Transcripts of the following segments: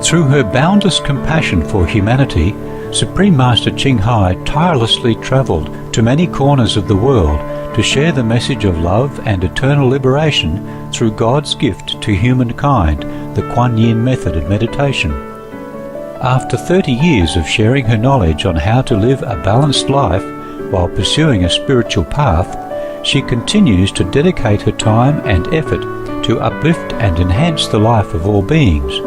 Through her boundless compassion for humanity, Supreme Master Ching Hai tirelessly travelled to many corners of the world to share the message of love and eternal liberation through God's gift to humankind, the Kuan Yin method of meditation. After 30 years of sharing her knowledge on how to live a balanced life while pursuing a spiritual path, she continues to dedicate her time and effort to uplift and enhance the life of all beings.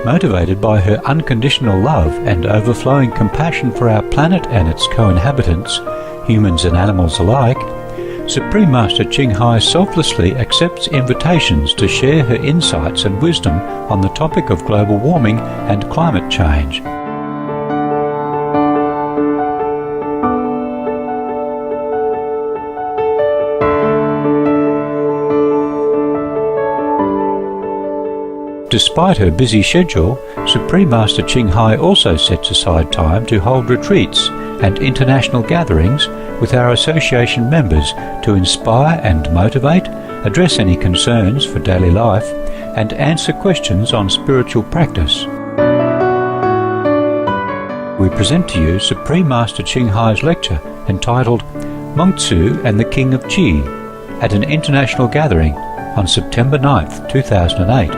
Motivated by her unconditional love and overflowing compassion for our planet and its co-inhabitants, humans and animals alike, Supreme Master Ching Hai selflessly accepts invitations to share her insights and wisdom on the topic of global warming and climate change. Despite her busy schedule, Supreme Master Ching Hai also sets aside time to hold retreats and international gatherings with our association members to inspire and motivate, address any concerns for daily life, and answer questions on spiritual practice. We present to you Supreme Master Ching Hai's lecture entitled Meng Tzu and the King of Qi at an international gathering on September 9th, 2008.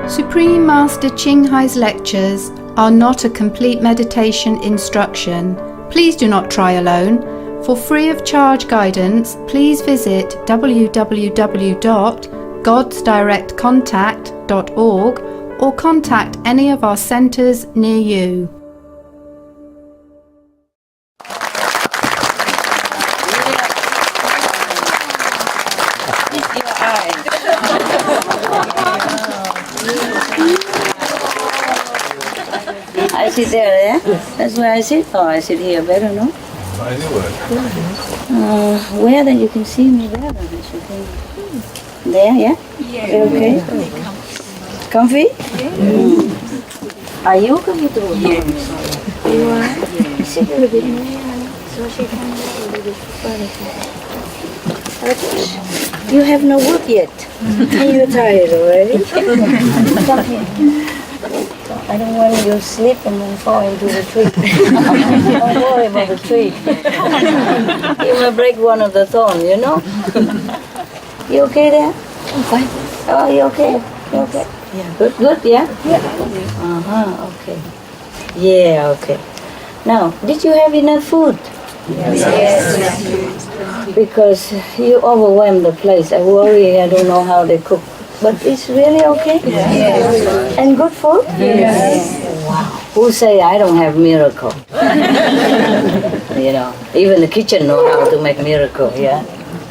Supreme Master Ching Hai's lectures are not a complete meditation instruction. Please do not try alone. For free of charge guidance, please visit www.godsdirectcontact.org or contact any of our centres near you. I sit there, yeah? That's where I sit. Oh, I sit here better, no? Where then you can see me better? There, yeah? Yeah. Okay. Comfy? Yeah. Are you comfortable? Yes. You are? Yes. Sit a little bit more, honey, so she can go a little bit further. You have no work yet. And you're tired already. Come here. I don't want you to slip and then fall into the tree. Don't worry about the tree. You may break one of the thorns, you know? You okay there? I'm fine. Oh, you okay? You okay? Yeah. Good, yeah? Yeah. Okay. Yeah, okay. Now, did you have enough food? Yes. Because you overwhelm the place. I worry, I don't know how they cook. But it's really okay? Yes. And good food? Yes. Wow. Who say I don't have miracle? You know, even the kitchen know how to make miracle, yeah?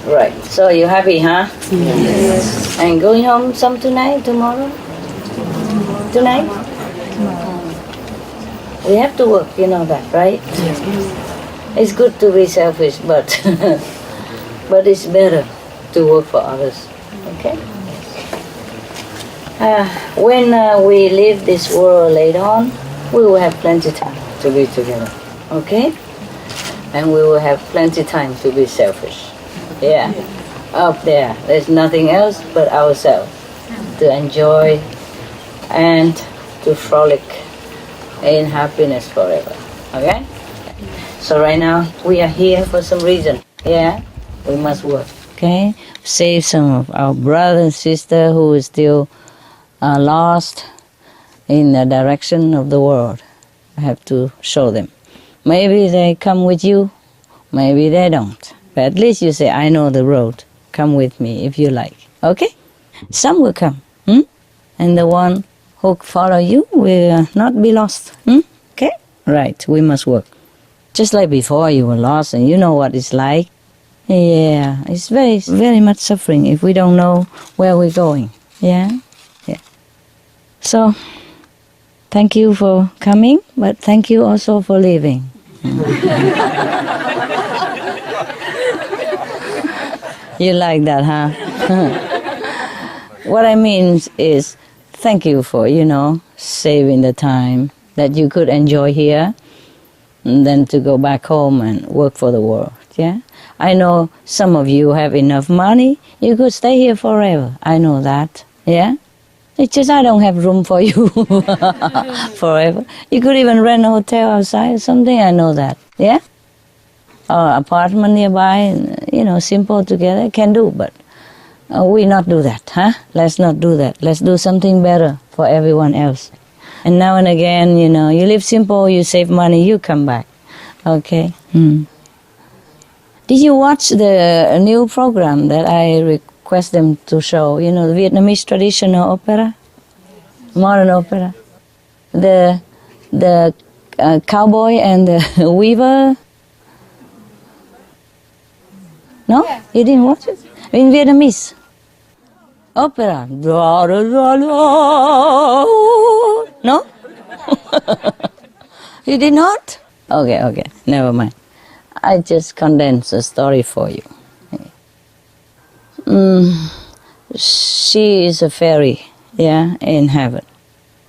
Right. So you happy, huh? Yes. And going home some tonight, tomorrow? Tonight? We have to work, you know that, right? Yes. It's good to be selfish, but but it's better to work for others, okay? When we leave this world later on, we will have plenty of time to be together, okay? And we will have plenty of time to be selfish. Yeah, up there, there's nothing else but ourselves to enjoy and to frolic in happiness forever, okay? So right now, we are here for some reason, yeah? We must work, okay? Save some of our brother and sister who is still lost in the direction of the world. I have to show them. Maybe they come with you, maybe they don't. But at least you say, I know the road. Come with me if you like. Okay? Some will come. And the one who follow you will not be lost. Okay? Right, we must work. Just like before you were lost and you know what it's like. Yeah, it's very, very much suffering if we don't know where we're going. Yeah? Yeah. So, thank you for coming, but thank you also for leaving. You like that, huh? What I mean is, thank you for, saving the time that you could enjoy here and then to go back home and work for the world, yeah? I know some of you have enough money, you could stay here forever. I know that, yeah? It's just I don't have room for you forever. You could even rent a hotel outside or something, I know that, yeah? Or apartment nearby, simple together, can do, but we not do that, huh? Let's not do that. Let's do something better for everyone else. And now and again, you live simple, you save money, you come back, okay? Did you watch the new program that I request them to show? The Vietnamese traditional opera, modern opera, the cowboy and the weaver. No, you didn't watch it in Vietnamese opera. No, you did not. Okay, never mind. I just condensed a story for you. She is a fairy, yeah, in heaven.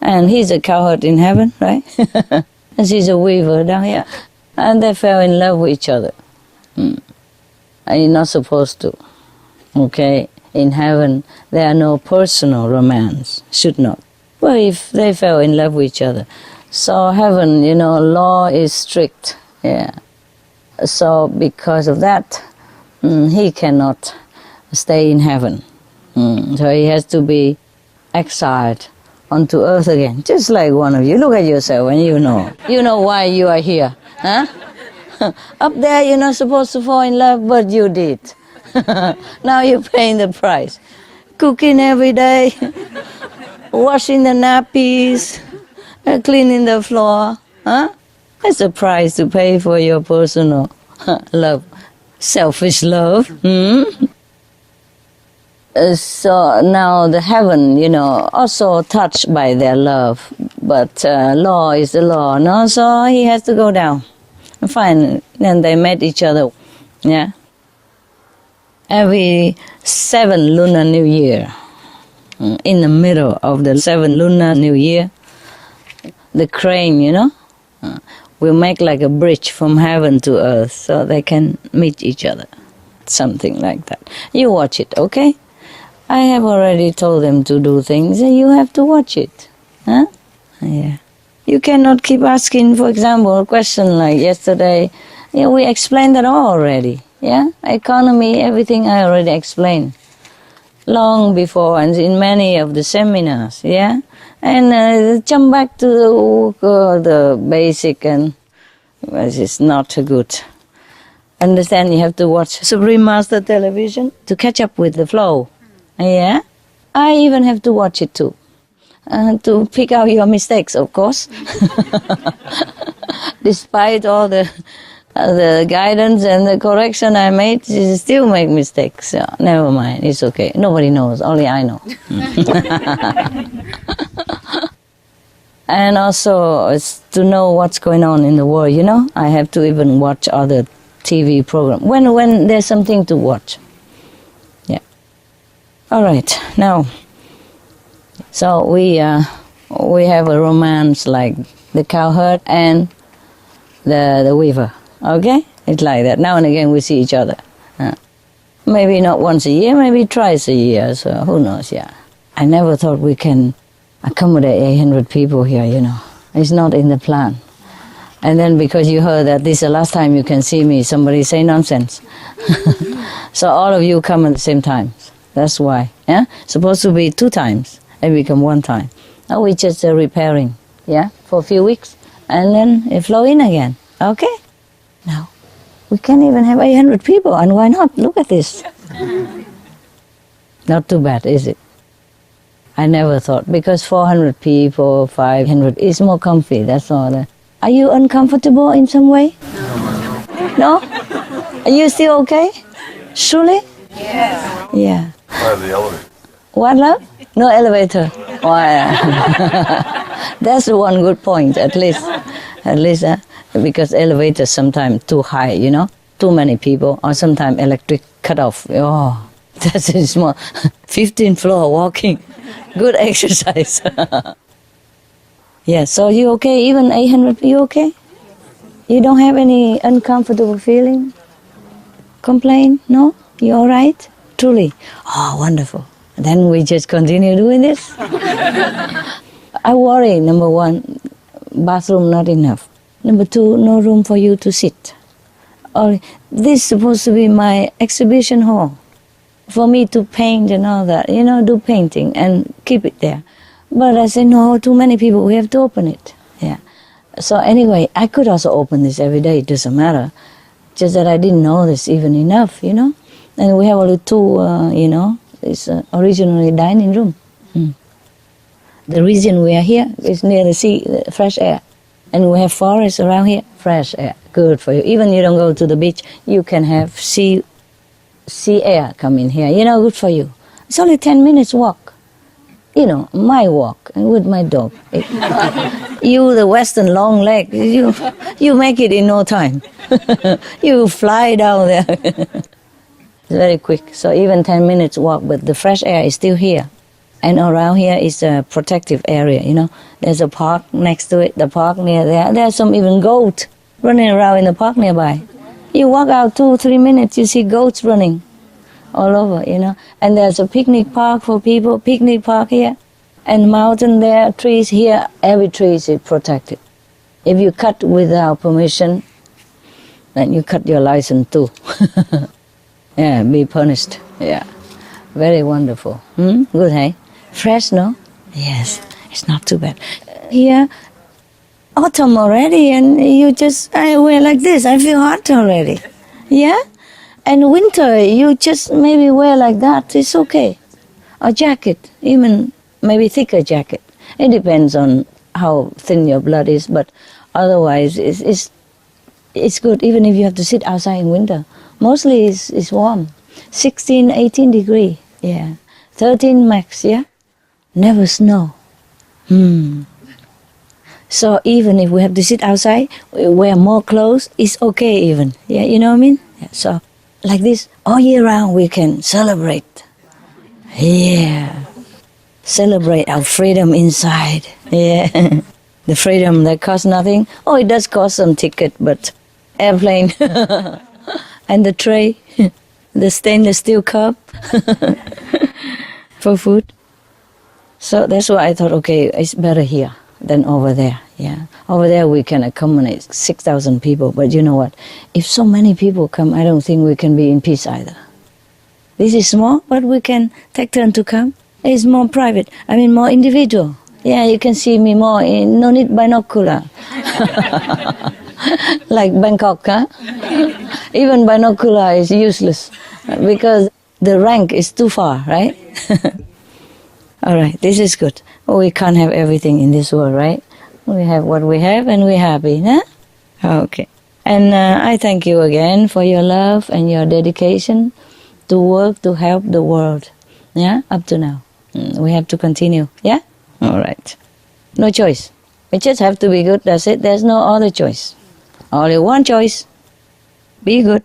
And he's a cowherd in heaven, right? And she's a weaver down here. And they fell in love with each other. And you're not supposed to, okay? In heaven, there are no personal romance, should not. Well, if they fell in love with each other. So heaven, law is strict, yeah. So because of that, he cannot stay in heaven. So he has to be exiled onto earth again, just like one of you. Look at yourself and you know why you are here. Huh? Up there you're not supposed to fall in love, but you did. Now you're paying the price. Cooking every day, washing the nappies, cleaning the floor. Huh? That's a price to pay for your personal love, selfish love. So now the heaven, also touched by their love, but law is the law, no? So he has to go down. Fine, then they met each other, yeah? Every 7 Lunar New Year, in the middle of the 7 Lunar New Year, the crane, will make like a bridge from heaven to earth so they can meet each other. Something like that. You watch it, okay? I have already told them to do things and you have to watch it. Huh? Yeah. You cannot keep asking, for example, a question like yesterday. We explained that all already. Yeah? Economy, everything I already explained. Long before and in many of the seminars, yeah? And jump back to the basic and it's not good. Understand you have to watch Supreme Master Television to catch up with the flow. Yeah? I even have to watch it too. To pick out your mistakes, of course. Despite all the guidance and the correction I made, you still make mistakes. So never mind, it's okay. Nobody knows, only I know. And also, it's to know what's going on in the world, I have to even watch other TV programs. When there's something to watch. Yeah. All right, now, so we have a romance like the cowherd and the weaver, okay? It's like that. Now and again we see each other. Maybe not once a year, maybe twice a year, so who knows, yeah. I never thought we can accommodate 800 people here, It's not in the plan. And then because you heard that this is the last time you can see me, somebody say nonsense. So all of you come at the same time. That's why, yeah? Supposed to be 2 times. It become 1 time. Now we just repairing, yeah, for a few weeks, and then it flow in again. Okay? Now we can't even have 800 people, and why not? Look at this. Not too bad, is it? I never thought, because 400 people, 500 is more comfy. That's all. Are you uncomfortable in some way? No? Are you still okay? Surely? Yeah. Yeah. I have the elevator. What, love? No elevator. Why? That's one good point, at least. Because elevators sometimes too high, Too many people, or sometimes electric cut off. Oh, That's a small 15th floor walking. Good exercise. Yeah, so you okay? Even 800, you okay? You don't have any uncomfortable feeling? Complain? No? You all right? Truly? Oh, wonderful. Then we just continue doing this. I worry, number one, bathroom not enough. Number two, no room for you to sit. Or this is supposed to be my exhibition hall for me to paint and all that, do painting and keep it there. But I said, no, too many people, we have to open it. Yeah. So anyway, I could also open this every day, it doesn't matter. Just that I didn't know this even enough, And we have only two, it's originally dining room. The reason we are here is near the sea, fresh air. And we have forests around here, fresh air, good for you. Even you don't go to the beach, you can have sea air come in here, good for you. It's only 10 minutes walk. My walk with my dog. You, the Western long leg, you make it in no time. You fly down there. It's very quick. So even 10 minutes walk, but the fresh air is still here. And around here is a protective area, There's a park next to it, the park near there. There's some even goat running around in the park nearby. You walk out 2-3 minutes, you see goats running all over, And there's a picnic park for people, picnic park here. And mountain there, trees here, every tree is protected. If you cut without permission, then you cut your license too. Yeah, be punished. Yeah, very wonderful. Good, hey? Fresh, no? Yes, it's not too bad. Here, autumn already, and I wear like this. I feel hot already. Yeah? And winter, you just maybe wear like that. It's okay. A jacket, even maybe thicker jacket. It depends on how thin your blood is, but otherwise it's good, even if you have to sit outside in winter. Mostly it's warm. 16, 18 degree, yeah. 13 max, yeah. Never snow. So even if we have to sit outside, we wear more clothes, it's okay even. Yeah, you know what I mean? Yeah, so like this, all year round we can celebrate. Yeah. Celebrate our freedom inside. Yeah. The freedom that costs nothing. Oh, it does cost some ticket, but airplane and the tray, the stainless steel cup for food. So that's why I thought, okay, it's better here than over there. Yeah, over there we can accommodate 6,000 people, but you know what? If so many people come, I don't think we can be in peace either. This is small, but we can take turn to come. It's more private. More individual. Yeah, you can see me more. No need binocular. Like Bangkok, huh? Even binocular is useless because the rank is too far, right? All right, this is good. We can't have everything in this world, right? We have what we have and we're happy, huh? Okay. And I thank you again for your love and your dedication to work to help the world. Yeah, up to now. We have to continue, yeah? All right. No choice. We just have to be good, that's it. There's no other choice. Only one choice. Be good.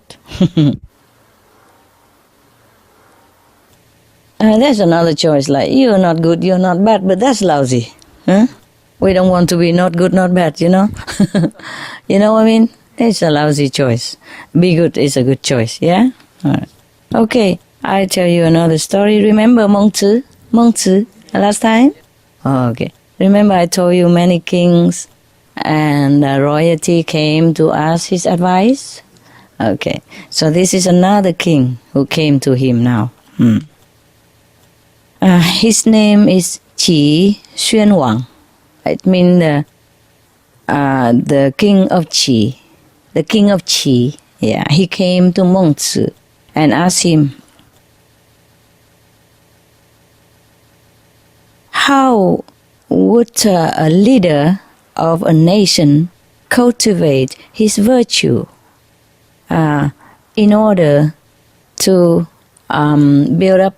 There's another choice, like you're not good, you're not bad, but that's lousy. Huh? We don't want to be not good, not bad, You know what I mean? It's a lousy choice. Be good is a good choice, yeah? All right. Okay, I'll tell you another story. Remember Mengzi? Mengzi, last time? Oh, okay. Remember I told you many kings and royalty came to ask his advice? Okay, so this is another king who came to him now. His name is Qi Xuanwang. It means the king of Qi. The king of Qi, yeah. He came to Mengzi and asked him, how would a leader of a nation cultivate his virtue in order to build up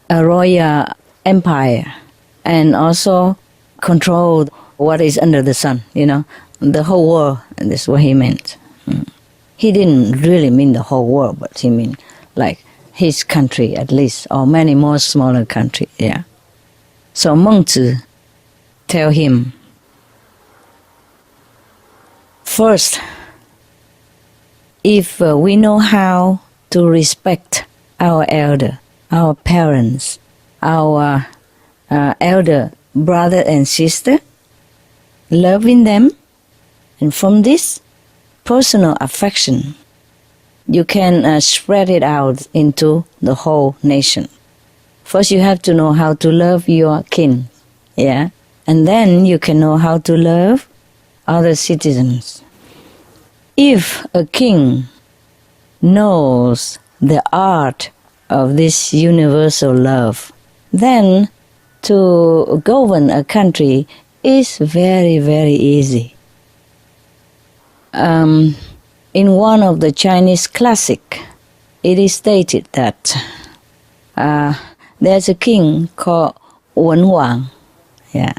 a royal empire and also control what is under the sun, the whole world. And that's what he meant. He didn't really mean the whole world, but he meant like his country at least, or many more smaller countries. Yeah. So Mengzi tell him, first, if we know how to respect our elder, our parents, our elder brother and sister, loving them, and from this personal affection, you can spread it out into the whole nation. First, you have to know how to love your kin, yeah, and then you can know how to love other citizens. If a king knows the art of this universal love, then to govern a country is very, very easy. In one of the Chinese classic, it is stated that there's a king called Wen Wang. Yeah,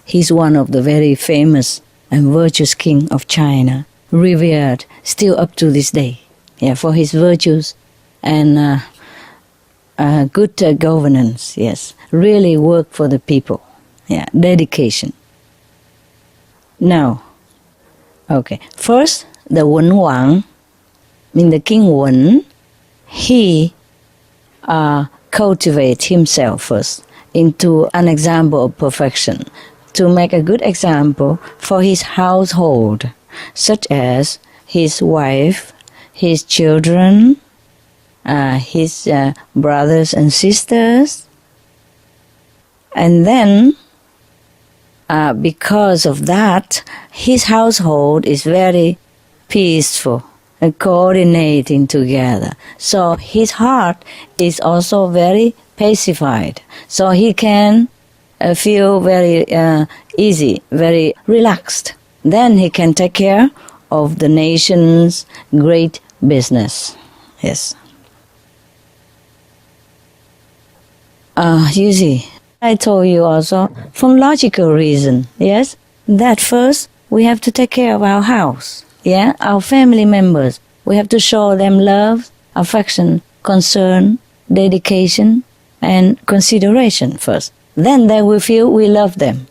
he's one of the very famous and virtuous king of China, revered still up to this day. Yeah, for his virtues and good governance. Yes, really work for the people. Yeah, dedication. Now, okay, first the Wen Wang, the King Wen, he cultivate himself first into an example of perfection, to make a good example for his household, such as his wife, his children, his brothers and sisters. And then, because of that, his household is very peaceful and coordinating together. So his heart is also very pacified. So he can feel very easy, very relaxed. Then he can take care of the nation's great business. Yes. You see, I told you also, from logical reason, yes, that first we have to take care of our house, yeah, our family members. We have to show them love, affection, concern, dedication, and consideration first. Then they will feel we love them.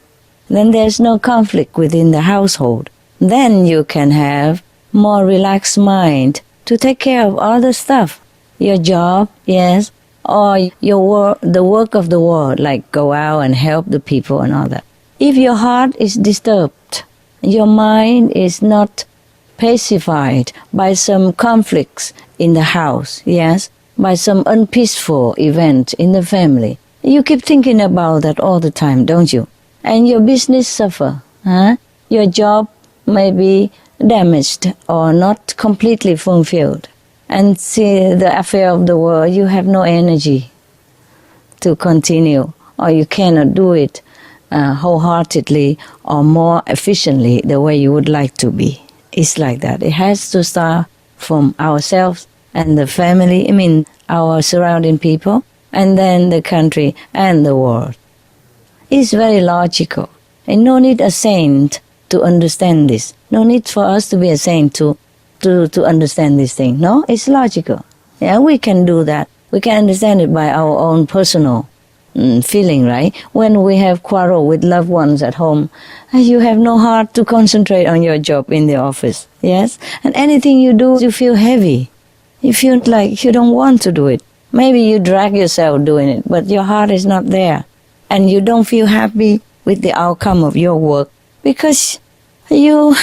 Then there's no conflict within the household. Then you can have more relaxed mind to take care of other stuff, your job, yes, or your work, the work of the world, like go out and help the people and all that. If your heart is disturbed, your mind is not pacified by some conflicts in the house, yes, by some unpeaceful event in the family, you keep thinking about that all the time, don't you? And your business suffer, huh? Your job may be damaged or not completely fulfilled. And see the affair of the world, you have no energy to continue, or you cannot do it wholeheartedly or more efficiently the way you would like to be. It's like that. It has to start from ourselves and the family, our surrounding people, and then the country and the world. It's very logical. And no need a saint to understand this. No need for us to be a saint to understand this thing. No, it's logical. Yeah, we can do that. We can understand it by our own personal feeling, right? When we have quarrel with loved ones at home, you have no heart to concentrate on your job in the office. Yes? And anything you do, you feel heavy. You feel like you don't want to do it. Maybe you drag yourself doing it, but your heart is not there. And you don't feel happy with the outcome of your work because you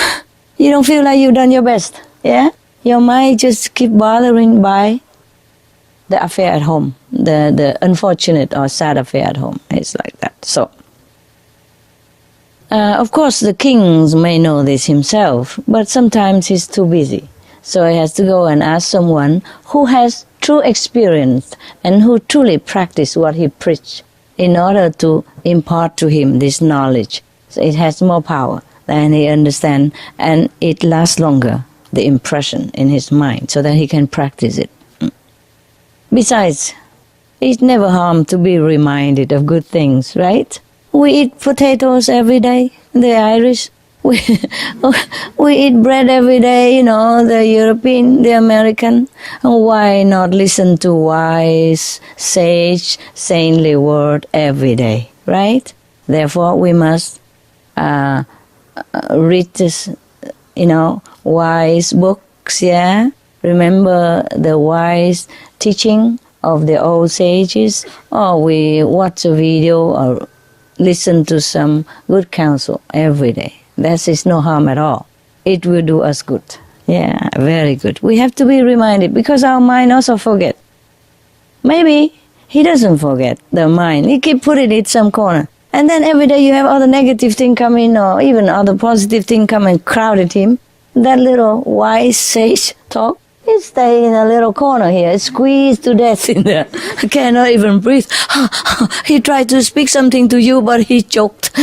don't feel like you've done your best. Yeah? Your mind just keep bothering by the affair at home, the unfortunate or sad affair at home. It's like that. So, of course, the kings may know this himself, but sometimes he's too busy. So he has to go and ask someone who has true experience and who truly practice what he preached in order to impart to him this knowledge. So it has more power than he understands, and it lasts longer, the impression in his mind, so that he can practice it. Besides, it's never harm to be reminded of good things, right? We eat potatoes every day. The Irish We, we eat bread every day, the European, the American. Why not listen to wise, sage, saintly word every day, right? Therefore, we must read this, wise books, yeah? Remember the wise teaching of the old sages, or we watch a video or listen to some good counsel every day. That is no harm at all. It will do us good. Yeah, very good. We have to be reminded because our mind also forget. Maybe he doesn't forget the mind. He keep putting it some corner. And then every day you have other negative thing come in or even other positive thing come and crowded him. That little wise sage talk, he stay in a little corner here, squeezed to death in there. Cannot even breathe. He tried to speak something to you, but he choked.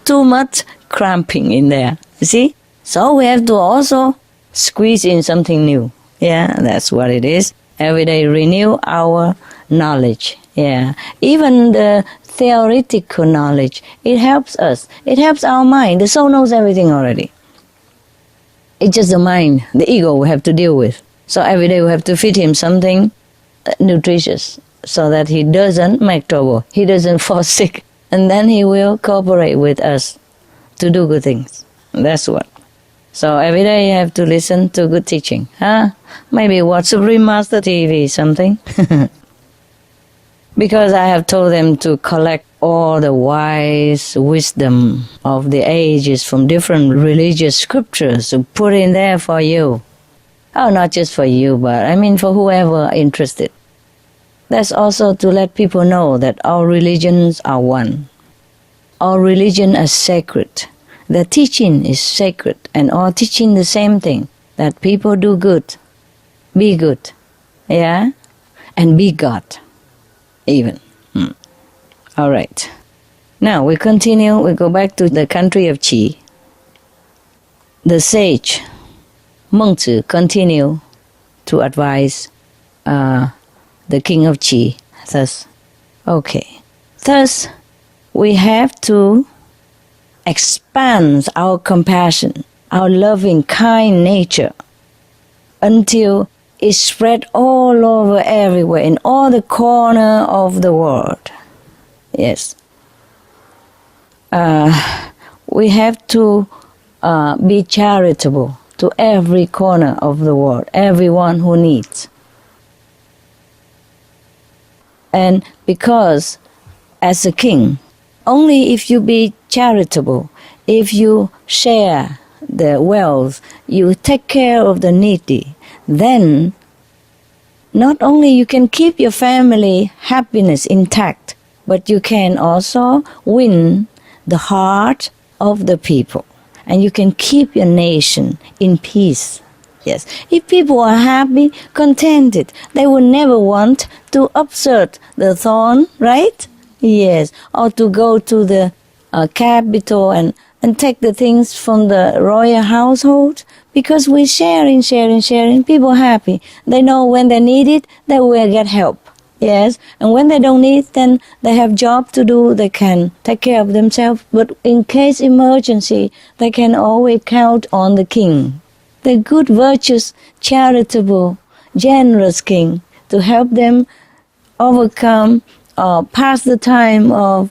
Too much cramping in there. You see? So we have to also squeeze in something new. Yeah, that's what it is. Every day renew our knowledge. Yeah. Even the theoretical knowledge, it helps us. It helps our mind. The soul knows everything already. It's just the mind, the ego we have to deal with. So every day we have to feed him something nutritious so that he doesn't make trouble. He doesn't fall sick. And then he will cooperate with us to do good things. That's what. So every day you have to listen to good teaching. Maybe watch Supreme Master TV, something. Because I have told them to collect all the wise wisdom of the ages from different religious scriptures to put in there for you. Oh, not just for you, but I mean for whoever interested. That's also to let people know that all religions are one. All religion is sacred. The teaching is sacred and all teaching the same thing, that people do good, be good, yeah, and be God, even. All right. Now we continue, we go back to the country of Qi. The sage, Mengzi, continue to advise the king of Qi. Thus, we have to expand our compassion, our loving, kind nature until it spread all over everywhere, in all the corner of the world. Yes. We have to be charitable to every corner of the world, everyone who needs. And because as a king, only if you be charitable, if you share the wealth, you take care of the needy, then not only you can keep your family happiness intact, but you can also win the heart of the people. And you can keep your nation in peace. Yes. If people are happy, contented, they will never want to upset the throne, right? Yes. Or to go to the capital and take the things from the royal household. Because we're sharing. People are happy. They know when they need it, they will get help. Yes, and when they don't need, then they have job to do, they can take care of themselves. But in case emergency, they can always count on the king, the good, virtuous, charitable, generous king, to help them overcome or pass the time of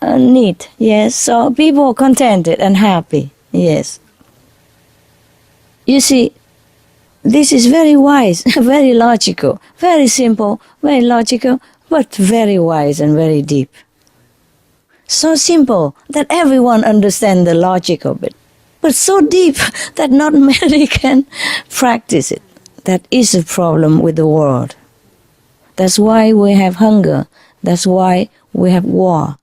need. Yes, so people are contented and happy. Yes. You see, this is very wise, very logical, very simple, very logical, but very wise and very deep. So simple that everyone understands the logic of it, but so deep that not many can practice it. That is a problem with the world. That's why we have hunger. That's why we have war.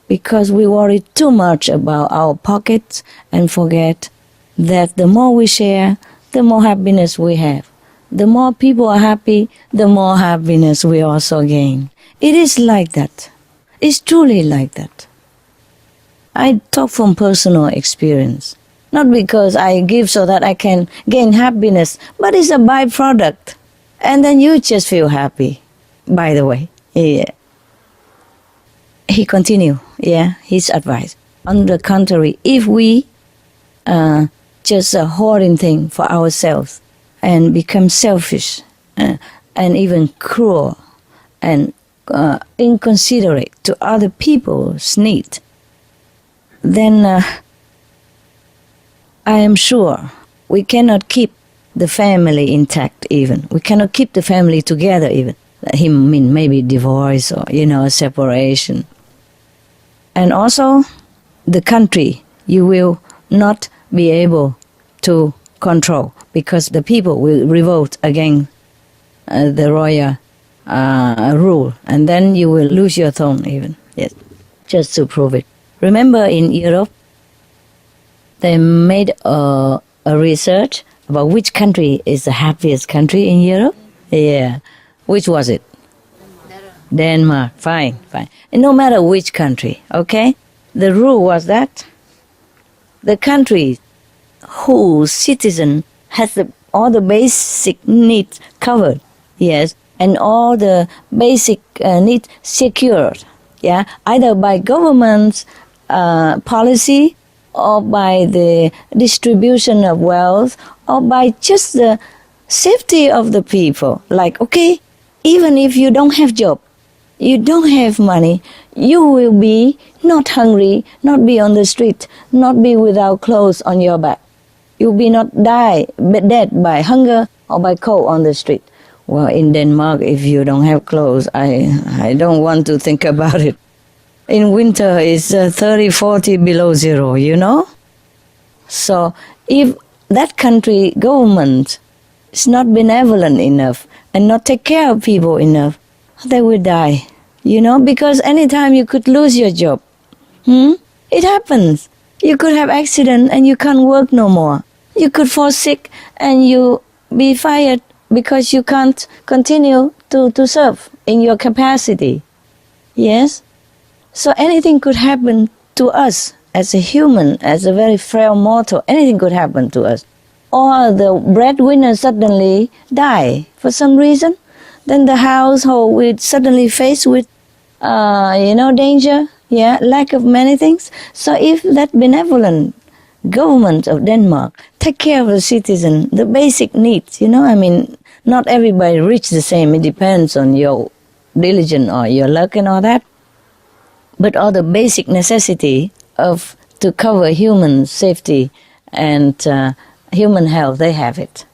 Because we worry too much about our pockets and forget that the more we share, the more happiness we have. The more people are happy, the more happiness we also gain. It is like that. It's truly like that. I talk from personal experience. Not because I give so that I can gain happiness, but it's a byproduct. And then you just feel happy, by the way. Yeah. He continued, his advice. On the contrary, if we just hoarding things for ourselves and become selfish and even cruel and inconsiderate to other people's needs, then I am sure we cannot keep the family intact even. We cannot keep the family together even. Maybe divorce or, separation. And also, the country you will not be able to control because the people will revolt against the royal rule, and then you will lose your throne even. Yes, just to prove it. Remember in Europe, they made a research about which country is the happiest country in Europe. Yeah. Which was it? Denmark. Fine. And no matter which country, okay? The rule was that the country whose citizen has all the basic needs covered, yes, and all the basic needs secured, yeah, either by government's policy or by the distribution of wealth or by just the safety of the people. Like, okay, even if you don't have job, you don't have money, you will be not hungry, not be on the street, not be without clothes on your back. You'll be not dead by hunger or by cold on the street. Well, in Denmark, if you don't have clothes, I don't want to think about it. In winter, it's 30, 40 below zero, So if that country government is not benevolent enough and not take care of people enough, they will die, because anytime you could lose your job. It happens. You could have accident and you can't work no more. You could fall sick and you be fired because you can't continue to serve in your capacity. Yes? So anything could happen to us as a human, as a very frail mortal. Anything could happen to us. Or the breadwinner suddenly die for some reason. Then the household will suddenly face with, danger, lack of many things. So if that benevolent government of Denmark take care of the citizen, the basic needs, not everybody reach the same. It depends on your diligence or your luck and all that. But all the basic necessity to cover human safety and human health, they have it.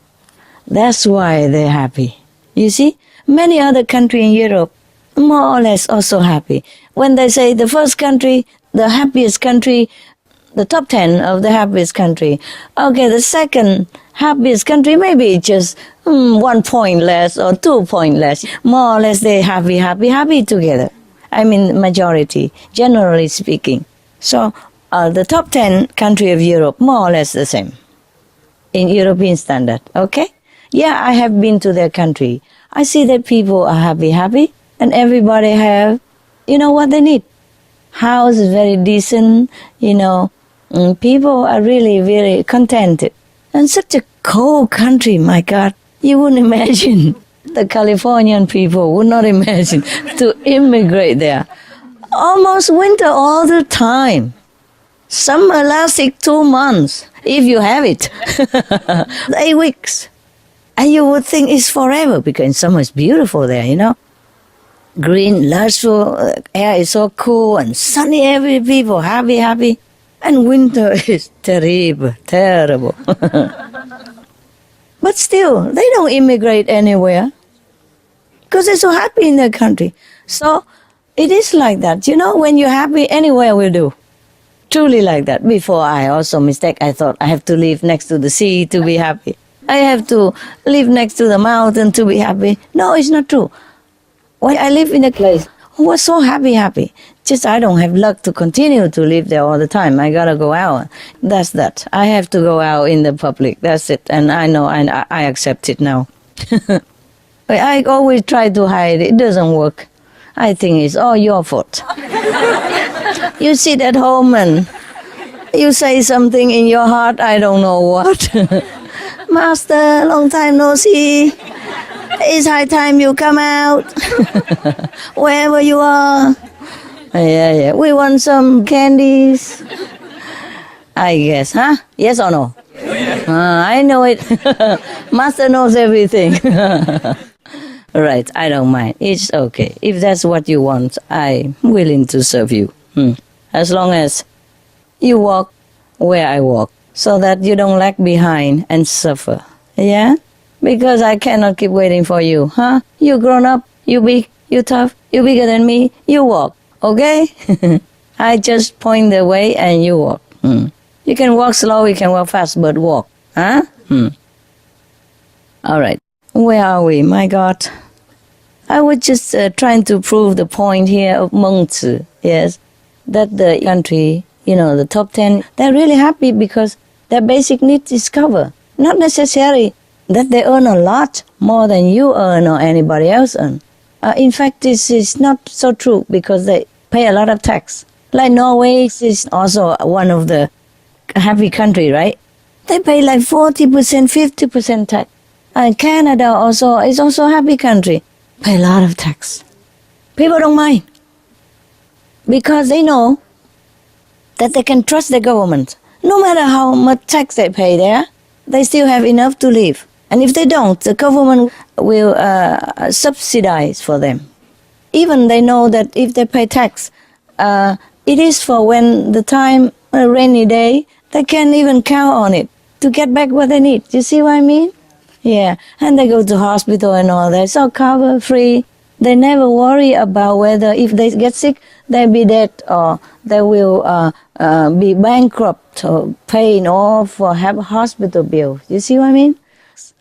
That's why they're happy. You see, many other countries in Europe, more or less also happy. When they say the first country, the happiest country, the top 10 of the happiest country, okay, the second happiest country, maybe just 1 point less or 2 points less. More or less they happy together. Majority, generally speaking. So the top 10 country of Europe, more or less the same in European standard, okay? Yeah, I have been to their country. I see that people are happy, and everybody have, what they need. House is very decent, people are really very contented. And such a cold country, my God, you wouldn't imagine. The Californian people would not imagine to immigrate there. Almost winter all the time. Summer lasting 2 months, if you have it. 8 weeks. And you would think it's forever because in summer it's beautiful there, Green, lush, air is so cool and sunny, every people happy. And winter is terrible. But still, they don't immigrate anywhere because they're so happy in their country. So it is like that. When you're happy, anywhere will do. Truly like that. Before I also I thought I have to live next to the sea to be happy. I have to live next to the mountain to be happy. No, it's not true. When I live in a place who was so happy, just I don't have luck to continue to live there all the time. I gotta go out. That's that. I have to go out in the public. That's it. And I know, and I accept it now. I always try to hide it. It doesn't work. I think it's all your fault. You sit at home and you say something in your heart, I don't know what. Master, long time no see. It's high time you come out. Wherever you are. Yeah. We want some candies. I guess, huh? Yes or no? I know it. Master knows everything. Right, I don't mind. It's okay. If that's what you want, I'm willing to serve you. As long as you walk where I walk, so that you don't lag behind and suffer. Yeah? Because I cannot keep waiting for you, huh? You grown up, you big, you tough, you bigger than me, you walk, okay? I just point the way and you walk. You can walk slow, you can walk fast, but walk, huh? All right. Where are we? My God. I was just trying to prove the point here of Mengzi, yes, that the country, the top 10, they're really happy because their basic needs is covered. Not necessarily that they earn a lot more than you earn or anybody else earn. In fact, this is not so true because they pay a lot of tax. Like Norway is also one of the happy country, right? They pay like 40%, 50% tax. And Canada also is also a happy country. Pay a lot of tax. People don't mind because they know that they can trust the government. No matter how much tax they pay there, they still have enough to live. And if they don't, the government will subsidize for them. Even they know that if they pay tax, it is for when the time, a rainy day, they can even count on it to get back what they need. You see what I mean? Yeah, and they go to hospital and all that. It's all covered, free. They never worry about whether if they get sick, they'll be dead or they will be bankrupt or paying all for have hospital bills. You see what I mean?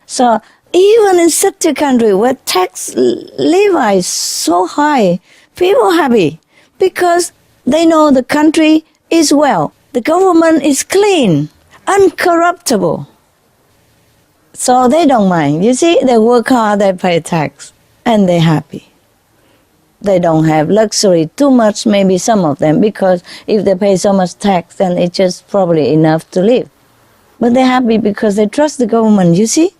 So even in such a country where tax levy is so high, people are happy because they know the country is well. The government is clean, uncorruptible. So they don't mind. You see, they work hard, they pay tax, and they're happy. They don't have luxury too much, maybe some of them, because if they pay so much tax, then it's just probably enough to live. But they're happy because they trust the government, you see?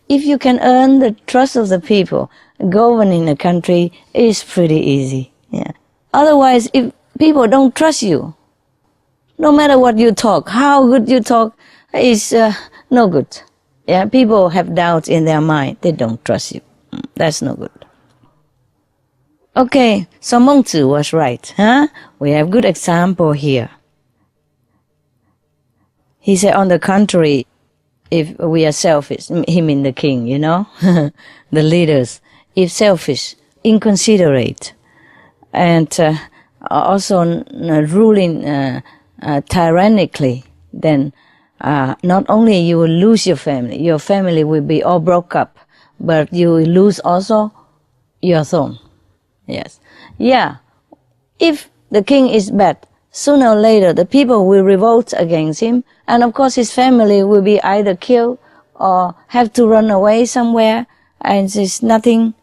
If you can earn the trust of the people, governing a country is pretty easy. Yeah. Otherwise, if people don't trust you, no matter what you talk, how good you talk, is no good. Yeah, people have doubts in their mind. They don't trust you. That's no good. Okay, so Mengzi was right, huh? We have good example here. He said, on the contrary, if we are selfish, him in the king, the leaders, if selfish, inconsiderate, and also ruling tyrannically, then not only you will lose your family will be all broke up, but you will lose also your throne. Yes. Yeah. If the king is bad, sooner or later the people will revolt against him, and of course his family will be either killed or have to run away somewhere, and it's nothing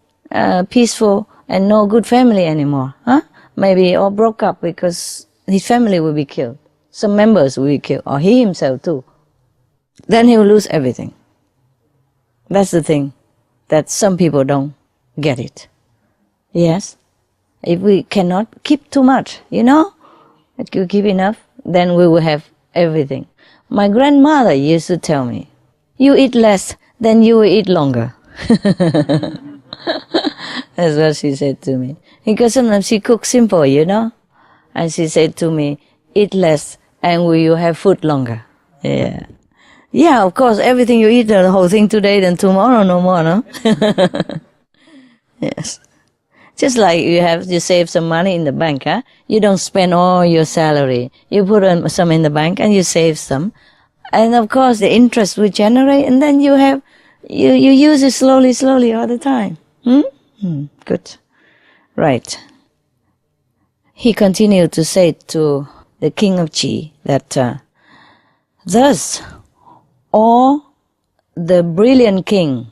peaceful and no good family anymore. Huh? Maybe all broke up because his family will be killed. Some members will be killed, or he himself too. Then he will lose everything. That's the thing that some people don't get it. Yes, if we cannot keep too much, if you keep enough, then we will have everything. My grandmother used to tell me, you eat less, then you will eat longer. That's what she said to me. Because sometimes she cooks simple, and she said to me, eat less, and will you have food longer? Yeah. Yeah, of course, everything you eat, the whole thing today, then tomorrow no more, no? Yes. Just like you have to save some money in the bank, huh? You don't spend all your salary. You put some in the bank and you save some. And of course the interest will generate, and then you use it slowly all the time. Good. Right. He continued to say to the king of Qi that thus all the brilliant king,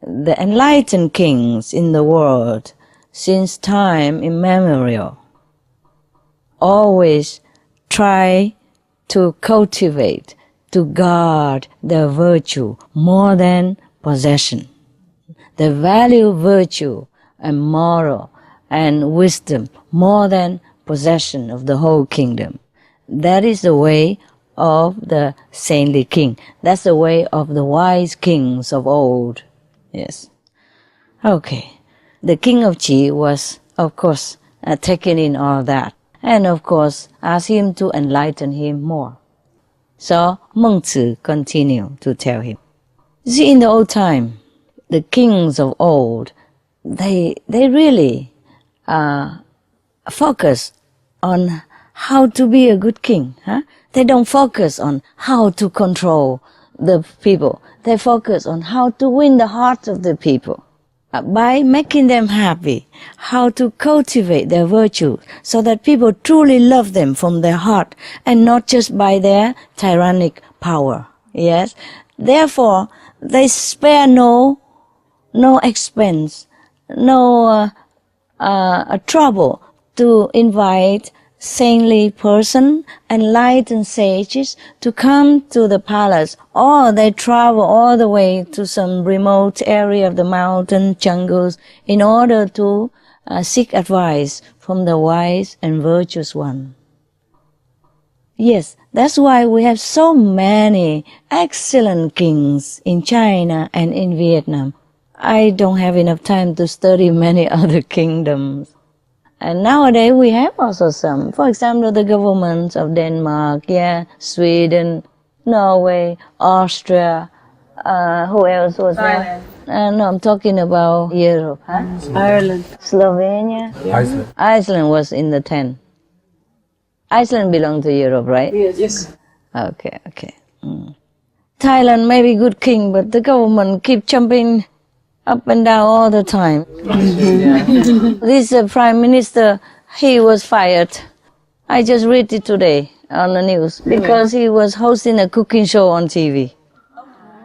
the enlightened kings in the world since time immemorial always try to cultivate, to guard their virtue more than possession. They value virtue and moral and wisdom more than possession of the whole kingdom. That is the way of the saintly king. That's the way of the wise kings of old. Yes. Okay. The king of Qi was, of course, taking in all that, and of course asked him to enlighten him more. So Mengzi continued to tell him. See, in the old time, the kings of old, they really focus on how to be a good king. Huh? They don't focus on how to control the people. They focus on how to win the hearts of the people by making them happy, how to cultivate their virtue so that people truly love them from their heart and not just by their tyrannic power. Yes? Therefore, they spare no expense, no trouble to invite saintly person, enlightened sages to come to the palace, or they travel all the way to some remote area of the mountain jungles in order to seek advice from the wise and virtuous one. Yes, that's why we have so many excellent kings in China and in Vietnam. I don't have enough time to study many other kingdoms. And nowadays we have also some. For example, the governments of Denmark, Sweden, Norway, Austria. Who else was there? No, I'm talking about Europe. Huh? Ireland. Slovenia. Iceland. Iceland was in the 10. Iceland belonged to Europe, right? Yes. Okay. Thailand may be good king, but the government keep jumping up and down all the time. This prime minister, he was fired. I just read it today on the news because he was hosting a cooking show on TV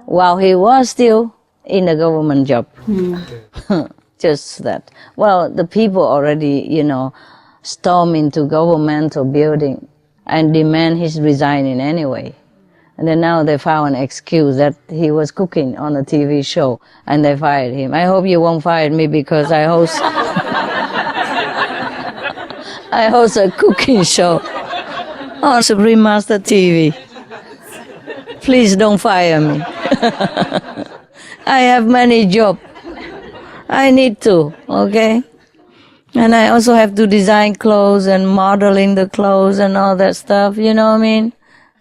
while he was still in a government job. Just that. Well, the people already, storm into governmental building and demand his resigning anyway. And then now they found an excuse that he was cooking on a TV show and they fired him. I hope you won't fire me because I host a cooking show on Supreme Master TV. Please don't fire me. I have many jobs. I need to, okay? And I also have to design clothes and modeling the clothes and all that stuff, you know what I mean?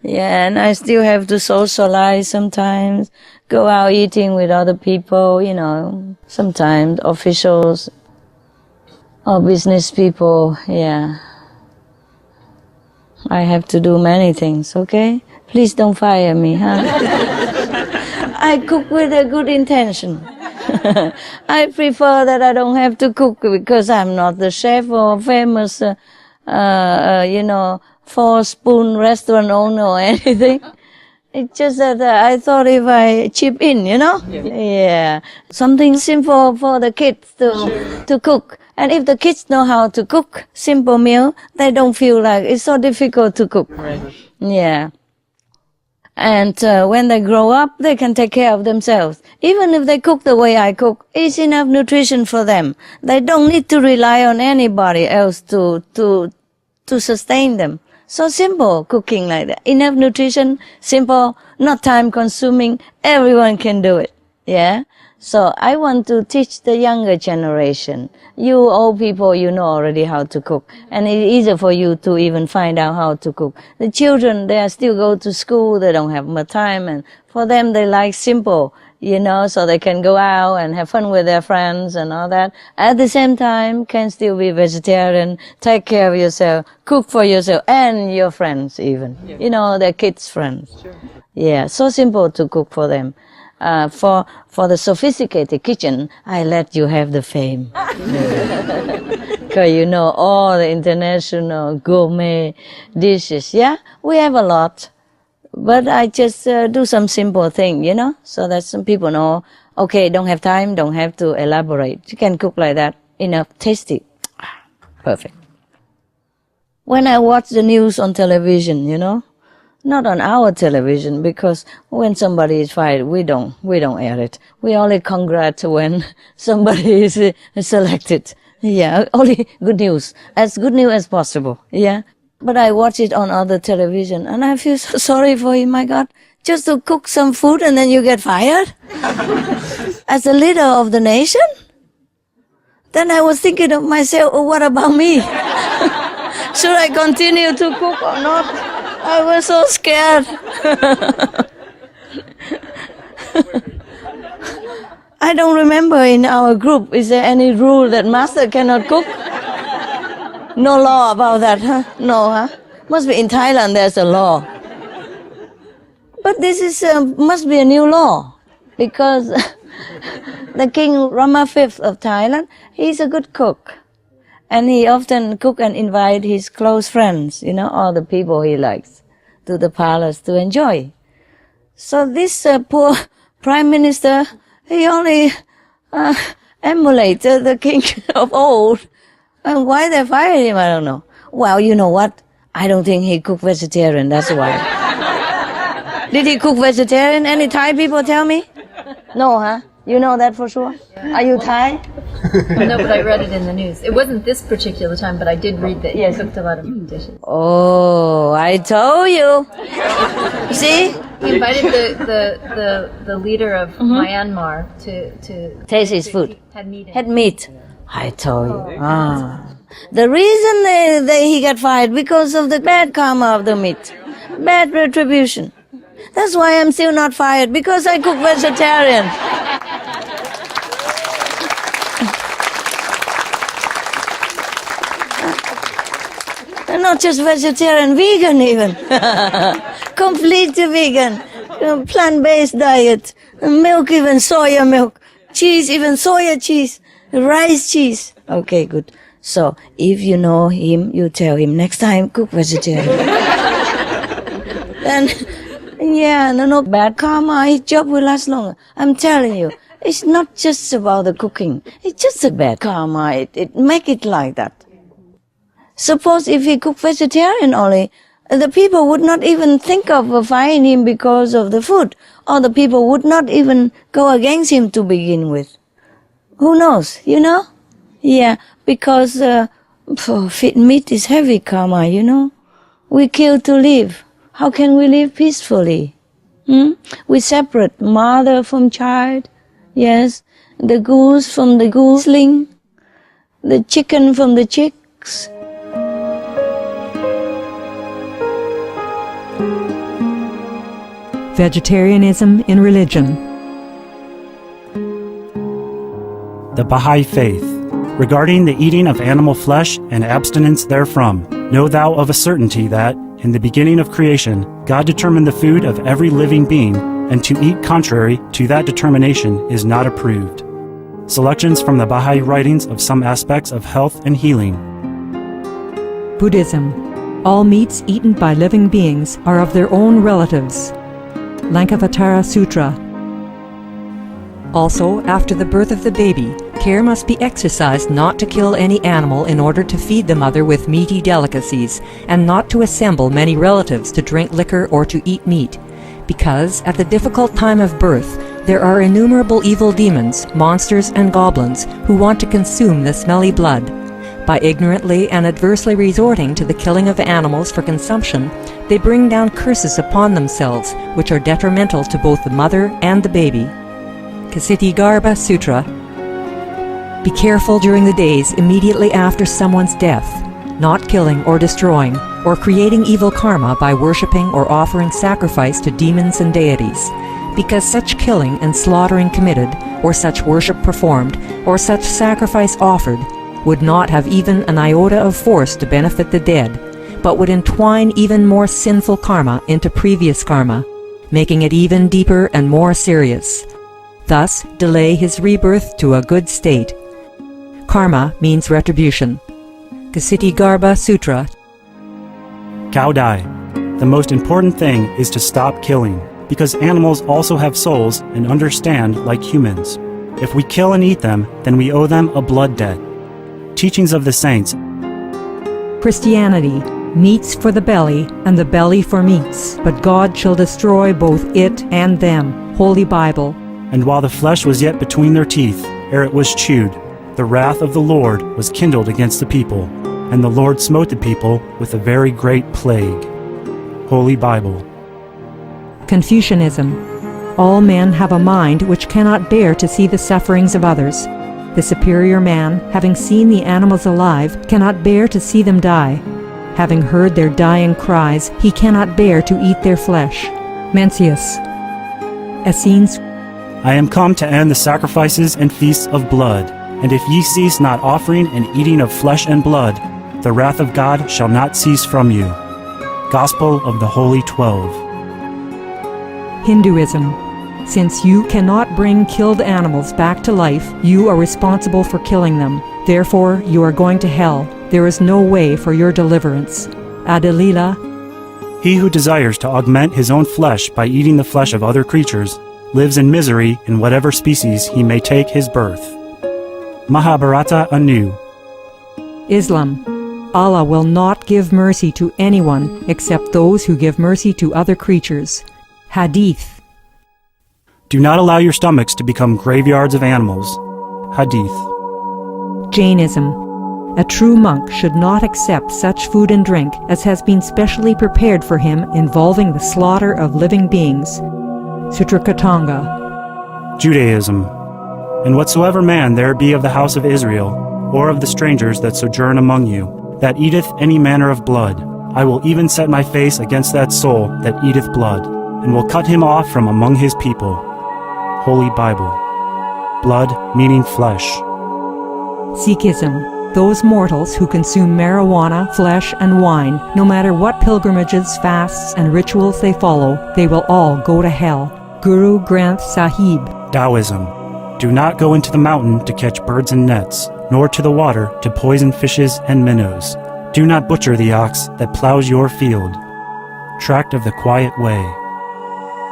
Yeah, and I still have to socialize sometimes, go out eating with other people, sometimes officials or business people, yeah. I have to do many things, okay? Please don't fire me, huh? I cook with a good intention. I prefer that I don't have to cook because I'm not the chef or famous, 4-spoon restaurant owner or anything. It's just that I thought if I chip in, Yeah. Something simple for the kids to cook. And if the kids know how to cook simple meal, they don't feel like it's so difficult to cook. Right. Yeah. And when they grow up, they can take care of themselves. Even if they cook the way I cook, it's enough nutrition for them. They don't need to rely on anybody else to sustain them. So simple cooking like that. Enough nutrition, simple, not time consuming. Everyone can do it. Yeah. So I want to teach the younger generation. You old people, you know already how to cook. And it's easier for you to even find out how to cook. The children, they still go to school, they don't have much time. And for them, they like simple, so they can go out and have fun with their friends and all that. At the same time, can still be vegetarian, take care of yourself, cook for yourself and your friends even. Yeah. Their kids' friends. Sure. Yeah, so simple to cook for them. For the sophisticated kitchen, I let you have the fame. Because all the international gourmet dishes. Yeah, we have a lot. But I just do some simple thing, so that some people know, okay, don't have time, don't have to elaborate. You can cook like that, enough, tasty. Perfect. When I watch the news on television, not on our television, because when somebody is fired, we don't air it. We only congrats when somebody is selected. Yeah, only good news. As good news as possible. Yeah. But I watch it on other television and I feel so sorry for him, my God. Just to cook some food and then you get fired? As a leader of the nation? Then I was thinking of myself, oh, what about me? Should I continue to cook or not? I was so scared. I don't remember in our group, is there any rule that master cannot cook? No law about that, huh? No, huh? Must be in Thailand there's a law. But this is must be a new law because the King Rama V of Thailand, he's a good cook. And he often cook and invite his close friends, all the people he likes, to the palace to enjoy. So this poor prime minister, he only emulated the king of old. And why they fired him, I don't know. Well, you know what? I don't think he cooked vegetarian, that's why. Did he cook vegetarian? Any Thai people tell me? No, huh? You know that for sure? Yeah. Are you Thai? No, but I read it in the news. It wasn't this particular time, but I did read that he cooked a lot of dishes. Oh, I told you. See? He invited the leader of Myanmar to taste his food. Had meat. I told you. The reason he got fired because of the bad karma of the meat. Bad retribution. That's why I'm still not fired, because I cook vegetarian. And not just vegetarian, vegan even. Completely vegan. Plant-based diet. Milk, even soya milk. Cheese, even soya cheese. Rice cheese. Okay, good. So, if you know him, you tell him, next time, cook vegetarian. Then, no bad karma, his job will last longer. I'm telling you, it's not just about the cooking. It's just a bad karma. It make it like that. Suppose if he cooked vegetarian only, the people would not even think of firing him because of the food. Or the people would not even go against him to begin with. Who knows, Yeah, because meat is heavy karma, We kill to live. How can we live peacefully? We separate mother from child. Yes, the goose from the gooseling. The chicken from the chicks. Vegetarianism in religion. The Baha'i Faith. Regarding the eating of animal flesh and abstinence therefrom, know thou of a certainty that, in the beginning of creation, God determined the food of every living being, and to eat contrary to that determination is not approved. Selections from the Baha'i writings of some aspects of health and healing. Buddhism. All meats eaten by living beings are of their own relatives. Lankavatara Sutra. Also, after the birth of the baby, care must be exercised not to kill any animal in order to feed the mother with meaty delicacies, and not to assemble many relatives to drink liquor or to eat meat, because at the difficult time of birth there are innumerable evil demons, monsters, and goblins who want to consume the smelly blood. By ignorantly and adversely resorting to the killing of animals for consumption, they bring down curses upon themselves, which are detrimental to both the mother and the baby. Kshitigarbha Sutra. Be careful during the days immediately after someone's death, not killing or destroying, or creating evil karma by worshipping or offering sacrifice to demons and deities, because such killing and slaughtering committed, or such worship performed, or such sacrifice offered, would not have even an iota of force to benefit the dead, but would entwine even more sinful karma into previous karma, making it even deeper and more serious. Thus, delay his rebirth to a good state. Karma means retribution. Kshitigarbha Sutra. Cao Dai. The most important thing is to stop killing, because animals also have souls and understand like humans. If we kill and eat them, then we owe them a blood debt. Teachings of the Saints. Christianity. Meats for the belly, and the belly for meats, but God shall destroy both it and them. Holy Bible. And while the flesh was yet between their teeth, ere it was chewed, the wrath of the Lord was kindled against the people, and the Lord smote the people with a very great plague. Holy Bible. Confucianism. All men have a mind which cannot bear to see the sufferings of others. The superior man, having seen the animals alive, cannot bear to see them die. Having heard their dying cries, he cannot bear to eat their flesh. Mencius. Essenes. I am come to end the sacrifices and feasts of blood, and if ye cease not offering and eating of flesh and blood, the wrath of God shall not cease from you. Gospel of the Holy 12. Hinduism. Since you cannot bring killed animals back to life, you are responsible for killing them. Therefore, you are going to hell. There is no way for your deliverance. Adalila. He who desires to augment his own flesh by eating the flesh of other creatures lives in misery in whatever species he may take his birth. Mahabharata anew. Islam. Allah will not give mercy to anyone except those who give mercy to other creatures. Hadith. Do not allow your stomachs to become graveyards of animals. Hadith. Jainism. A true monk should not accept such food and drink as has been specially prepared for him involving the slaughter of living beings. Sutrakatanga. Judaism. And whatsoever man there be of the house of Israel, or of the strangers that sojourn among you, that eateth any manner of blood, I will even set my face against that soul that eateth blood, and will cut him off from among his people. Holy Bible. Blood meaning flesh. Sikhism. Those mortals who consume marijuana, flesh, and wine, no matter what pilgrimages, fasts, and rituals they follow, they will all go to hell. Guru Granth Sahib. Taoism. Do not go into the mountain to catch birds and nets, nor to the water to poison fishes and minnows. Do not butcher the ox that plows your field. Tract of the Quiet Way.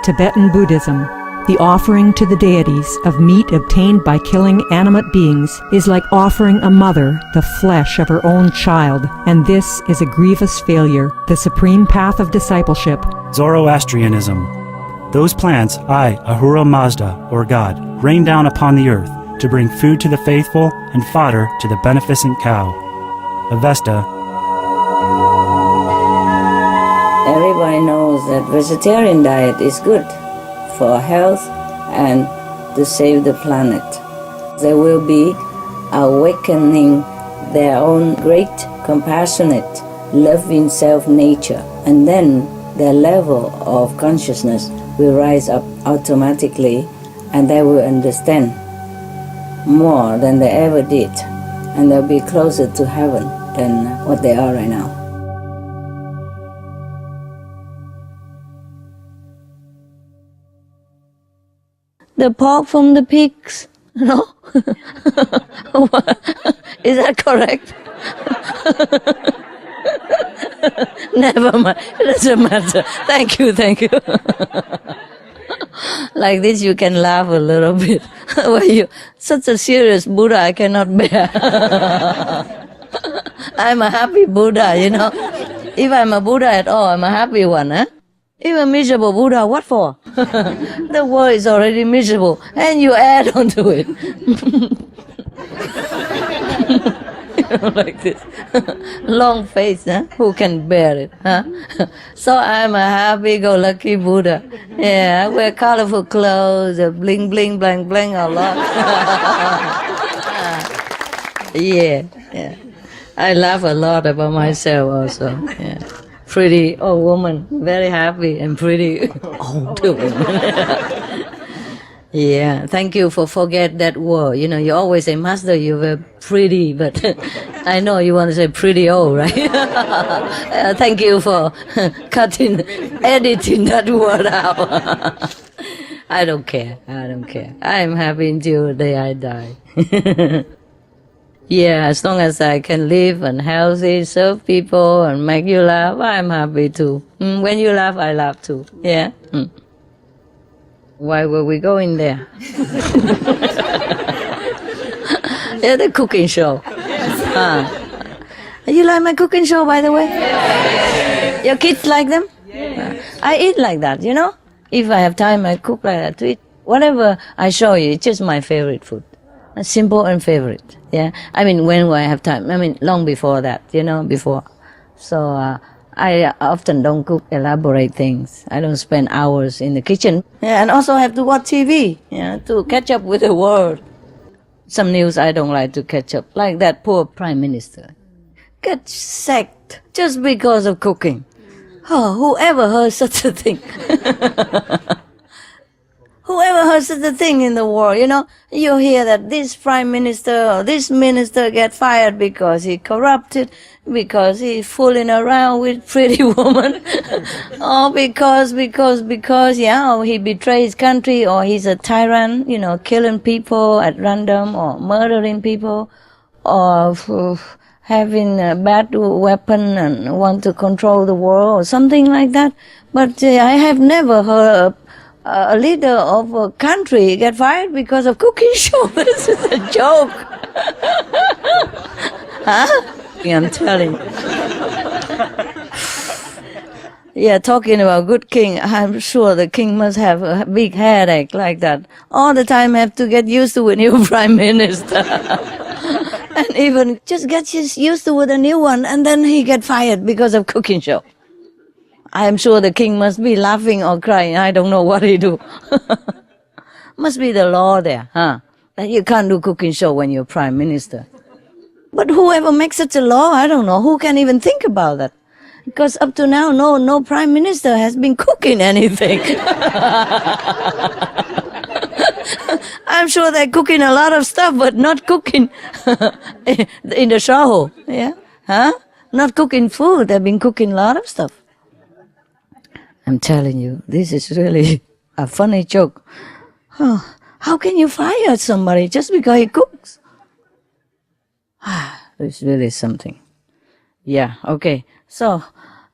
Tibetan Buddhism. The offering to the deities of meat obtained by killing animate beings is like offering a mother the flesh of her own child, and this is a grievous failure. The supreme path of discipleship. Zoroastrianism. Those plants I, Ahura Mazda, or God, rain down upon the earth to bring food to the faithful and fodder to the beneficent cow. Avesta. Everybody knows that vegetarian diet is good for health and to save the planet. They will be awakening their own great, compassionate, loving self-nature, and then their level of consciousness will rise up automatically, and they will understand more than they ever did, and they'll be closer to heaven than what they are right now. The pork from the pigs, no? Is that correct? Never mind, it doesn't matter. Thank you. Like this you can laugh a little bit. Well, you such a serious Buddha I cannot bear. I'm a happy Buddha, you know. If I'm a Buddha at all, I'm a happy one, huh? If a miserable Buddha, what for? The world is already miserable, and you add on to it. Like this. Long face, huh? Who can bear it, huh? So I'm a happy-go-lucky Buddha. Yeah, I wear colorful clothes, bling, bling, bling, bling a lot. Yeah. I laugh a lot about myself also, yeah. Pretty old woman, very happy and pretty old woman. Yeah, thank you for forget that word. You know, you always say, Master, you were pretty, but I know you want to say pretty old, right? Thank you for editing that word out. I don't care. I'm happy until the day I die. Yeah, as long as I can live and healthy, serve people and make you laugh, I'm happy too. When you laugh, I laugh too. Yeah. Why were we going there? Yeah, the cooking show. You like my cooking show, by the way? Your kids like them? I eat like that, you know? If I have time, I cook like that to eat. Whatever I show you, it's just my favorite food. Simple and favorite. Yeah. I mean, when I have time. I mean, long before that, before. So I often don't cook elaborate things. I don't spend hours in the kitchen. Yeah, and also have to watch TV, to catch up with the world. Some news I don't like to catch up, like that poor prime minister. Get sacked just because of cooking. Oh, whoever heard such a thing? Whoever heard such a thing in the world, you hear that this prime minister or this minister get fired because he corrupted, because he fooling around with pretty woman, or because, or he betrays country, or he's a tyrant, killing people at random, or murdering people, or having a bad weapon and want to control the world, or something like that. But I have never heard a leader of a country get fired because of cooking show. This is a joke. Huh? I'm telling you. Yeah, talking about good king, I'm sure the king must have a big headache like that. All the time have to get used to a new prime minister. And even just get used to with a new one, and then he get fired because of cooking show. I'm sure the king must be laughing or crying. I don't know what he do. Must be the law there, huh? That you can't do cooking show when you're prime minister. But whoever makes such a law, I don't know. Who can even think about that? Because up to now, no prime minister has been cooking anything. I'm sure they're cooking a lot of stuff, but not cooking in the show. Yeah, huh? Not cooking food. They've been cooking a lot of stuff. I'm telling you, this is really a funny joke. Oh, how can you fire somebody just because he cooks? It's really something. Yeah, okay. So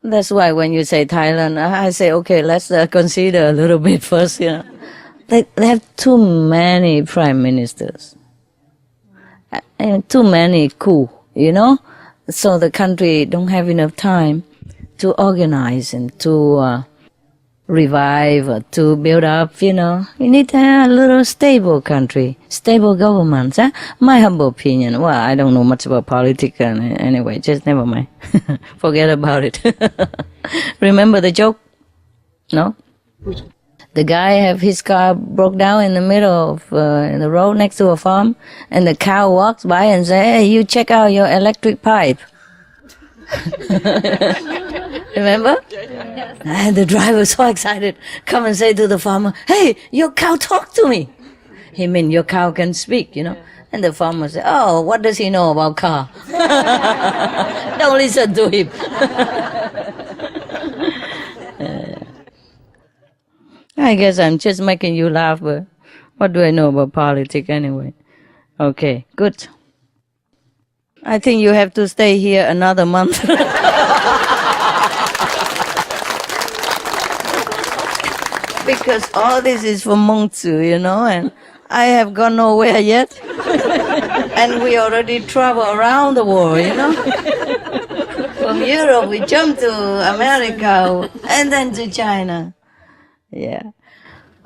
that's why when you say Thailand, I say, okay, let's consider a little bit first. They have too many prime ministers. And too many coup, So the country don't have enough time to organize and to revive or to build up, You need to have a little stable country, stable governments. My humble opinion. Well, I don't know much about politics anyway, just never mind. Forget about it. Remember the joke? No? The guy have his car broke down in the middle of the road next to a farm, and the cow walks by and say, "Hey, you check out your electric pipe." Remember? Yes. And the driver so excited, come and say to the farmer, "Hey, your cow talk to me." He mean your cow can speak, And the farmer said, "Oh, what does he know about car?" Don't listen to him. I guess I'm just making you laugh, but what do I know about politics anyway? Okay, good. I think you have to stay here another month. Because all this is for Mongzu, and I have gone nowhere yet. And we already travel around the world, From Europe, we jump to America, and then to China. Yeah.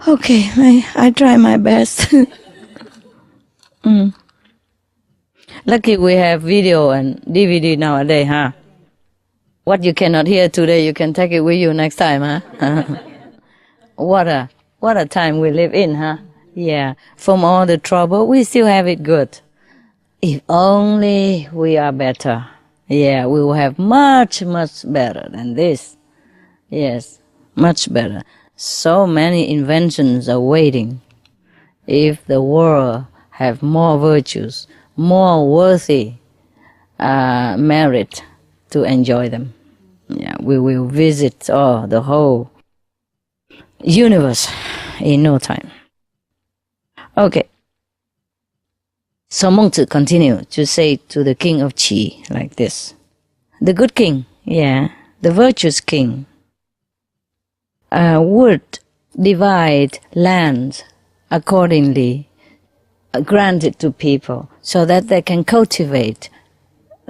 Okay, I try my best. Lucky we have video and DVD nowadays, huh? What you cannot hear today, you can take it with you next time, huh? What a time we live in, huh? Yeah. From all the trouble, we still have it good. If only we are better. Yeah, we will have much, much better than this. Yes, much better. So many inventions are waiting. If the world have more virtues, more worthy merit to enjoy them. Yeah, we will visit the whole universe in no time. Okay. So Mengzi continued to say to the king of Qi like this. The good king, the virtuous king, would divide land accordingly, grant it to people so that they can cultivate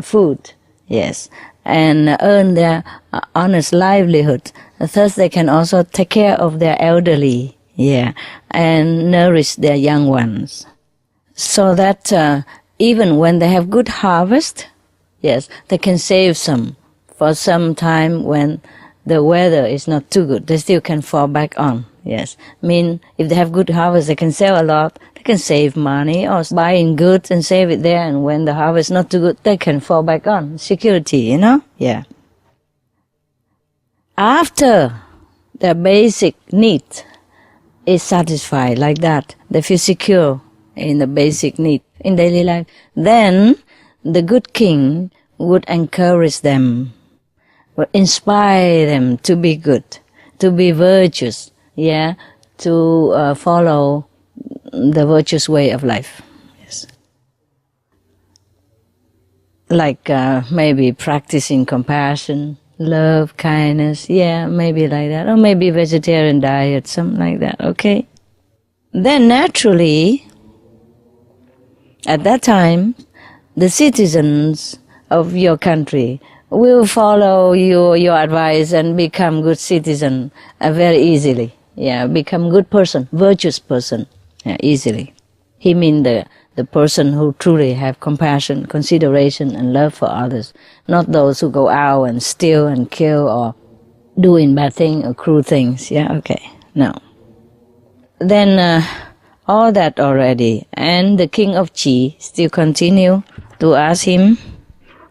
food, and earn their honest livelihood. Thus they can also take care of their elderly, and nourish their young ones. so that even when they have good harvest, yes, they can save some for some time when the weather is not too good. They still can fall back on. Yes, if they have good harvest, they can sell a lot. They can save money or buy in goods and save it there. And when the harvest is not too good, they can fall back on. Security, Yeah. After their basic need is satisfied like that, they feel secure in the basic need in daily life, then the good king would encourage them, would inspire them to be good, to be virtuous, to follow the virtuous way of life. Yes. Like maybe practicing compassion, love, kindness, maybe like that, or maybe vegetarian diet, something like that, okay? Then naturally, at that time, the citizens of your country will follow your advice and become good citizen very easily. Become good person, virtuous person, easily. He means the person who truly have compassion, consideration, and love for others, not those who go out and steal and kill or doing bad things or cruel things. No. Then all that already, and the king of Qi still continue to ask him,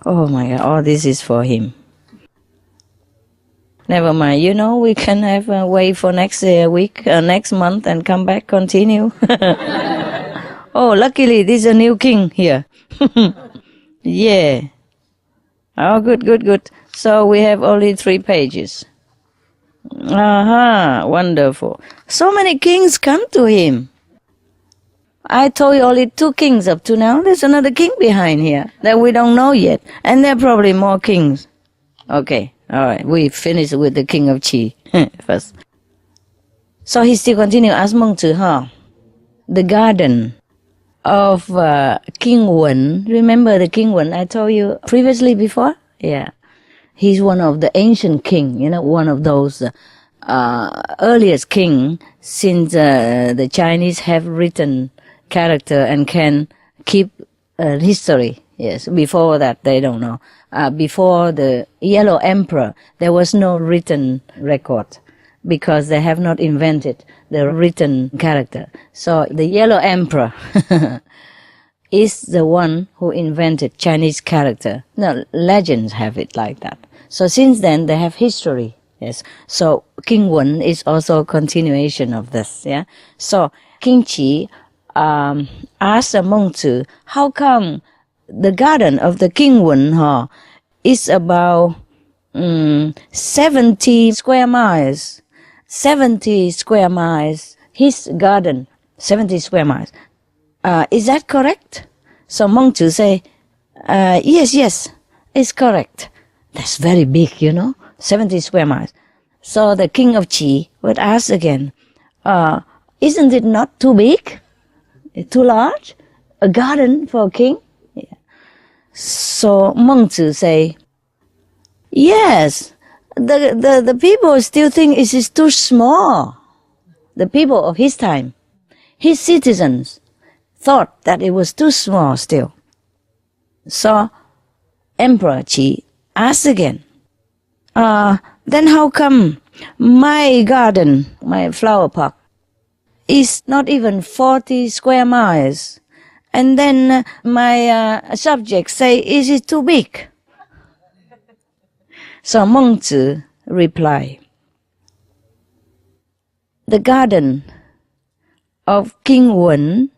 oh my God, all this is for him. Never mind, we can have wait for next week, next month, and come back, continue. Oh, luckily, there's a new king here. Yeah. Oh, good. So we have only 3 pages. Wonderful. So many kings come to him. I told you only 2 kings up to now. There's another king behind here that we don't know yet. And there are probably more kings. Okay, all right. We finish with the king of Qi first. So he still continue, ask Meng Tzu, the garden of King Wen. Remember the King Wen I told you previously before? Yeah. He's one of the ancient king, one of those earliest king since the Chinese have written character and can keep history. Yes, before that they don't know. Before the Yellow Emperor, there was no written record because they have not invented the written character. So the Yellow Emperor is the one who invented Chinese character. No, legends have it like that. So since then they have history. Yes. So King Wen is also a continuation of this. Yeah. So King Qi asked Meng Tzu, how come the garden of the King Wen is about 70 square miles? 70 square miles. His garden, 70 square miles. Is that correct? So Meng Tzu say, yes, it's correct. That's very big, 70 square miles. So the king of Qi would ask again, isn't it not too big? Too large? A garden for a king? Yeah. So Meng Tzu say, yes, the people still think it is too small. The people of his time, his citizens, thought that it was too small still. So Emperor Qi asked again, then how come my garden, my flower park, is not even 40 square miles? And then my subjects say, is it too big? So Meng Tzu replied, the garden of King Wen,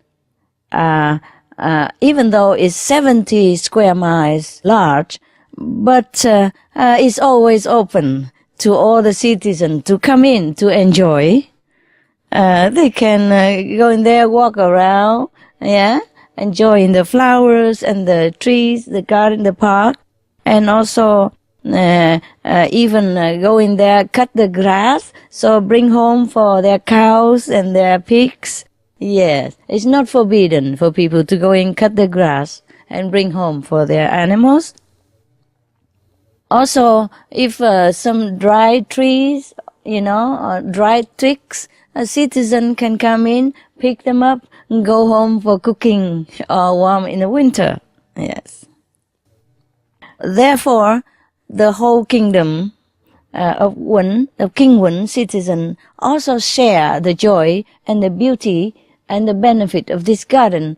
even though it's 70 square miles large, but it's always open to all the citizens to come in to enjoy. They can go in there, walk around, enjoying the flowers and the trees, the garden, the park, and also even go in there, cut the grass, so bring home for their cows and their pigs. Yes, it's not forbidden for people to go in, cut the grass, and bring home for their animals. Also, if some dry trees, dried twigs, a citizen can come in, pick them up, and go home for cooking or warm in the winter. Yes. Therefore, the whole kingdom of King Wen citizen also share the joy and the beauty and the benefit of this garden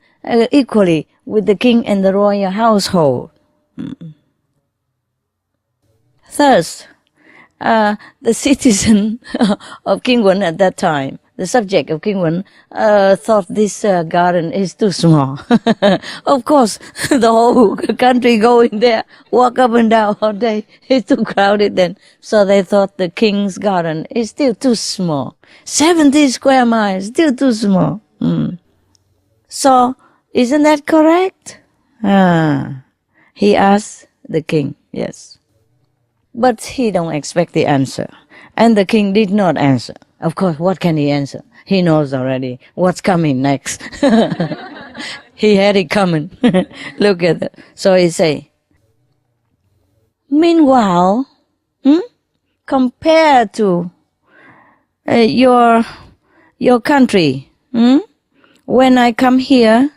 equally with the king and the royal household. Thus, the citizen of King Wen at that time, the subject of King Wen, thought this garden is too small. Of course, the whole country go in there, walk up and down all day. It's too crowded then. So they thought the king's garden is still too small. 70 square miles, still too small. So, isn't that correct? He asked the king, yes. But he don't expect the answer. And the king did not answer. Of course, what can he answer? He knows already what's coming next. He had it coming. Look at that. So he say, meanwhile, compared to your country, when I come here,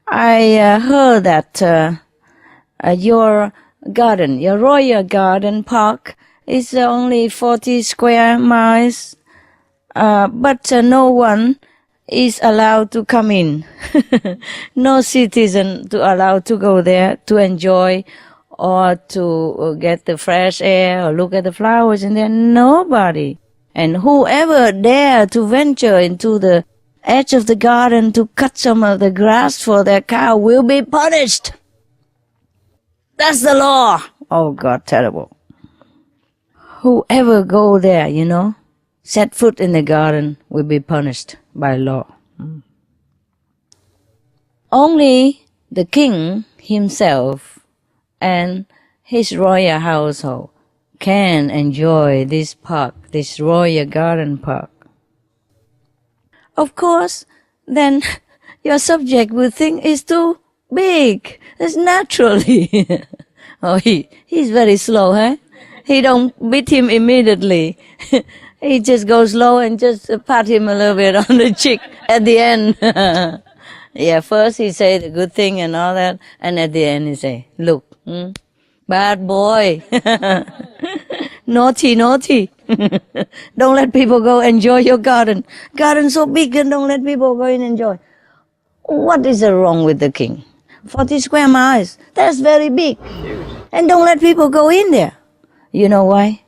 I heard that your garden, your royal garden park, is only 40 square miles, but no one is allowed to come in. No citizen to allow to go there to enjoy or to get the fresh air or look at the flowers in there. Nobody. And whoever dare to venture into the edge of the garden to cut some of the grass for their cow will be punished. That's the law. Oh God, terrible. Whoever go there, set foot in the garden will be punished by law. Only the king himself and his royal household can enjoy this park, this royal garden park. Of course, then your subject will think it's too big. It's naturally. Oh, he's very slow, huh? He don't beat him immediately. He just goes slow and just pat him a little bit on the cheek at the end. Yeah, first he say the good thing and all that, and at the end he say, look, bad boy. Naughty. Don't let people go enjoy your garden. Garden so big and don't let people go and enjoy. What is wrong with the king? 40 square miles. That's very big. And don't let people go in there. You know why?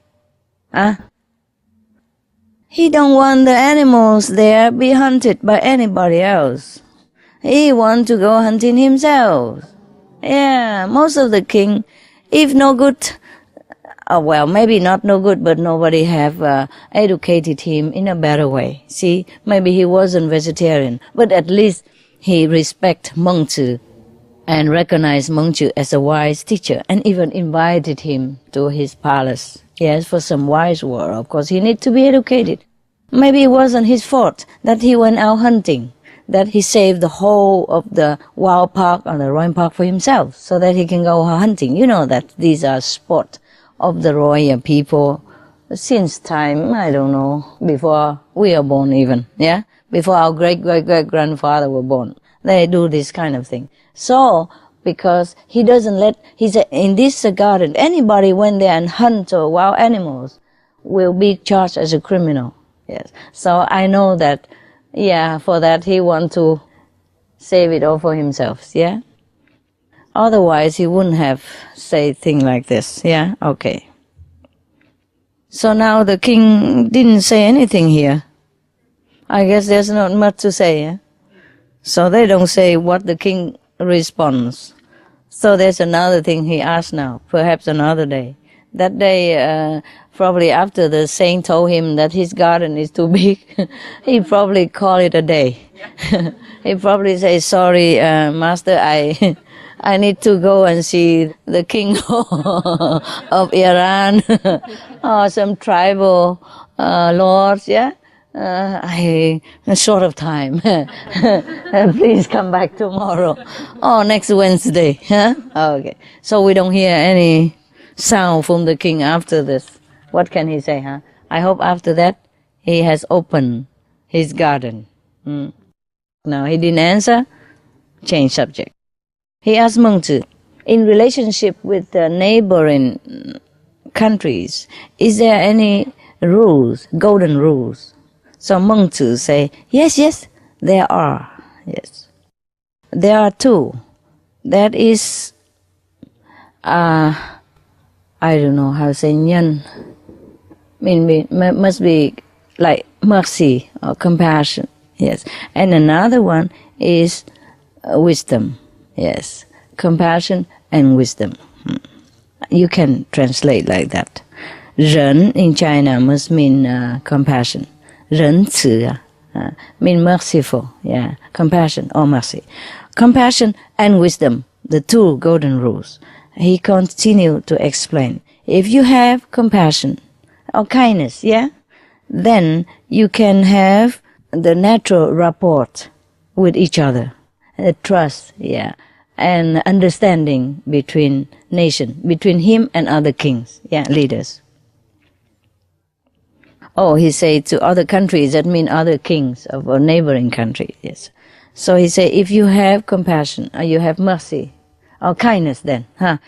He don't want the animals there be hunted by anybody else. He want to go hunting himself. Yeah, most of the king, if no good, well, maybe not no good, but nobody have educated him in a better way. See, maybe he wasn't vegetarian, but at least he respect Mengzi and recognized Mengzi as a wise teacher and even invited him to his palace. Yes, for some wise word. Of course, he need to be educated. Maybe it wasn't his fault that he went out hunting, that he saved the whole of the wild park or the royal park for himself so that he can go hunting. You know that these are sport of the royal people since time, I don't know, before we are born even, yeah? Before our great-great-great-grandfather were born. They do this kind of thing. So, because he doesn't let, he said, in this garden, anybody went there and hunt wild animals will be charged as a criminal. Yes. So I know that, yeah, for that he want to save it all for himself, yeah? Otherwise he wouldn't have said thing like this, yeah? Okay. So now the king didn't say anything here. I guess there's not much to say, yeah? So they don't say what the king responds. So there's another thing he asks now, perhaps another day. That day, probably after the saint told him that his garden is too big, he probably call it a day. He probably say, sorry, master, I need to go and see the king of Iran or some tribal lords, yeah? I short of time. Please come back tomorrow or next Wednesday. Huh? Okay. So we don't hear any sound from the king after this. What can he say, huh? I hope after that he has opened his garden. Now he didn't answer, change subject. He asked Mengzi, in relationship with the neighboring countries, is there any rules, golden rules? So Mengzi say, yes, there are. Yes, there are two. That is, I don't know how to say nhân. Must be like mercy or compassion. Yes, and another one is wisdom. Yes, compassion and wisdom. You can translate like that. 仁 in China must mean compassion. 仁慈 mean merciful. Yeah, compassion or mercy. Compassion and wisdom, the two golden rules. He continued to explain. If you have compassion or kindness, yeah, then you can have the natural rapport with each other, trust, yeah, and understanding between nation, between him and other kings, yeah, leaders. Oh, he said to other countries, that mean other kings of a neighboring country, yes. So he said, if you have compassion, or you have mercy, or kindness then,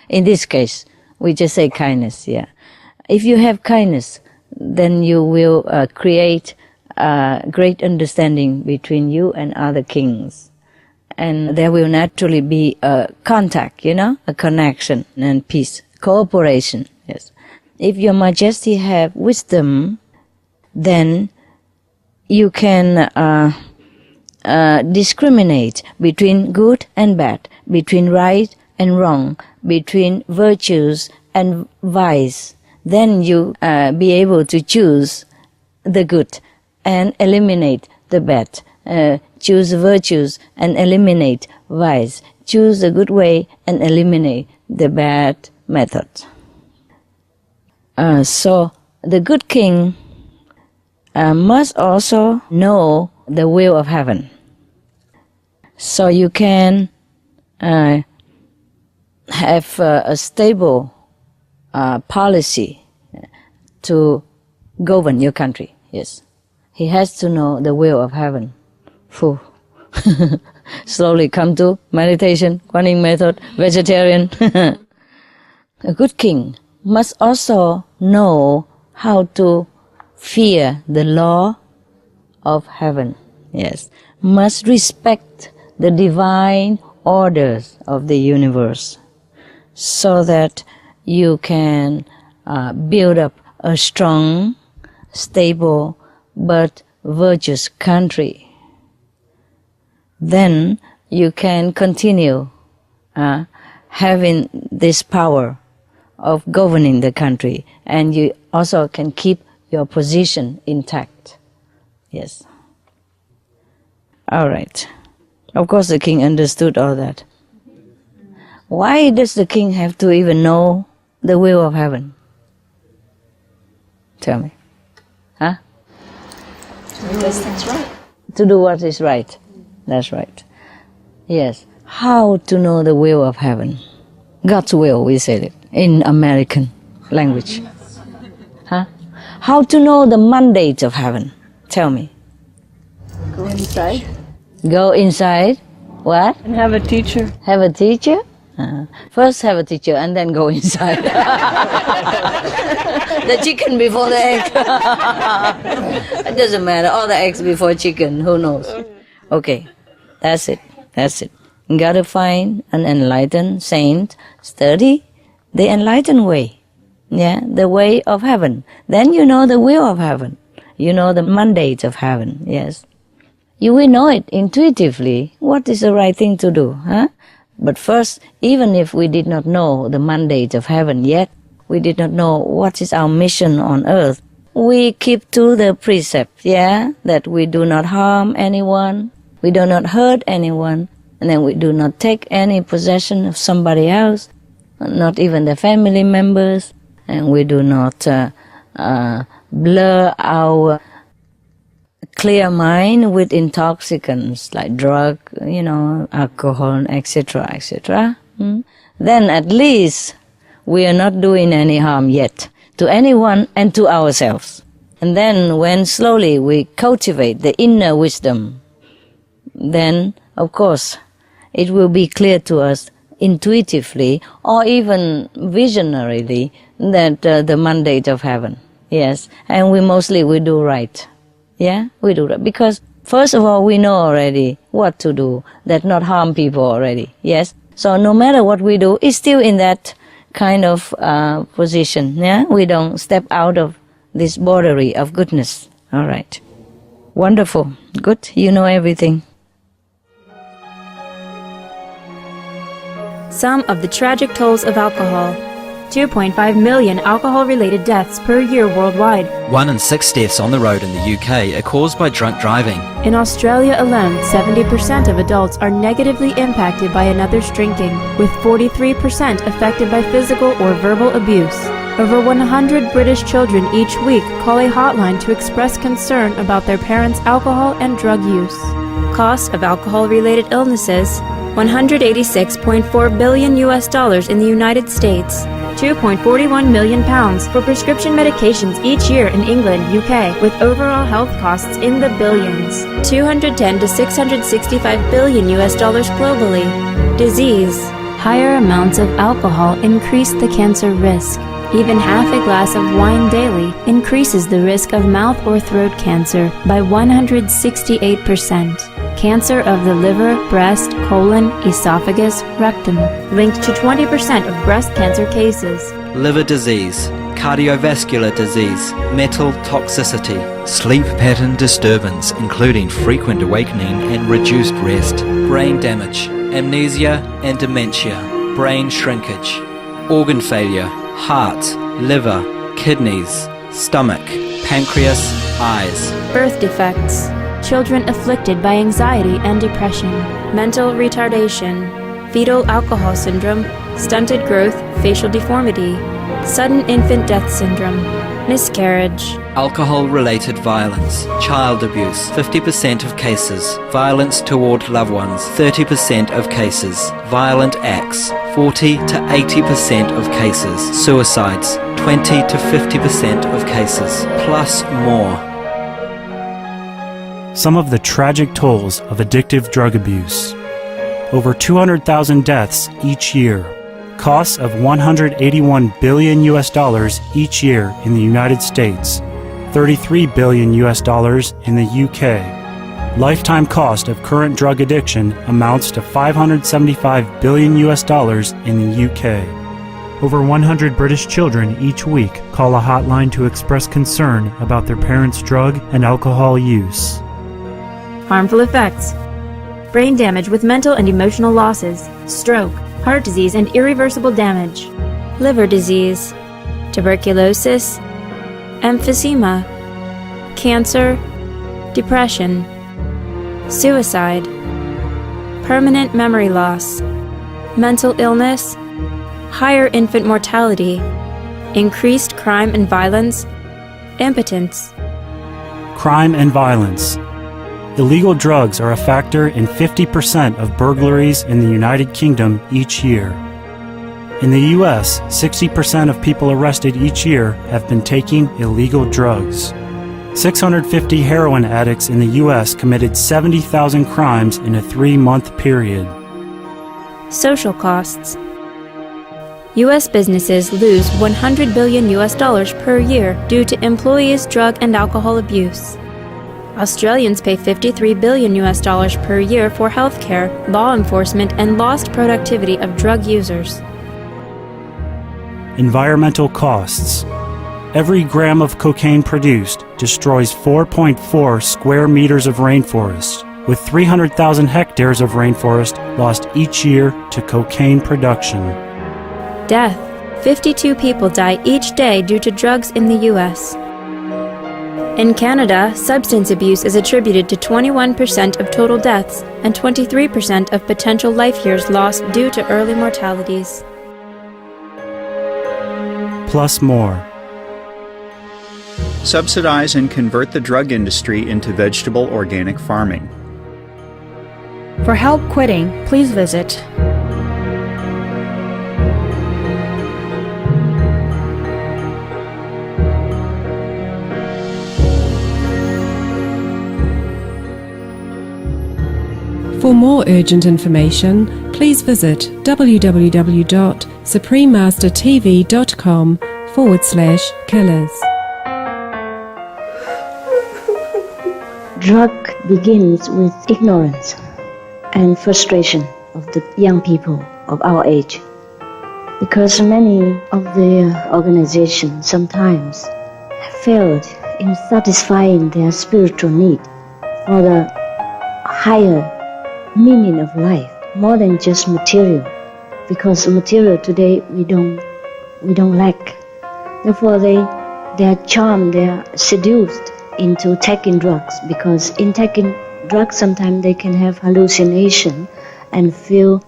in this case, we just say kindness, yeah. If you have kindness, then you will create great understanding between you and other kings. And there will naturally be a contact, a connection and peace, cooperation, yes. If your majesty have wisdom, then you can discriminate between good and bad, between right and wrong, between virtues and vice. Then you be able to choose the good and eliminate the bad. Choose virtues and eliminate vice. Choose the good way and eliminate the bad method. So the good king must also know the will of heaven. So you can have a stable policy to govern your country. Yes, he has to know the will of heaven. Slowly come to meditation, Kuan method, vegetarian. A good king must also know how to fear the law of heaven. Yes, must respect the divine orders of the universe, so that you can build up a strong, stable, but virtuous country. Then you can continue having this power of governing the country, and you also can keep your position intact. Yes. All right. Of course the king understood all that. Why does the king have to even know the will of heaven? Tell me. Huh? He does things right. To do what is right. That's right. Yes. How to know the will of heaven? God's will, we said it in American language. Huh? How to know the mandate of heaven? Tell me. Go inside. Go inside. What? And have a teacher. Have a teacher? First have a teacher and then go inside. The chicken before the egg. It doesn't matter. All the eggs before chicken. Who knows? Okay. That's it. That's it. You gotta find an enlightened saint, study the enlightened way. Yeah, the way of heaven. Then you know the will of heaven. You know the mandate of heaven. Yes. You will know it intuitively. What is the right thing to do? Huh? But first, even if we did not know the mandate of heaven yet, we did not know what is our mission on earth, we keep to the precept, yeah, that we do not harm anyone, we do not hurt anyone, and then we do not take any possession of somebody else, not even the family members, and we do not blur our clear mind with intoxicants like drug, alcohol, etc., etc. Then at least we are not doing any harm yet to anyone and to ourselves. And then when slowly we cultivate the inner wisdom, then, of course, it will be clear to us intuitively or even visionarily that the mandate of heaven. Yes, and we do right. Yeah, we do right. Because first of all, we know already what to do, that not harm people already. Yes, so no matter what we do, it's still in that kind of position. Yeah, we don't step out of this bordery of goodness. All right, wonderful, good. You know everything. Some of the tragic tolls of alcohol. 2.5 million alcohol-related deaths per year worldwide. 1 in 6 deaths on the road in the UK are caused by drunk driving. In Australia alone, 70% of adults are negatively impacted by another's drinking, with 43% affected by physical or verbal abuse. Over 100 British children each week call a hotline to express concern about their parents' alcohol and drug use. Cost of alcohol-related illnesses, $186.4 billion in the United States, £2.41 million for prescription medications each year in England, UK, with overall health costs in the billions, $210 to $665 billion globally. Disease. Higher amounts of alcohol increase the cancer risk. Even half a glass of wine daily increases the risk of mouth or throat cancer by 168%. Cancer of the liver, breast, colon, esophagus, rectum, linked to 20% of breast cancer cases. Liver disease, cardiovascular disease, metal toxicity, sleep pattern disturbance including frequent awakening and reduced rest, brain damage, amnesia and dementia, brain shrinkage, organ failure, heart, liver, kidneys, stomach, pancreas, eyes. Birth defects. Children afflicted by anxiety and depression, mental retardation, fetal alcohol syndrome, stunted growth, facial deformity, sudden infant death syndrome, miscarriage. Alcohol-related violence, child abuse, 50% of cases, violence toward loved ones, 30% of cases, violent acts, 40 to 80% of cases, suicides, 20 to 50% of cases, plus more. Some of the tragic tolls of addictive drug abuse. Over 200,000 deaths each year. Costs of $181 billion each year in the United States. $33 billion in the UK. Lifetime cost of current drug addiction amounts to $575 billion in the UK. Over 100 British children each week call a hotline to express concern about their parents' drug and alcohol use. Harmful effects. Brain damage with mental and emotional losses, stroke, heart disease and irreversible damage, liver disease, tuberculosis, emphysema, cancer, depression, suicide, permanent memory loss, mental illness, higher infant mortality, increased crime and violence, impotence. Crime and violence. Illegal drugs are a factor in 50% of burglaries in the United Kingdom each year. In the US, 60% of people arrested each year have been taking illegal drugs. 650 heroin addicts in the US committed 70,000 crimes in a 3-month period. Social costs. U.S. businesses lose $100 billion per year due to employees' drug and alcohol abuse. Australians pay $53 billion per year for healthcare, law enforcement, and lost productivity of drug users. Environmental costs. Every gram of cocaine produced destroys 4.4 square meters of rainforest, with 300,000 hectares of rainforest lost each year to cocaine production. Death. 52 people die each day due to drugs in the U.S. In Canada, substance abuse is attributed to 21% of total deaths and 23% of potential life years lost due to early mortalities. Plus more. Subsidize and convert the drug industry into vegetable organic farming. For help quitting, please visit For more urgent information, please visit www.suprememastertv.com/killers. Drug begins with ignorance and frustration of the young people of our age, because many of the organizations sometimes have failed in satisfying their spiritual need for the higher meaning of life, more than just material, because material today we don't lack. Therefore they are charmed, they are seduced into taking drugs, because in taking drugs sometimes they can have hallucination and feel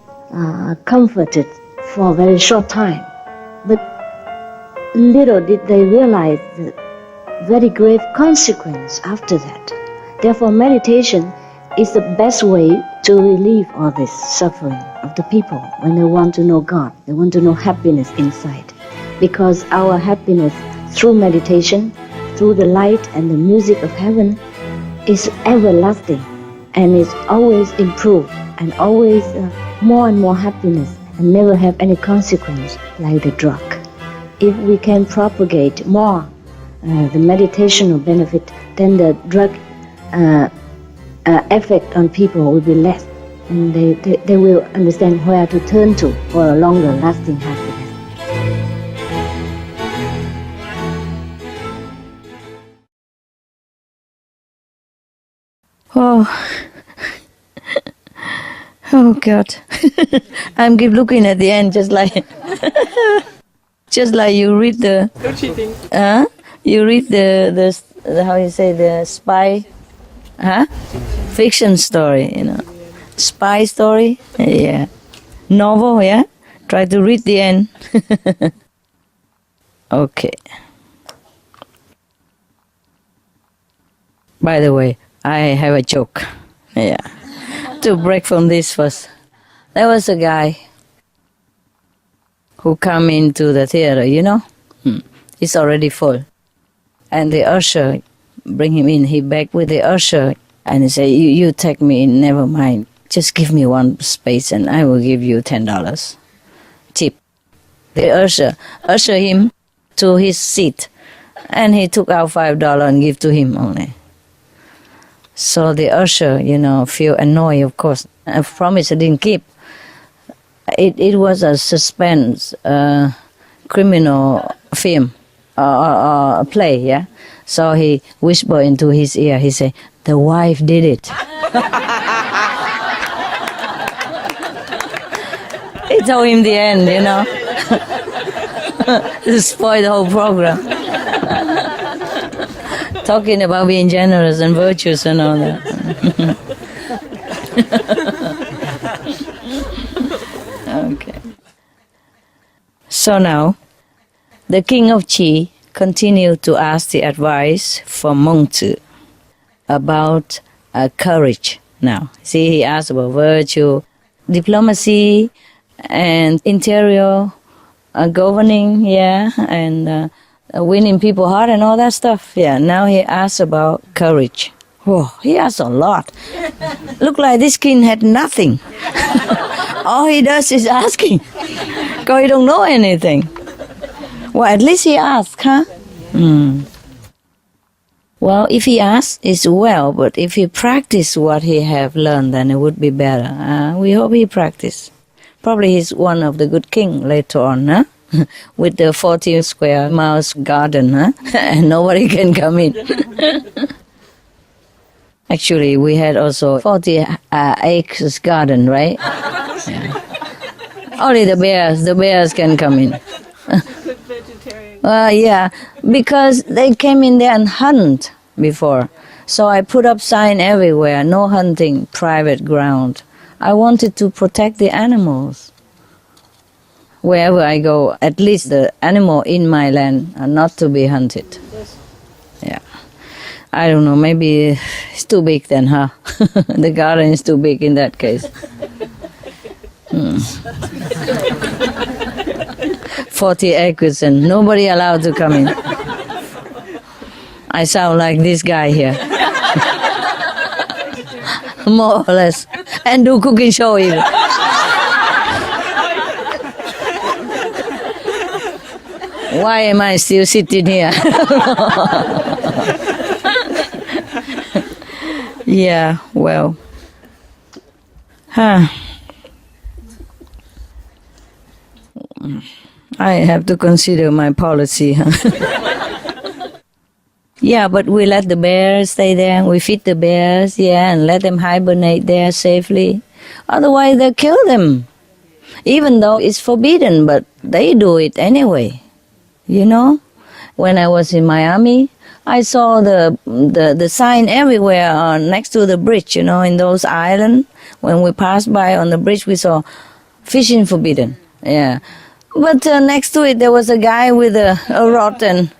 comforted for a very short time. But little did they realize the very grave consequence after that. Therefore meditation is the best way to relieve all this suffering of the people when they want to know God, they want to know happiness inside. Because our happiness through meditation, through the light and the music of heaven, is everlasting and is always improved and always more and more happiness and never have any consequence like the drug. If we can propagate more the meditational benefit, then the drug effect on people will be less, and they will understand where to turn to for a longer lasting happiness. Oh God. I'm keep looking at the end just like just like you read the no cheating. You read the how you say, the spy fiction story, you know. Spy story, yeah. Novel, yeah. Try to read the end. Okay. By the way, I have a joke. Yeah. To break from this first. There was a guy who come into the theater, you know. It's already full. And the usher bring him in. He begged with the usher and he said, you take me in, never mind. Just give me one space and I will give you $10 tip. The usher him to his seat, and he took out $5 and give to him only. So the usher, you know, feel annoyed, of course. I promise I didn't keep. It was a suspense criminal film or play, yeah? So he whispered into his ear, he said, the wife did it. He told him the end, you know. To spoil the whole program. Talking about being generous and virtuous and all that. Okay. So now, the king of Qi continued to ask the advice from Mengzi about courage. Now, see, he asked about virtue, diplomacy, and interior governing, yeah, and winning people's heart and all that stuff. Yeah, now he asks about courage. Oh, he asked a lot. Look like this king had nothing. All he does is asking, because he don't know anything. Well, at least he asked, huh? Well, if he asks, it's well, but if he practice what he have learned, then it would be better. We hope he practice. Probably he's one of the good king later on, huh? With the 40 square miles garden, huh? And nobody can come in. Actually, we had also 40 acres garden, right? Yeah. Only the bears can come in. Yeah, because they came in there and hunt before. So I put up sign everywhere, no hunting, private ground. I wanted to protect the animals. Wherever I go, at least the animal in my land are not to be hunted. Yeah. I don't know, maybe it's too big then, huh? The garden is too big in that case. 40 acres and nobody allowed to come in. I sound like this guy here. More or less. and do cooking show even. Why am I still sitting here? Yeah, well. I have to consider my policy. Yeah, but we let the bears stay there. We feed the bears, yeah, and let them hibernate there safely. Otherwise, they'll kill them. Even though it's forbidden, but they do it anyway. You know? When I was in Miami, I saw the sign everywhere next to the bridge, you know, in those islands. When we passed by on the bridge, we saw fishing forbidden. Yeah. But next to it, there was a guy with a rod and,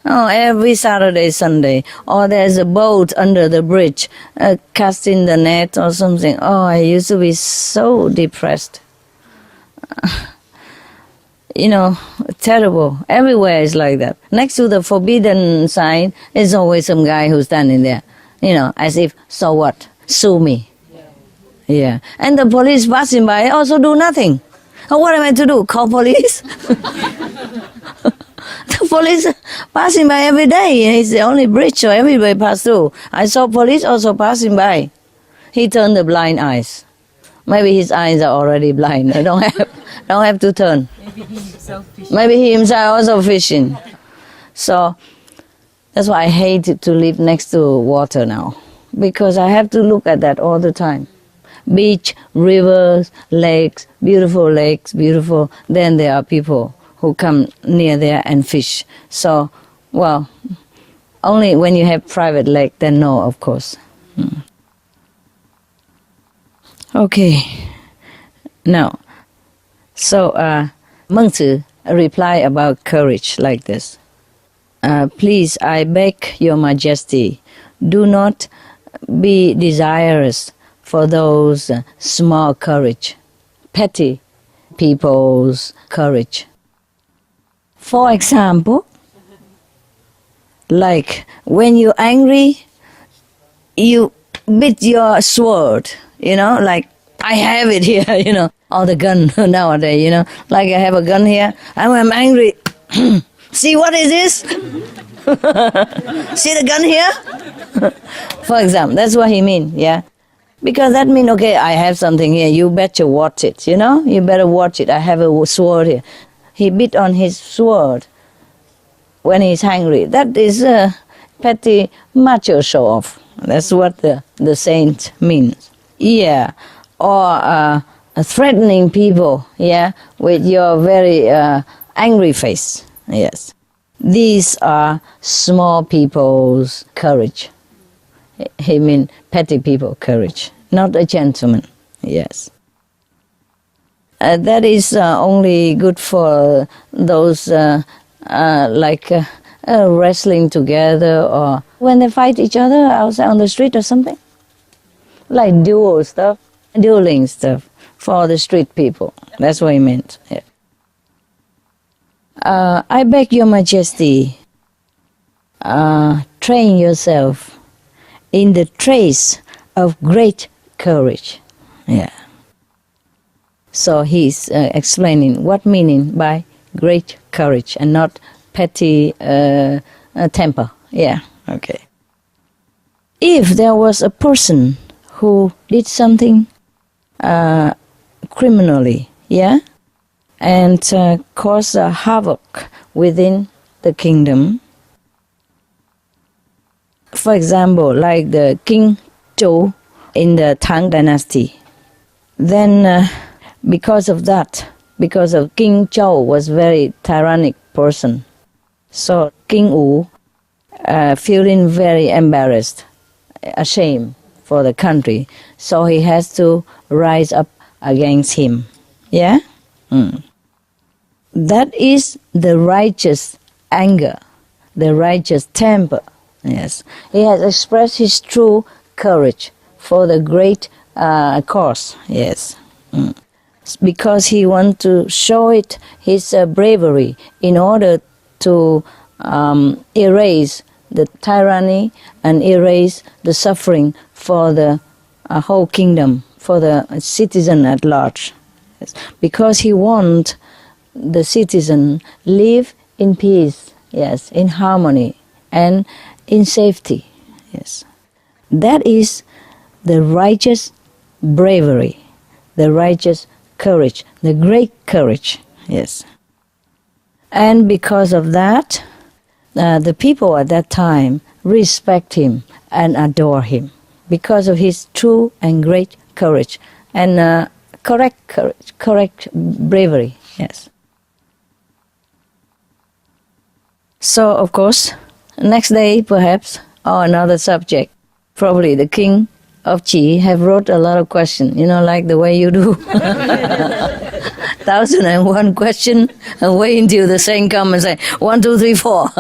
every Saturday, Sunday. Or there's a boat under the bridge, casting the net or something. Oh, I used to be so depressed. You know, terrible. Everywhere is like that. Next to the forbidden sign is always some guy who's standing there, you know, as if, so what? Sue me. Yeah. And the police passing by also do nothing. Oh, what am I to do? Call police? The police passing by every day. It's the only bridge, so everybody pass through. I saw police also passing by. He turned the blind eyes. Maybe his eyes are already blind. I don't have to turn. Maybe he himself fishing. Maybe he himself also fishing. So that's why I hate to live next to water now, because I have to look at that all the time. Beach, rivers, lakes, beautiful. Then there are people who come near there and fish. So, well, only when you have private lake, then no, of course. Okay. Now, so Mengzi reply about courage like this. Please, I beg your majesty, do not be desirous for those small courage, petty people's courage. For example, like when you're angry, you beat your sword, you know, like I have it here, you know, or the gun nowadays, you know, like I have a gun here, and when I'm angry, see what is this? See the gun here? For example, that's what he means, yeah. Because that means, okay, I have something here, you better watch it, you know? You better watch it, I have a sword here. He beat on his sword when he's angry. That is a petty macho show-off. That's what the saint means. Yeah, or threatening people, yeah, with your very angry face, yes. These are small people's courage. He means petty people courage, not a gentleman, yes. That is only good for those like wrestling together, or when they fight each other outside on the street or something. Like dueling stuff for the street people. That's what he meant. Yeah. I beg your majesty, train yourself in the trace of great courage. Yeah. So he's explaining what meaning by great courage and not petty temper. Yeah, okay. If there was a person who did something criminally, yeah, and caused a havoc within the kingdom, for example, like the King Zhou in the Tang Dynasty, then because of that, because of King Zhou was a very tyrannic person, so King Wu feeling very embarrassed, ashamed for the country, so he has to rise up against him. Yeah? That is the righteous anger, the righteous temper. Yes, he has expressed his true courage for the great cause. Yes, because he wants to show it his bravery in order to erase the tyranny and erase the suffering for the whole kingdom for the citizen at large. Yes. Because he wants the citizen live in peace, yes, in harmony and in safety. Yes. That is the righteous bravery, the righteous courage, the great courage. Yes. And because of that, the people at that time respect him and adore him because of his true and great courage and correct courage, correct bravery. Yes. So, of course, next day, perhaps, or another subject, probably the king of Qi have wrote a lot of questions, like the way you do. 1001 question, and wait until the saint come and say, 1, 2, 3, 4.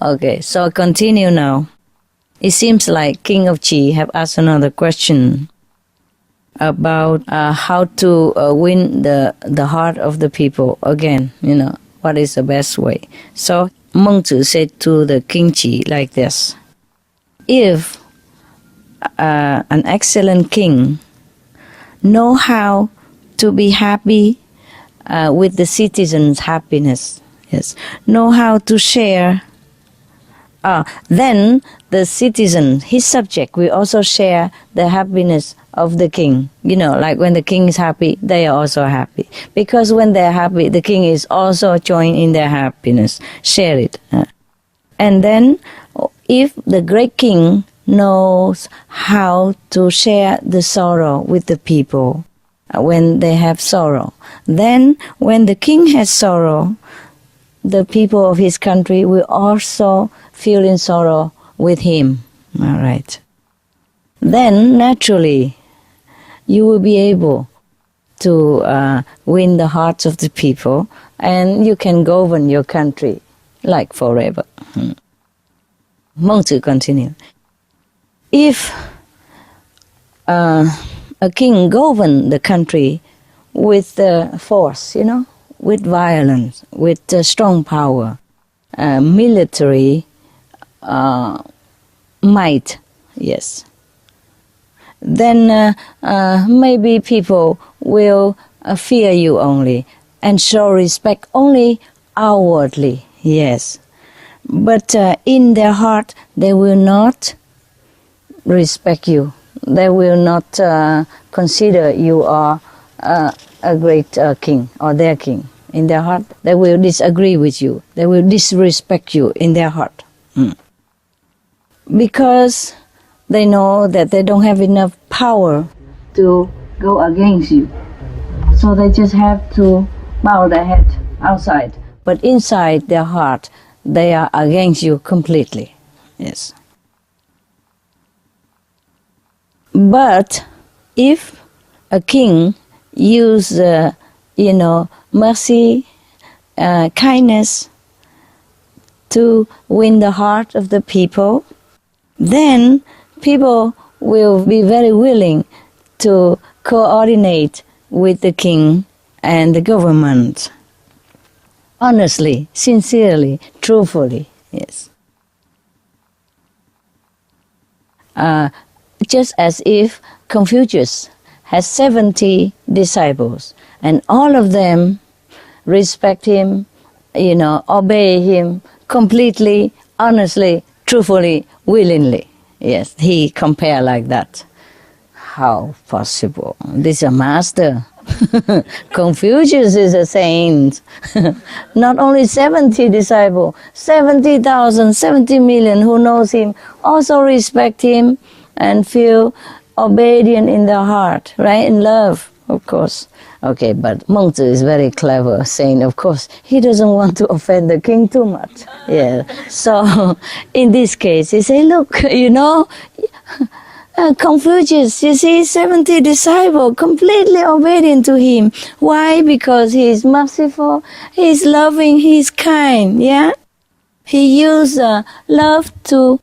Okay, so continue now. It seems like King of Qi have asked another question about how to win the heart of the people again, what is the best way. So Mengzi said to the King Qi like this: if an excellent king know how to be happy with the citizens' happiness, yes, know how to share, then the citizen, his subject, will also share the happiness of the king. Like when the king is happy, they are also happy. Because when they're happy, the king is also joined in their happiness. Share it. And then, if the great king knows how to share the sorrow with the people when they have sorrow, then when the king has sorrow, the people of his country will also feel in sorrow with him. All right. Then, naturally, you will be able to win the hearts of the people, and you can govern your country like forever. Mengzi continue. If a king govern the country with force, with violence, with strong power, military might, yes, then maybe people will fear you only and show respect only outwardly, yes. But in their heart, they will not respect you. They will not consider you are a great king or their king. In their heart, they will disagree with you. They will disrespect you in their heart. Because they know that they don't have enough power to go against you. So they just have to bow their head outside. But inside their heart, they are against you completely. Yes. But if a king use, mercy, kindness to win the heart of the people, then people will be very willing to coordinate with the king and the government. Honestly, sincerely, truthfully, yes. Just as if Confucius has 70 disciples, and all of them respect him, obey him completely, honestly, truthfully, willingly. Yes, he compared like that. How possible? This is a master. Confucius is a saint. Not only 70 disciples, 70,000, 70 million who knows him also respect him and feel obedient in their heart, right? In love, of course. Okay, but Mengzi is very clever, saying, of course, he doesn't want to offend the king too much. Yeah. So, in this case, he say, look, Confucius, you see, 70 disciples completely obedient to him. Why? Because he is merciful, he is loving, he is kind, yeah? He used love to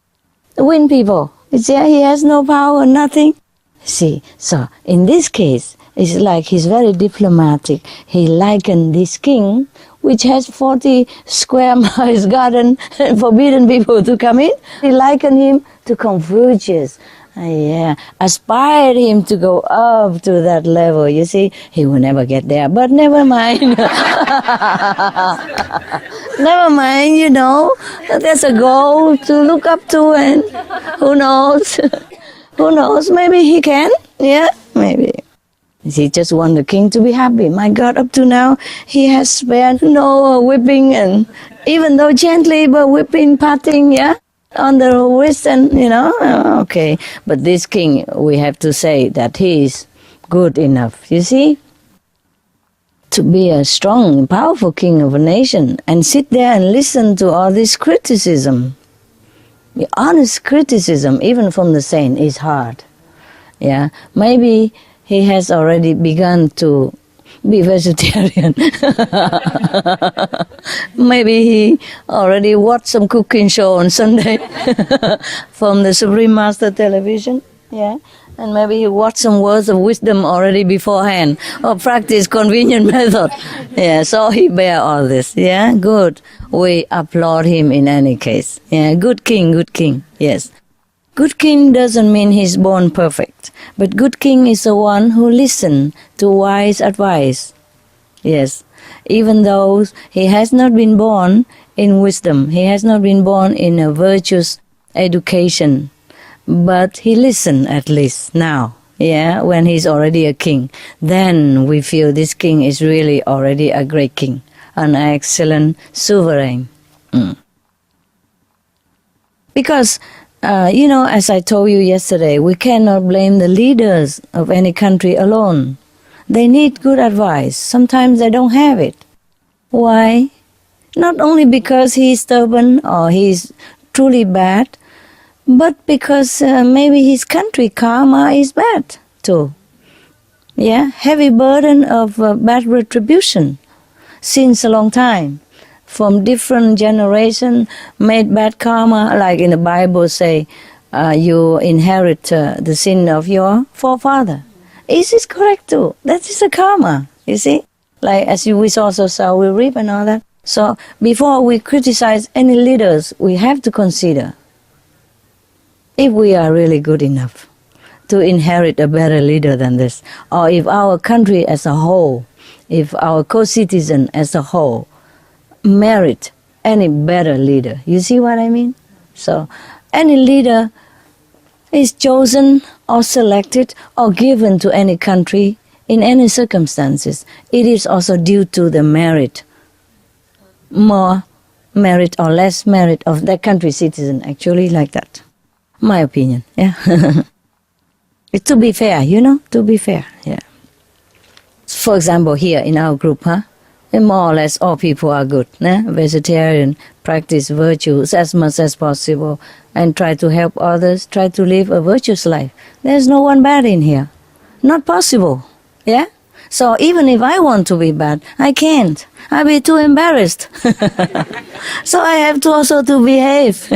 win people. He has no power, nothing. See, so in this case, it's like he's very diplomatic. He likened this king, which has 40 square miles garden and forbidden people to come in. He likened him to Confucius, Yeah, aspired him to go up to that level. You see, he will never get there, but never mind. Never mind, you know, there's a goal to look up to, and who knows? Who knows? Maybe he can. Yeah, maybe. He just want the king to be happy. My God, up to now, he has spared no whipping, and even though gently, but whipping, patting, yeah, on the wrist, and, you know, okay. But this king, we have to say that he is good enough, you see, to be a strong, powerful king of a nation and sit there and listen to all this criticism. The honest criticism, even from the saint, is hard. Yeah, maybe he has already begun to be vegetarian. Maybe he already watched some cooking show on Sunday from the Supreme Master Television. Yeah, and maybe he watched some words of wisdom already beforehand, or practice convenient method. Yeah, so he bear all this. Yeah, good. We applaud him in any case. Yeah, good king, yes. Good king doesn't mean he's born perfect, but good king is the one who listens to wise advice. Yes, even though he has not been born in wisdom, he has not been born in a virtuous education, but he listens at least now. Yeah, when he's already a king, then we feel this king is really already a great king, an excellent sovereign. Because you know, as I told you yesterday, we cannot blame the leaders of any country alone. They need good advice. Sometimes they don't have it. Why? Not only because he's stubborn or he's truly bad, but because maybe his country karma is bad too. Yeah, heavy burden of bad retribution since a long time. From different generation made bad karma, like in the Bible say, you inherit the sin of your forefather. Is this correct too? That is a karma, you see? Like as we also saw, we reap and all that. So before we criticize any leaders, we have to consider if we are really good enough to inherit a better leader than this, or if our country as a whole, if our co-citizen as a whole, merit any better leader. You see what I mean? So any leader is chosen or selected or given to any country in any circumstances. It is also due to the merit, more merit or less merit of that country citizen, actually, like that. My opinion, yeah. It's to be fair, you know, to be fair, yeah. For example, here in our group, and more or less all people are good. Vegetarian, practice virtues as much as possible, and try to help others, try to live a virtuous life. There's no one bad in here. Not possible. Yeah? So even if I want to be bad, I can't. I'll be too embarrassed. So I have to also to behave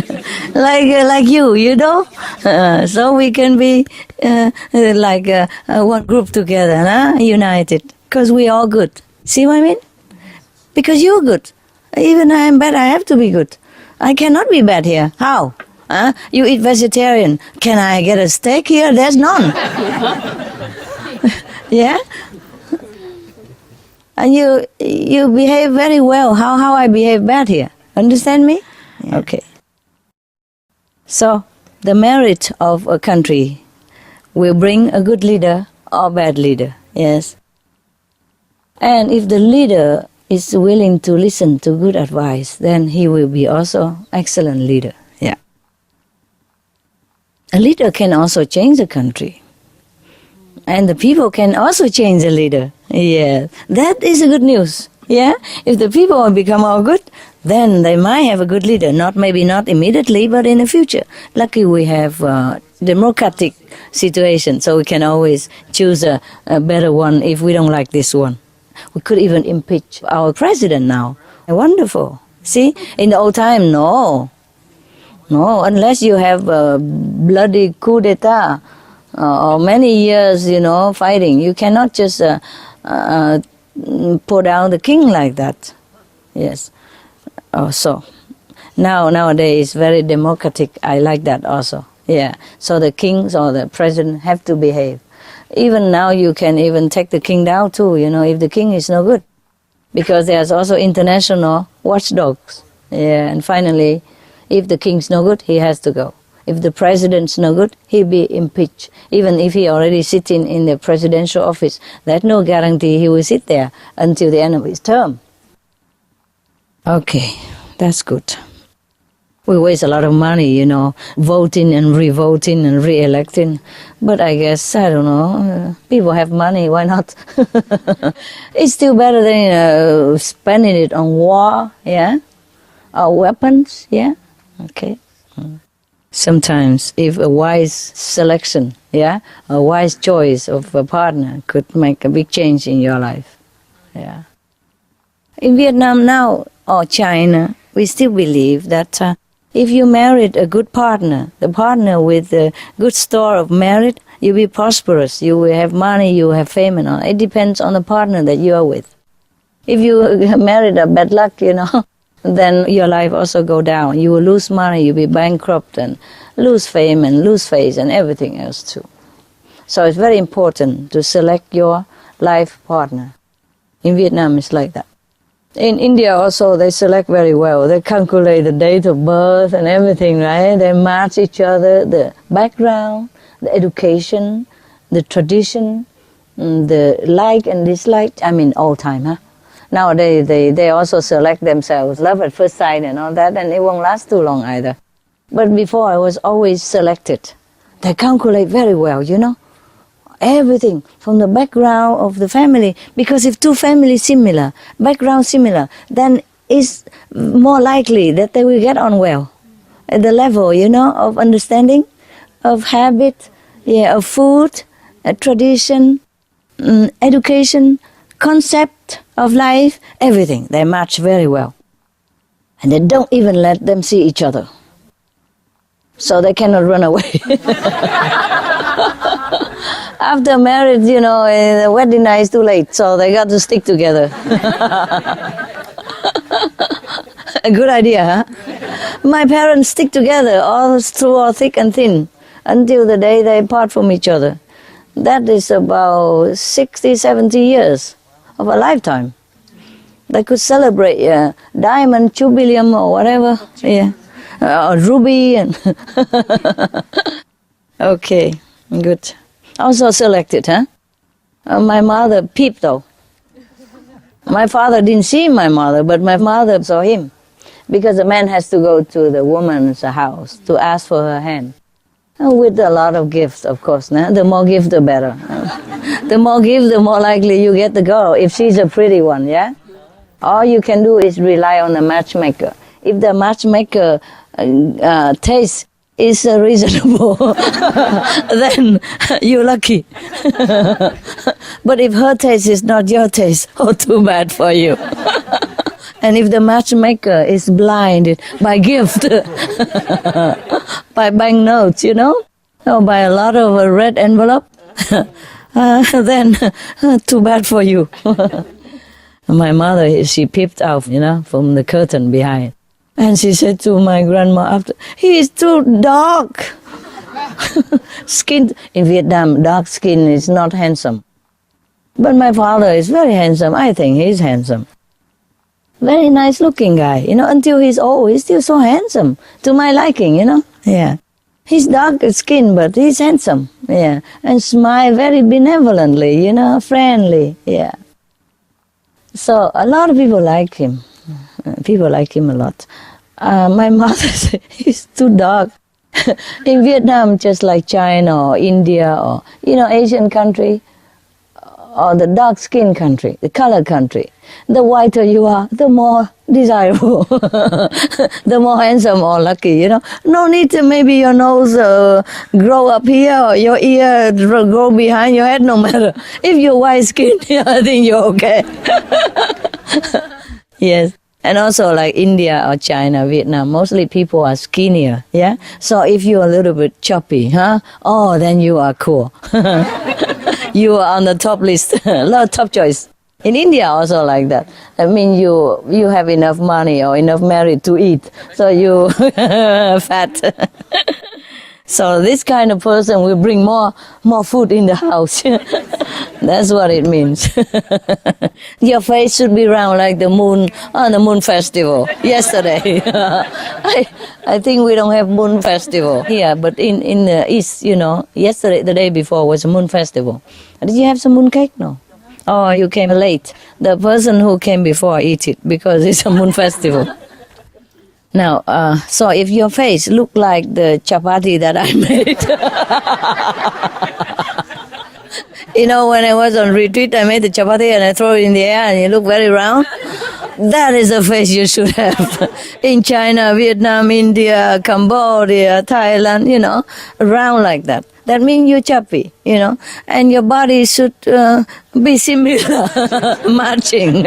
like you know? So we can be like one group together, united, because we all good. See what I mean? Because you're good. Even I am bad, I have to be good. I cannot be bad here. How? You eat vegetarian. Can I get a steak here? There's none. Yeah? And you behave very well. How I behave bad here? Understand me? Yeah. Okay. So, the merit of a country will bring a good leader or bad leader. Yes. And if the leader is willing to listen to good advice, then he will be also excellent leader. Yeah. A leader can also change the country. And the people can also change the leader. Yeah. That is a good news. Yeah. If the people become all good, then they might have a good leader. Maybe not immediately, but in the future. Lucky we have democratic situation, so we can always choose a better one if we don't like this one. We could even impeach our president now. Wonderful. See, in the old time, no, unless you have a bloody coup d'etat or many years, fighting, you cannot just put down the king like that. Yes. So nowadays, very democratic. I like that also. Yeah, so the kings or the president have to behave. Even now you can even take the king down too, if the king is no good. Because there's also international watchdogs. Yeah, and finally, if the king's no good, he has to go. If the president's no good, he'll be impeached. Even if he already sitting in the presidential office, there's no guarantee he will sit there until the end of his term. Okay, that's good. We waste a lot of money, voting and re-voting and re-electing. But I guess, I don't know, people have money, why not? It's still better than spending it on war, yeah? Or weapons, yeah? Okay. Sometimes if a wise selection, yeah, a wise choice of a partner could make a big change in your life, yeah. In Vietnam now, or China, we still believe that if you married a good partner, the partner with a good store of merit, you'll be prosperous, you will have money, you will have fame and all. It depends on the partner that you are with. If you married a bad luck, then your life also go down. You will lose money, you'll be bankrupt and lose fame and lose face and everything else too. So it's very important to select your life partner. In Vietnam, it's like that. In India also, they select very well. They calculate the date of birth and everything, right? They match each other, the background, the education, the tradition, the like and dislike. I mean, all time, huh? Nowadays, they also select themselves, love at first sight and all that, and it won't last too long either. But before, I was always selected. They calculate very well, everything from the background of the family. Because if two families similar, background similar, then it's more likely that they will get on well. At the level, of understanding, of habit, of food, tradition, education, concept of life, everything. They match very well. And they don't even let them see each other. So they cannot run away. After marriage, the wedding night is too late, so they got to stick together. A good idea, huh? My parents stick together all through all thick and thin until the day they part from each other. That is about 60, 70 years of a lifetime. They could celebrate diamond, jubileum or whatever, or ruby and okay, good. Also selected, huh? My mother peeped though. My father didn't see my mother, but my mother saw him. Because the man has to go to the woman's house to ask for her hand. With a lot of gifts, of course. Nah? The more gift, the better. The more gift, the more likely you get the girl, if she's a pretty one, yeah? All you can do is rely on the matchmaker. If the matchmaker taste is reasonable, then you're lucky. But if her taste is not your taste, too bad for you. And if the matchmaker is blinded by gift, by banknotes, or by a lot of red envelope, then too bad for you. My mother, she peeped out, from the curtain behind. And she said to my grandma after, he is too dark. Skin, in Vietnam, dark skin is not handsome. But my father is very handsome. I think he's handsome. Very nice looking guy, until he's old, he's still so handsome. To my liking, yeah. He's dark skin, but he's handsome, yeah. And smile very benevolently, friendly, yeah. So a lot of people like him. People like him a lot. My mother said, he's too dark. In Vietnam, just like China or India or, Asian country, or the dark skin country, the color country, the whiter you are, the more desirable, the more handsome or lucky, No need to maybe your nose grow up here or your ear grow behind your head, no matter. If you're white skin, I think you're okay. Yes. And also like India or China, Vietnam, mostly people are skinnier, yeah? So if you're a little bit choppy, then you are cool. You are on the top list, top choice. In India also like that. I mean, you have enough money or enough merit to eat, so you fat. So this kind of person will bring more food in the house. That's what it means. Your face should be round like the moon on the moon festival yesterday. I think we don't have moon festival here, but in the east, yesterday, the day before was a moon festival. Did you have some moon cake? No. Oh, you came late. The person who came before eat it because it's a moon festival. Now, so if your face look like the chapati that I made, when I was on retreat, I made the chapati and I throw it in the air and it look very round. That is the face you should have in China, Vietnam, India, Cambodia, Thailand, round like that. That means you're chubby, and your body should be similar, matching.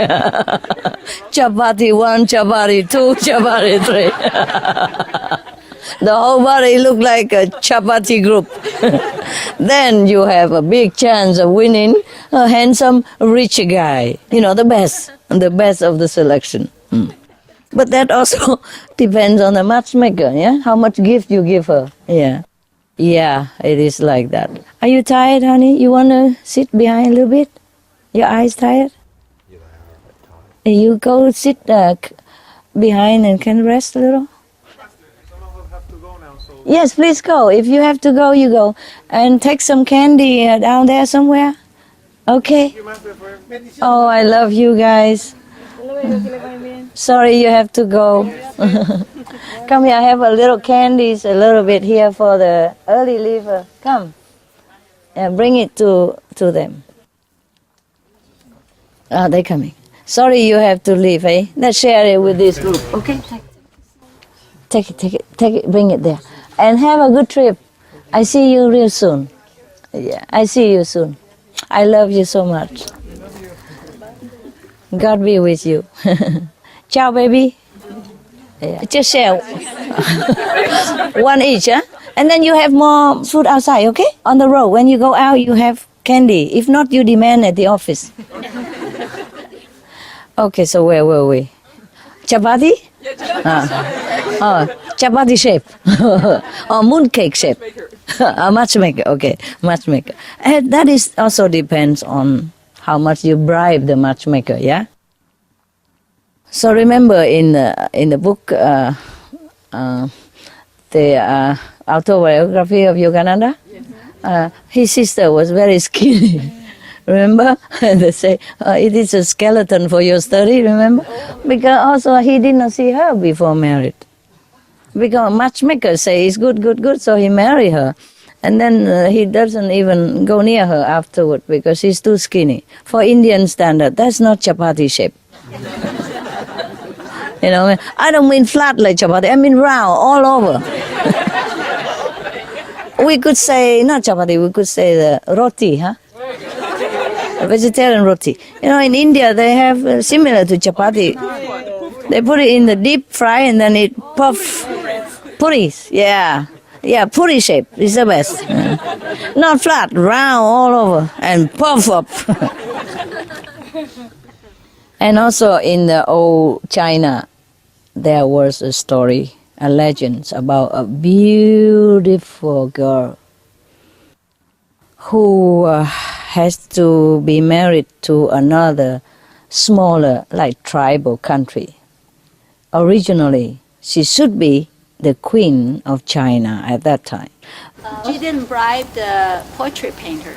Chapati 1, chapati 2, chapati 3. The whole body look like a chapati group. Then you have a big chance of winning a handsome, rich guy. The best of the selection. But that also depends on the matchmaker, yeah? How much gift you give her, yeah. Yeah, it is like that. Are you tired, honey? You want to sit behind a little bit? Your eyes tired? You go sit behind and can rest a little? Yes, please go. If you have to go, you go. And take some candy down there somewhere. Okay? Oh, I love you guys. Sorry you have to go. Come here, I have a little candies, a little bit here for the early leaver. Come. And bring it to them. They're coming. Sorry you have to leave, eh? Let's share it with this group. Okay? Take it, bring it there. And have a good trip. I see you real soon. Yeah, I see you soon. I love you so much. God be with you. Ciao, baby. Yeah. Just share one each, huh? And then you have more food outside, okay? On the road. When you go out, you have candy. If not, you demand at the office. Okay, so where were we? Chapati? Chapati shape. Or mooncake shape. Matchmaker, okay. Matchmaker. And that is also depends on how much you bribe the matchmaker, yeah? So remember in the book, the autobiography of Yogananda, his sister was very skinny. Remember? They say, it is a skeleton for your study, remember? Because also he did not see her before married. Because matchmakers say it's good, so he married her. And then he doesn't even go near her afterward because she's too skinny. For Indian standard, that's not chapati shape. I don't mean flat like chapati, I mean round, all over. We could say, not chapati, we could say the roti, huh? Vegetarian roti. In India they have similar to chapati. They put it in the deep fry and then it puff. Puris, yeah. Yeah, puri shape is the best. Not flat, round all over and puff up. And also in the old China, there was a story, a legend about a beautiful girl who has to be married to another smaller, like tribal country. Originally, she should be the queen of China at that time. She didn't bribe the portrait painter.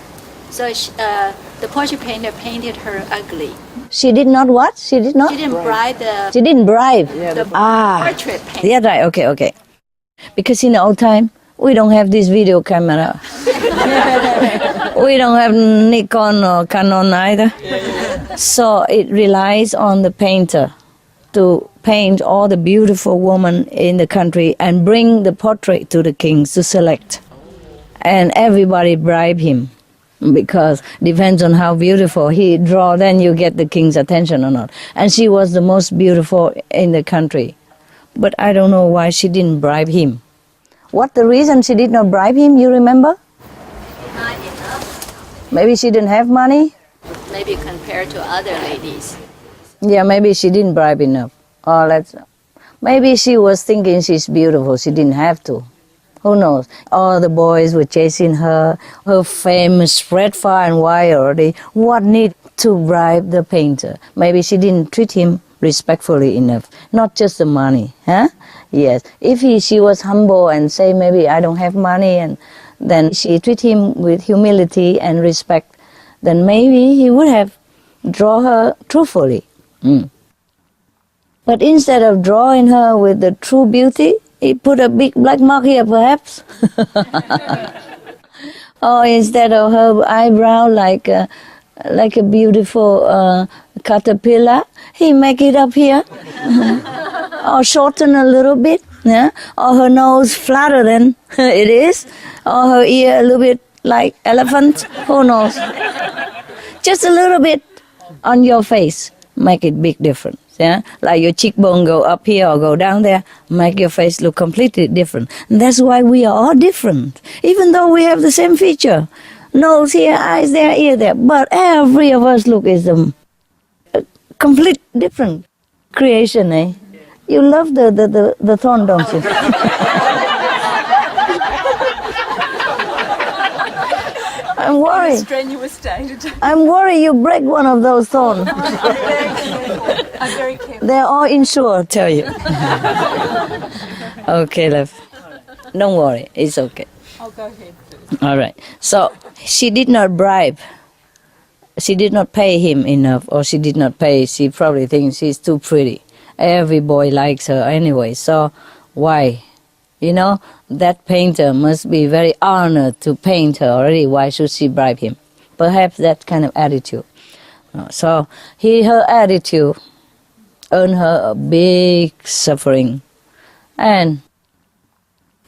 So the portrait painter painted her ugly. She did not what? She did not? She didn't bribe the... She didn't bribe? The portrait painter. Yeah, right, okay. Because in the old time, we don't have this video camera. We don't have Nikon or Canon either. So it relies on the painter to paint all the beautiful women in the country and bring the portrait to the king to select. And everybody bribe him because depends on how beautiful he draw, then you get the king's attention or not. And she was the most beautiful in the country. But I don't know why she didn't bribe him. What the reason she did not bribe him, you remember? Not enough. Maybe she didn't have money? Maybe compared to other ladies. Yeah, maybe she didn't bribe enough. Maybe she was thinking she's beautiful, she didn't have to. Who knows? All the boys were chasing her. Her fame spread far and wide already. What need to bribe the painter? Maybe she didn't treat him respectfully enough. Not just the money, huh? Yes. If she was humble and say, maybe I don't have money, and then she treat him with humility and respect, then maybe he would have drawn her truthfully. But instead of drawing her with the true beauty, he put a big black mark here, perhaps. Or instead of her eyebrow like a beautiful caterpillar, he make it up here. Or shorten a little bit, yeah? Or her nose flatter than it is, or her ear a little bit like elephant, who knows? Just a little bit on your face, make it big difference. Yeah? Like your cheekbone go up here or go down there, make your face look completely different. And that's why we are all different, even though we have the same feature. Nose here, eyes there, ear there, but every of us look is a complete different creation, eh? You love the thorn, don't you? I'm worried. Strenuous day today. I'm worried you break one of those thorns. I'm very careful. They're all insured, tell you. Okay, love. Don't worry, it's okay. I'll go ahead. All right. So she did not bribe. She did not pay him enough, or she did not pay. She probably thinks she's too pretty. Every boy likes her anyway, so why? You know, that painter must be very honored to paint her already. Why should she bribe him? Perhaps that kind of attitude. So her attitude earned her a big suffering and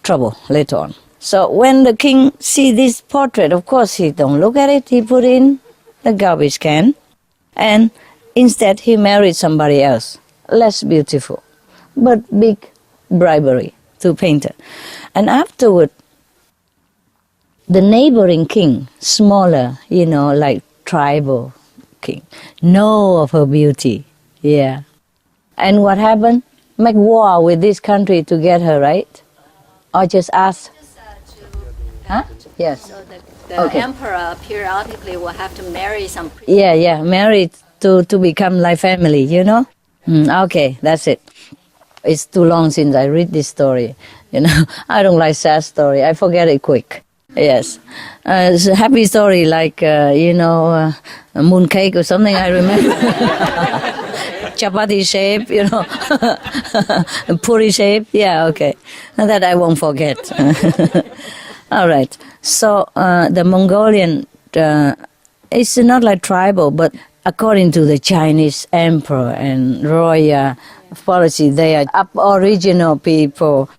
trouble later on. So when the king see this portrait, of course he don't look at it. He put in the garbage can, and instead he married somebody else, less beautiful, but big bribery to painter. And afterward, the neighboring king, smaller, you know, like tribal king, know of her beauty. Yeah. And what happened? Make war with this country to get her, right? Or just ask? Huh? Yes. So the emperor periodically will have to marry some priest. Yeah, married to become like family, you know? Okay, that's it. It's too long since I read this story. You know, I don't like sad story. I forget it quick. Yes. It's a happy story like, a moon cake or something, I remember. Chapati shape, you know. Puri shape. Yeah, okay. That I won't forget. All right. So the Mongolian, it's not like tribal, but according to the Chinese emperor and royal policy, they are aboriginal people,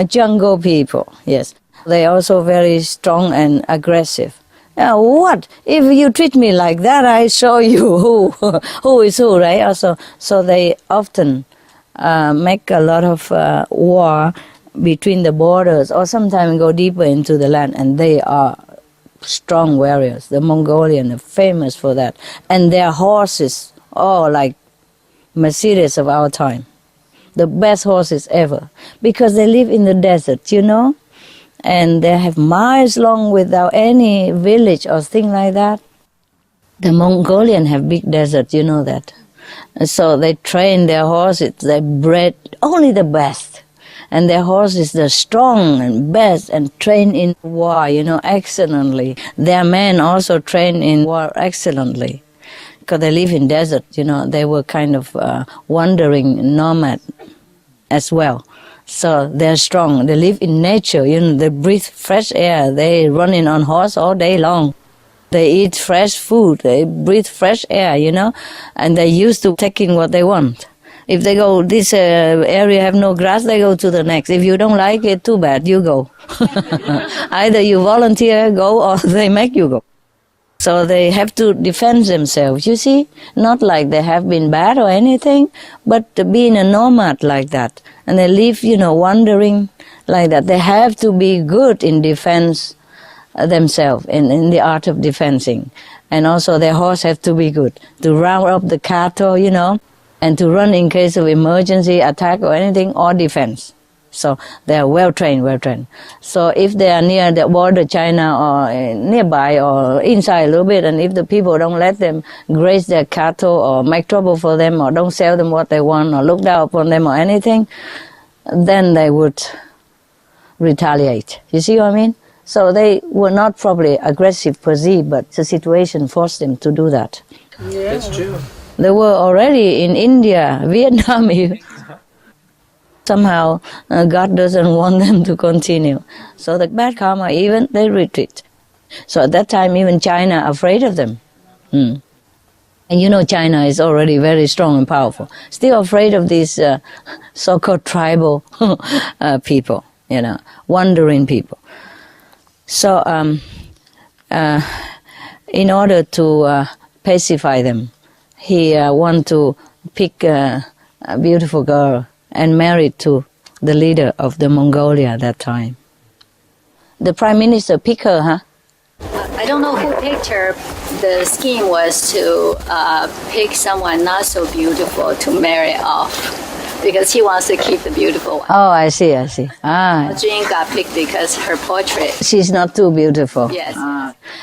jungle people, yes. They are also very strong and aggressive. What? If you treat me like that, I show you who is who, right? Also, so they often make a lot of war between the borders, or sometimes go deeper into the land, and they are strong warriors. The Mongolian are famous for that. And their horses, like Mercedes of our time. The best horses ever. Because they live in the desert, you know? And they have miles long without any village or thing like that. The Mongolian have big desert, you know that. And so they train their horses, they bred only the best. And their horses, they're strong and best and trained in war, you know, excellently. Their men also trained in war excellently. Because they live in desert, you know, they were kind of wandering nomad as well. So they're strong. They live in nature, you know, they breathe fresh air. They running on horse all day long. They eat fresh food. They breathe fresh air, you know, and they're used to taking what they want. If they go, this area have no grass, they go to the next. If you don't like it, too bad, you go. Either you volunteer, go, or they make you go. So they have to defend themselves, you see? Not like they have been bad or anything, but being a nomad like that. And they live, you know, wandering like that. They have to be good in defense themselves, in the art of defending. And also their horse have to be good, to round up the cattle, you know, and to run in case of emergency, attack or anything, or defense. So they are well trained. So if they are near the border China or nearby or inside a little bit, and if the people don't let them graze their cattle or make trouble for them or don't sell them what they want or look down upon them or anything, then they would retaliate. You see what I mean? So they were not probably aggressive per se, but the situation forced them to do that. Yeah. That's true. They were already in India, Vietnam even. Somehow God doesn't want them to continue. So the bad karma, even they retreat. So at that time even China afraid of them. And you know China is already very strong and powerful. Still afraid of these so-called tribal people, you know, wandering people. So in order to pacify them, he wanted to pick a beautiful girl and marry to the leader of the Mongolia at that time. The prime minister picked her, huh? I don't know who picked her. The scheme was to pick someone not so beautiful to marry off, because he wants to keep the beautiful one. Oh, I see. Jane got picked because her portrait. She's not too beautiful. Yes.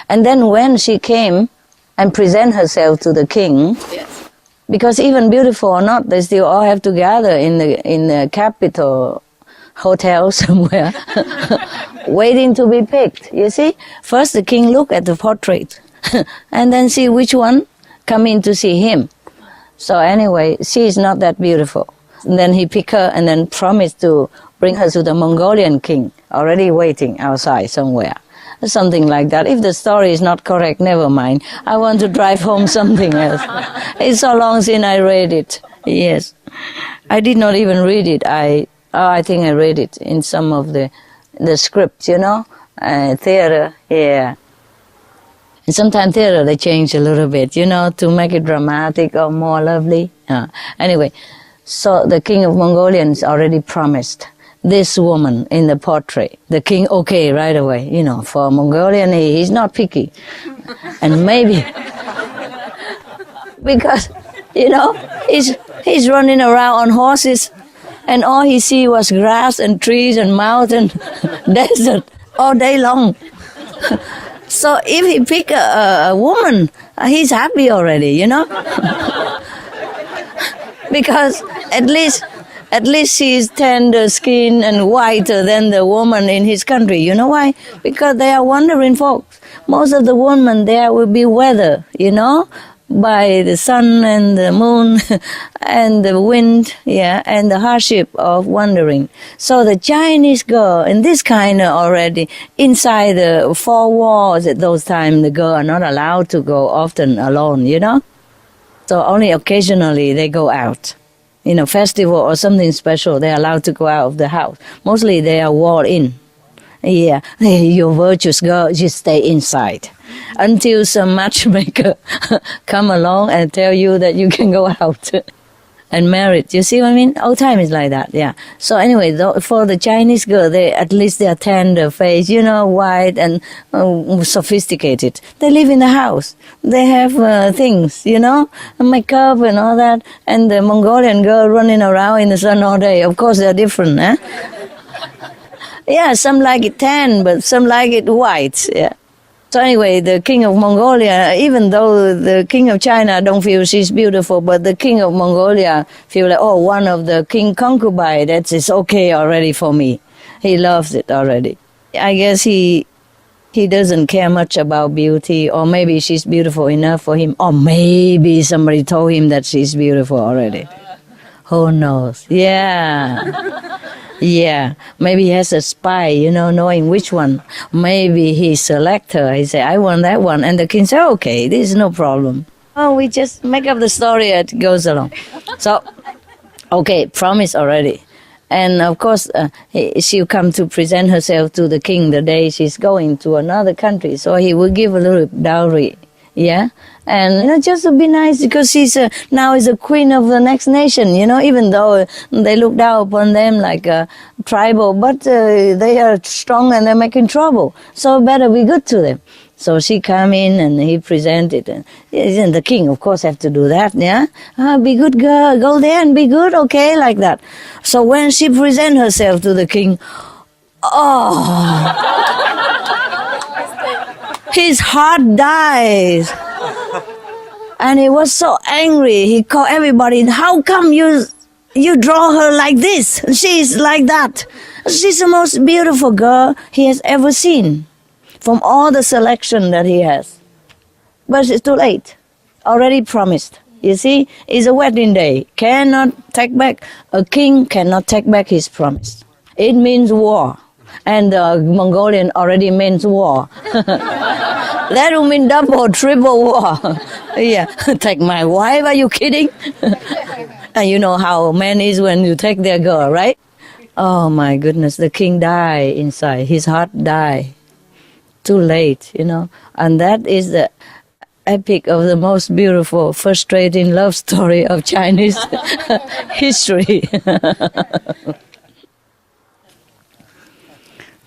And then when she came and presented herself to the king, yes. Because even beautiful or not, they still all have to gather in the capital hotel somewhere, waiting to be picked. You see, first the king look at the portrait, and then see which one come in to see him. So anyway, she is not that beautiful. And then he picked her and then promised to bring her to the Mongolian king, already waiting outside somewhere. Something like that. If the story is not correct, never mind. I want to drive home something else. It's so long since I read it. Yes. I did not even read it. I think I read it in some of the scripts, you know, theater, yeah. And sometimes theater, they change a little bit, you know, to make it dramatic or more lovely. Anyway, so the king of Mongolians already promised this woman in the portrait. The king, okay, right away. You know, for Mongolian, he's not picky. And maybe, because, you know, he's running around on horses, and all he see was grass and trees and mountain, desert, all day long. So if he pick a woman, he's happy already, you know? Because at least she is tender skin and whiter than the woman in his country. You know why? Because they are wandering folks. Most of the women there will be weathered, you know, by the sun and the moon and the wind, yeah, and the hardship of wandering. So the Chinese girl, and this kind of already, inside the four walls at those times, the girl are not allowed to go often alone, you know? So only occasionally they go out. You know, festival or something special, they're allowed to go out of the house. Mostly they are walled in. Yeah, your virtuous girl, just stay inside until some matchmaker come along and tell you that you can go out and marry. You see what I mean? Old time is like that, yeah. So anyway, for the Chinese girl, at least they are tender face, you know, white and sophisticated. They live in the house. They have things, you know, makeup and all that. And the Mongolian girl running around in the sun all day. Of course, they're different, eh? Yeah, some like it tan, but some like it white, yeah. So anyway, the king of Mongolia, even though the king of China don't feel she's beautiful, but the king of Mongolia feel like, oh, one of the king concubine, that is okay already for me. He loves it already. I guess he doesn't care much about beauty, or maybe she's beautiful enough for him, or maybe somebody told him that she's beautiful already. Who knows? Yeah. Yeah, maybe he has a spy, you know, knowing which one. Maybe he select her. He say, I want that one. And the king say, okay, this is no problem. Oh, we just make up the story as it goes along. So, okay, promise already. And of course, she'll come to present herself to the king the day she's going to another country. So he will give a little dowry, yeah? And, you know, just to be nice, because she's now is a queen of the next nation, you know, even though they look down upon them like tribal, but they are strong and they're making trouble. So better be good to them. So she come in and he presented. And the king, of course, have to do that, yeah? Be good girl, go there and be good, okay, like that. So when she present herself to the king, his heart dies. And he was so angry. He called everybody, how come you draw her like this? She's like that. She's the most beautiful girl he has ever seen from all the selection that he has. But it's too late. Already promised. You see, it's a wedding day. Cannot take back. A king cannot take back his promise. It means war. And the Mongolian already means war. That will mean double, triple war. Yeah, take my wife, are you kidding? And you know how man is when you take their girl, right? Oh my goodness, the king died inside. His heart died. Too late, you know. And that is the epic of the most beautiful, frustrating love story of Chinese history.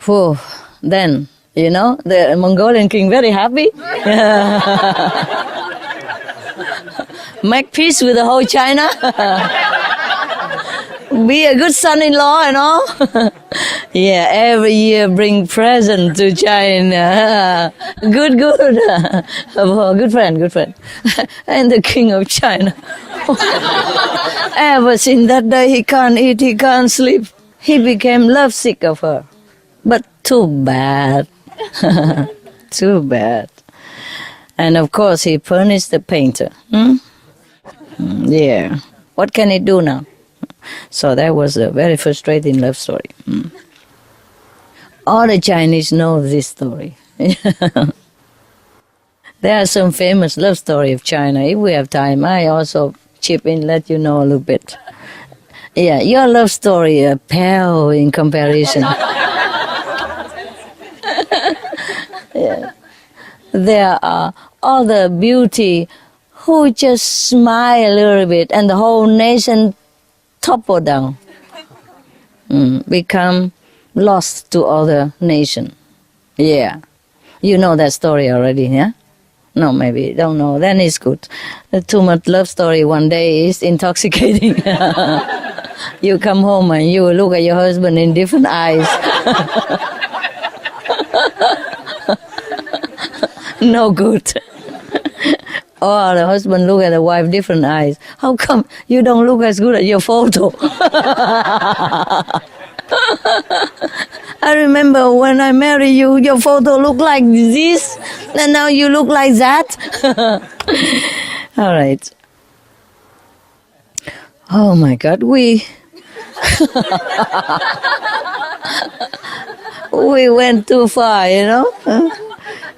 Whew. Then, you know, the Mongolian king very happy. Make peace with the whole China. Be a good son-in-law and all. Yeah, every year bring present to China. Good. Good friend. And the king of China. Ever since that day, he can't eat, he can't sleep. He became lovesick of her. But too bad. Too bad. And of course, he punished the painter. Yeah. What can he do now? So that was a very frustrating love story. All the Chinese know this story. There are some famous love story of China. If we have time, I also chip in, let you know a little bit. Yeah, your love story pale in comparison. Yeah. There are other beauty who just smile a little bit and the whole nation topple down, become lost to other nation. Yeah. You know that story already, yeah? No, maybe don't know. Then it's good. Too much love story one day is intoxicating. You come home and you look at your husband in different eyes. No good. Or the husband look at the wife different eyes. How come you don't look as good at your photo? I remember when I married you, your photo looked like this, and now you look like that. All right. Oh my God, we went too far, you know.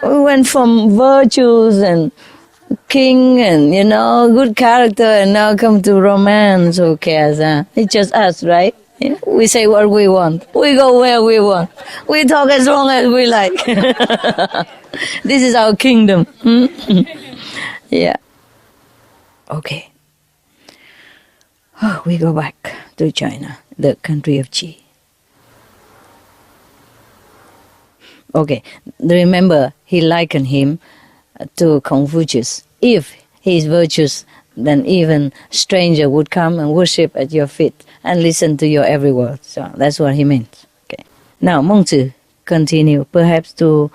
We went from virtues and king and, you know, good character, and now come to romance. Who cares? It's just us, right? Yeah? We say what we want. We go where we want. We talk as long as we like. This is our kingdom. Yeah. Okay. Oh, we go back to China, the country of Qi. Okay, remember he likened him to Confucius. If he is virtuous, then even stranger would come and worship at your feet and listen to your every word. So that's what he meant. Okay. Now Mengzi continue, perhaps to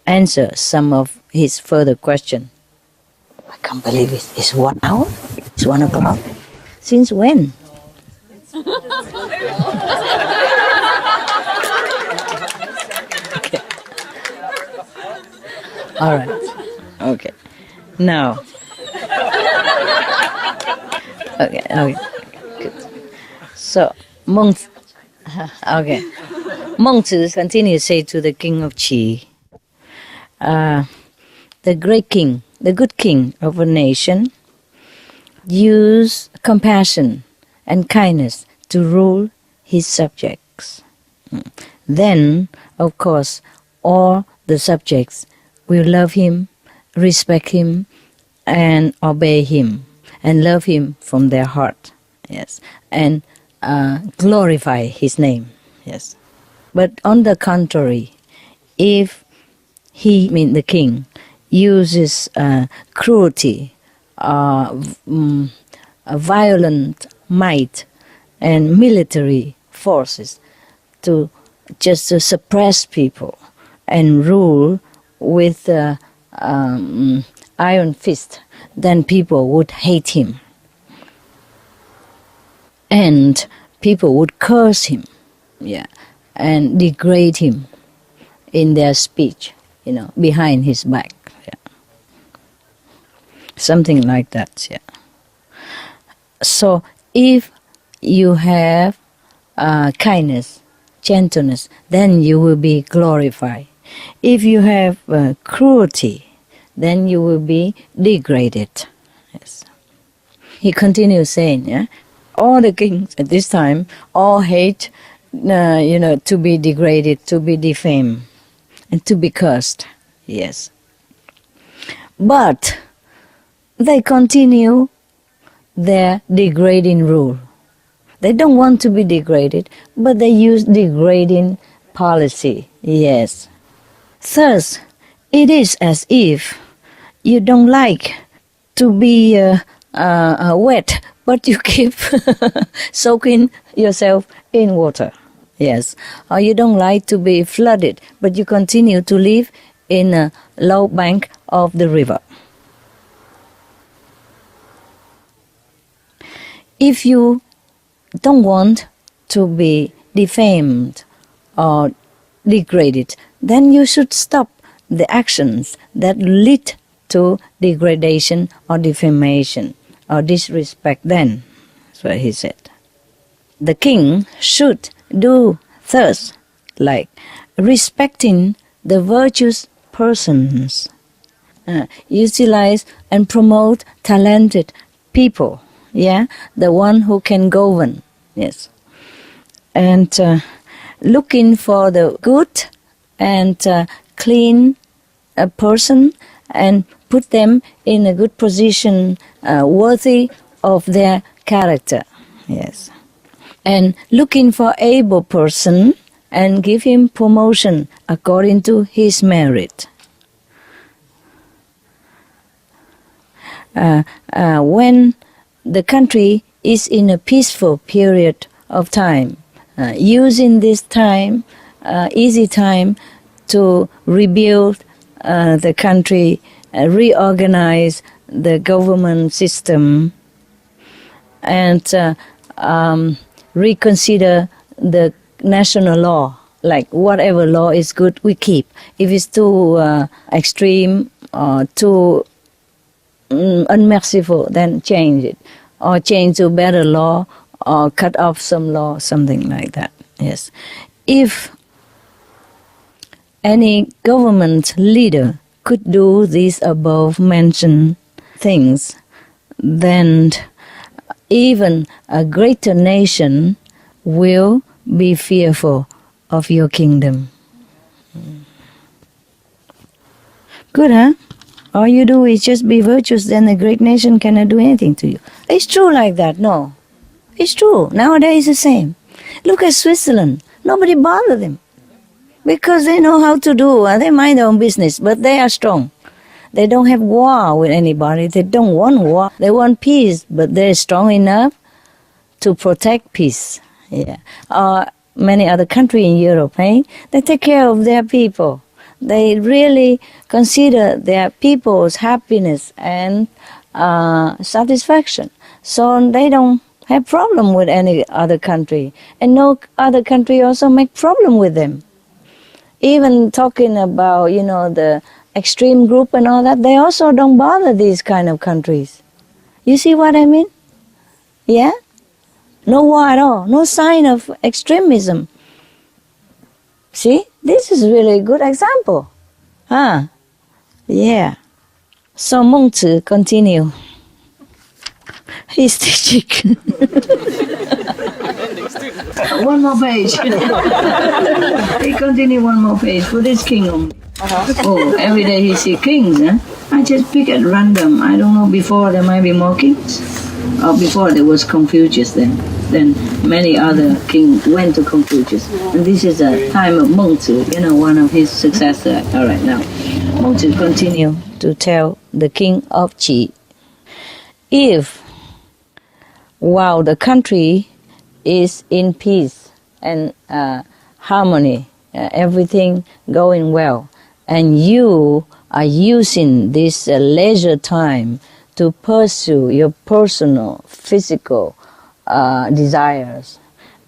answer some of his further question. I can't believe it. It's 1 hour? It's 1 o'clock? Since when? Okay. All right. Okay. Now. Okay. Good. So, Mengzi continues to say to the king of Qi, the great king, the good king of a nation, use compassion and kindness to rule his subjects. Then, of course, all the subjects will love him, respect him, and obey him, and love him from their heart. Yes, and glorify his name. Yes, but on the contrary, if he, the king, uses cruelty, violent might, and military forces to just to suppress people and rule with iron fist, then people would hate him. And people would curse him, and degrade him in their speech, behind his back. Something like that, So if you have kindness, gentleness, then you will be glorified. If you have cruelty, then you will be degraded. Yes. He continues saying, all the kings at this time all hate, to be degraded, to be defamed, and to be cursed. Yes. But they continue their degrading rule. They don't want to be degraded, but they use degrading policy. Yes. Thus, it is as if you don't like to be wet, but you keep soaking yourself in water. Yes. Or you don't like to be flooded, but you continue to live in a low bank of the river. If you don't want to be defamed or degraded, then you should stop the actions that lead to degradation or defamation or disrespect then. That's what he said. The king should do thus, like respecting the virtuous persons, utilize and promote talented people, the one who can govern, and looking for the good and clean person and put them in a good position, worthy of their character, and looking for able person and give him promotion according to his merit. When the country is in a peaceful period of time, using this time, easy time, to rebuild the country, reorganize the government system, and reconsider the national law. Like whatever law is good, we keep. If it's too extreme or too unmerciful, then change it, or change to better law, or cut off some law, something like that. Yes. If any government leader could do these above mentioned things, then even a greater nation will be fearful of your kingdom. Good, huh? All you do is just be virtuous, then a great nation cannot do anything to you. It's true like that, no. It's true. Nowadays it's the same. Look at Switzerland. Nobody bothers them. Because they know how to do. They mind their own business, but they are strong. They don't have war with anybody. They don't want war. They want peace, but they're strong enough to protect peace. Many other countries in Europe, they take care of their people. They really consider their people's happiness and satisfaction. So they don't have problem with any other country. And no other country also make problem with them. Even talking about, the extreme group and all that, they also don't bother these kind of countries. You see what I mean? Yeah? No war at all. No sign of extremism. See? This is really a good example. Yeah. So Meng Tzu continue. He's teaching. One more page. He continue one more page for this king only. Oh, every day he see kings, I just pick at random. I don't know, before there might be more kings. Or before there was Confucius then. then many other kings went to Confucius. And this is a time of Mengzi, one of his successors right now. Mengzi continued to tell the king of Qi, if while the country is in peace and harmony, everything going well, and you are using this leisure time to pursue your personal, physical desires,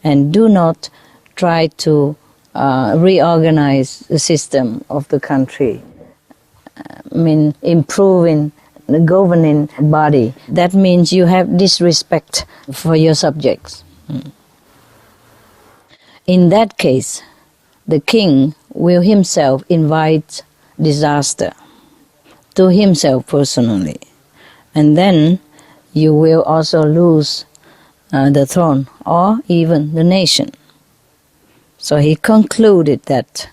and do not try to reorganize the system of the country, improving the governing body. That means you have disrespect for your subjects. In that case, the king will himself invite disaster to himself personally, and then you will also lose the throne or even the nation. So he concluded that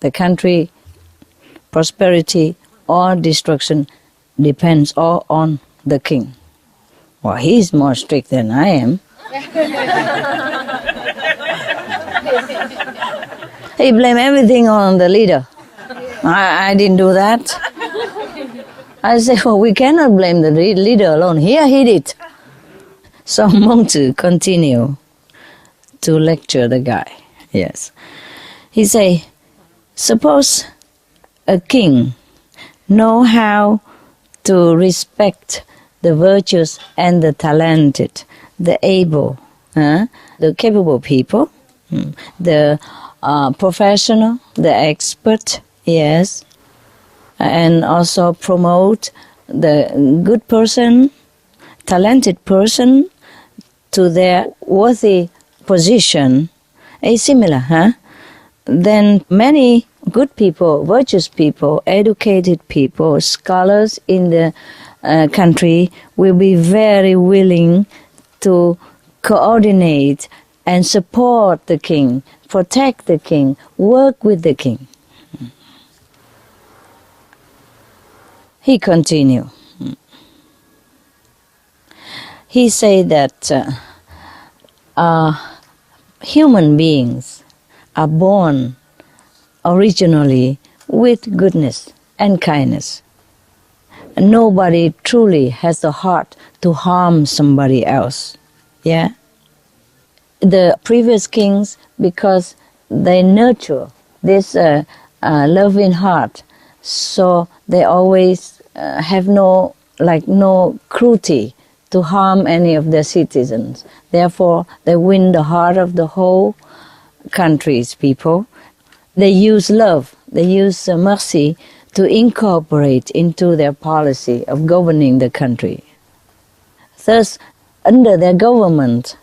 the country prosperity or destruction depends all on the king. Well, he's more strict than I am. He blamed everything on the leader. I didn't do that. I said, well, we cannot blame the leader alone. Here he did. So Mengzi continued to lecture the guy. Yes. He said, suppose a king know how to respect the virtuous and the talented, the able, the capable people, the professional, the expert, yes, and also promote the good person, talented person to their worthy position, similar, then many good people, virtuous people, educated people, scholars in the country will be very willing to coordinate and support the king, protect the king, work with the king. He continued. He said that human beings are born originally with goodness and kindness. Nobody truly has the heart to harm somebody else. Yeah? The previous kings, because they nurture this loving heart, so they always have no cruelty to harm any of their citizens. Therefore, they win the heart of the whole country's people. They use love, they use mercy to incorporate into their policy of governing the country. Thus, under their government,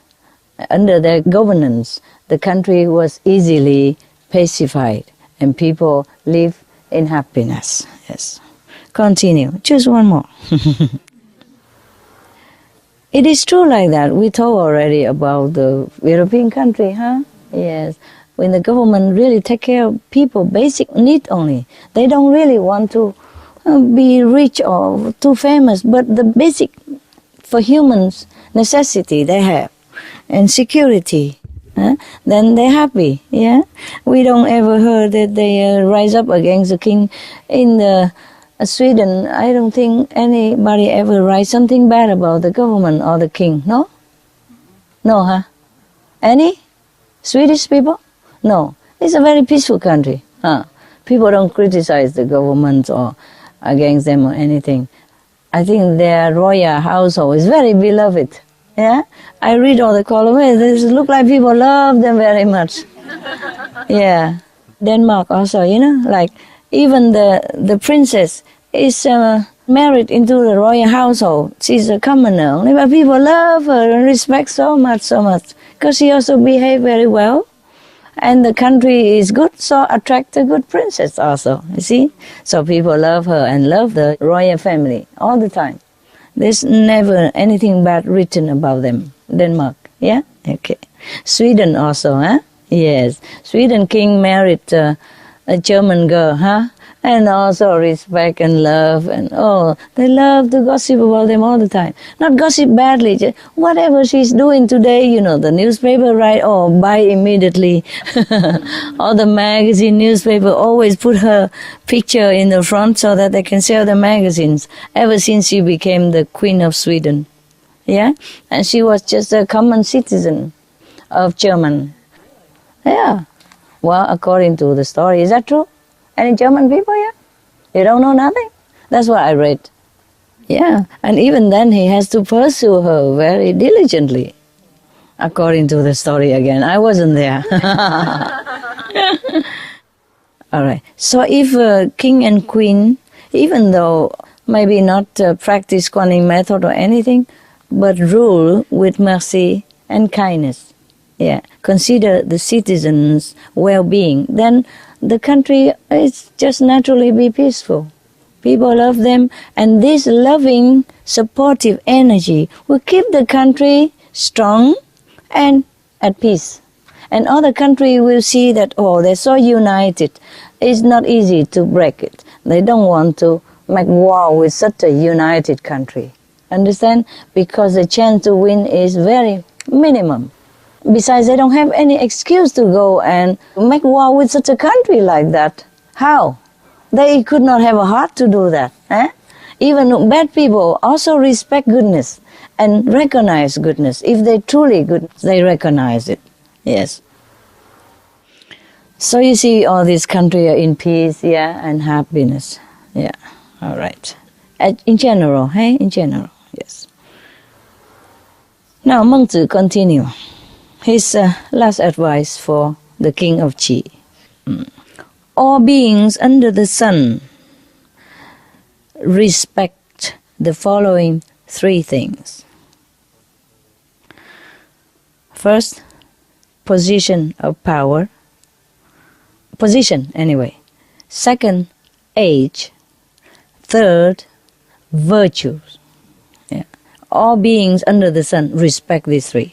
under their governance, the country was easily pacified and people live in happiness. Yes. Continue. Just one more. It is true like that. We talked already about the European country, huh? Yes. When the government really take care of people, basic need only. They don't really want to be rich or too famous, but the basic for humans necessity they have, and security, then they're happy. Yeah, we don't ever heard that they rise up against the king in the Sweden. I don't think anybody ever write something bad about the government or the king. No, no, huh? Any Swedish people? No, it's a very peaceful country. People don't criticize the government or against them or anything. I think their royal household is very beloved. Yeah, I read all the columns. It look like people love them very much. Yeah, Denmark also, like even the princess is married into the royal household. She's a commoner only, but people love her and respect so much, because she also behave very well. And the country is good, so attract a good princess also, you see? So people love her and love the royal family all the time. There's never anything bad written about them. Denmark, yeah? Okay. Sweden also, huh? Yes. Sweden king married a German girl, huh? And also respect and love, and they love to gossip about them all the time. Not gossip badly, just whatever she's doing today, the newspaper, right? Buy immediately. Or the magazine, newspaper, always put her picture in the front so that they can sell the magazines, ever since she became the Queen of Sweden. Yeah? And she was just a common citizen of Germany. Yeah. Well, according to the story, is that true? Any German people here? You don't know nothing? That's what I read. Yeah, and even then he has to pursue her very diligently, according to the story again. I wasn't there. All right. So if king and queen, even though maybe not practice Kuan Yin method or anything, but rule with mercy and kindness, consider the citizens' well-being, then the country is just naturally be peaceful. People love them, and this loving, supportive energy will keep the country strong and at peace. And other countries will see that, they're so united. It's not easy to break it. They don't want to make war with such a united country. Understand? Because the chance to win is very minimum. Besides, they don't have any excuse to go and make war with such a country like that. How? They could not have a heart to do that. Even bad people also respect goodness and recognize goodness. If they're truly good, they recognize it. Yes. So you see, all these countries are in peace, and happiness. Yeah, all right. In general, In general, yes. Now, Mengzi continue. His last advice for the king of Qi. All beings under the sun respect the following 3 things. First, position of power. Position, anyway. Second, age. Third, virtues. All beings under the sun respect these 3.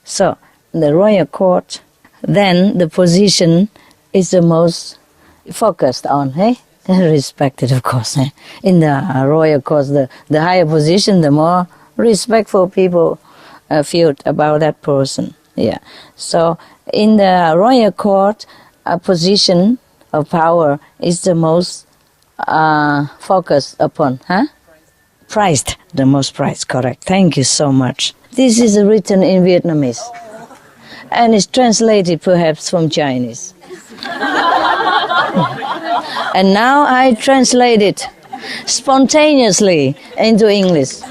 So, the royal court, then the position is the most focused on, respected, of course. In the royal court, the higher position, the more respectful people feel about that person. Yeah. So, in the royal court, a position of power is the most focused upon, Prized, the most prized, correct. Thank you so much. This is written in Vietnamese, and it's translated perhaps from Chinese. And now I translate it spontaneously into English.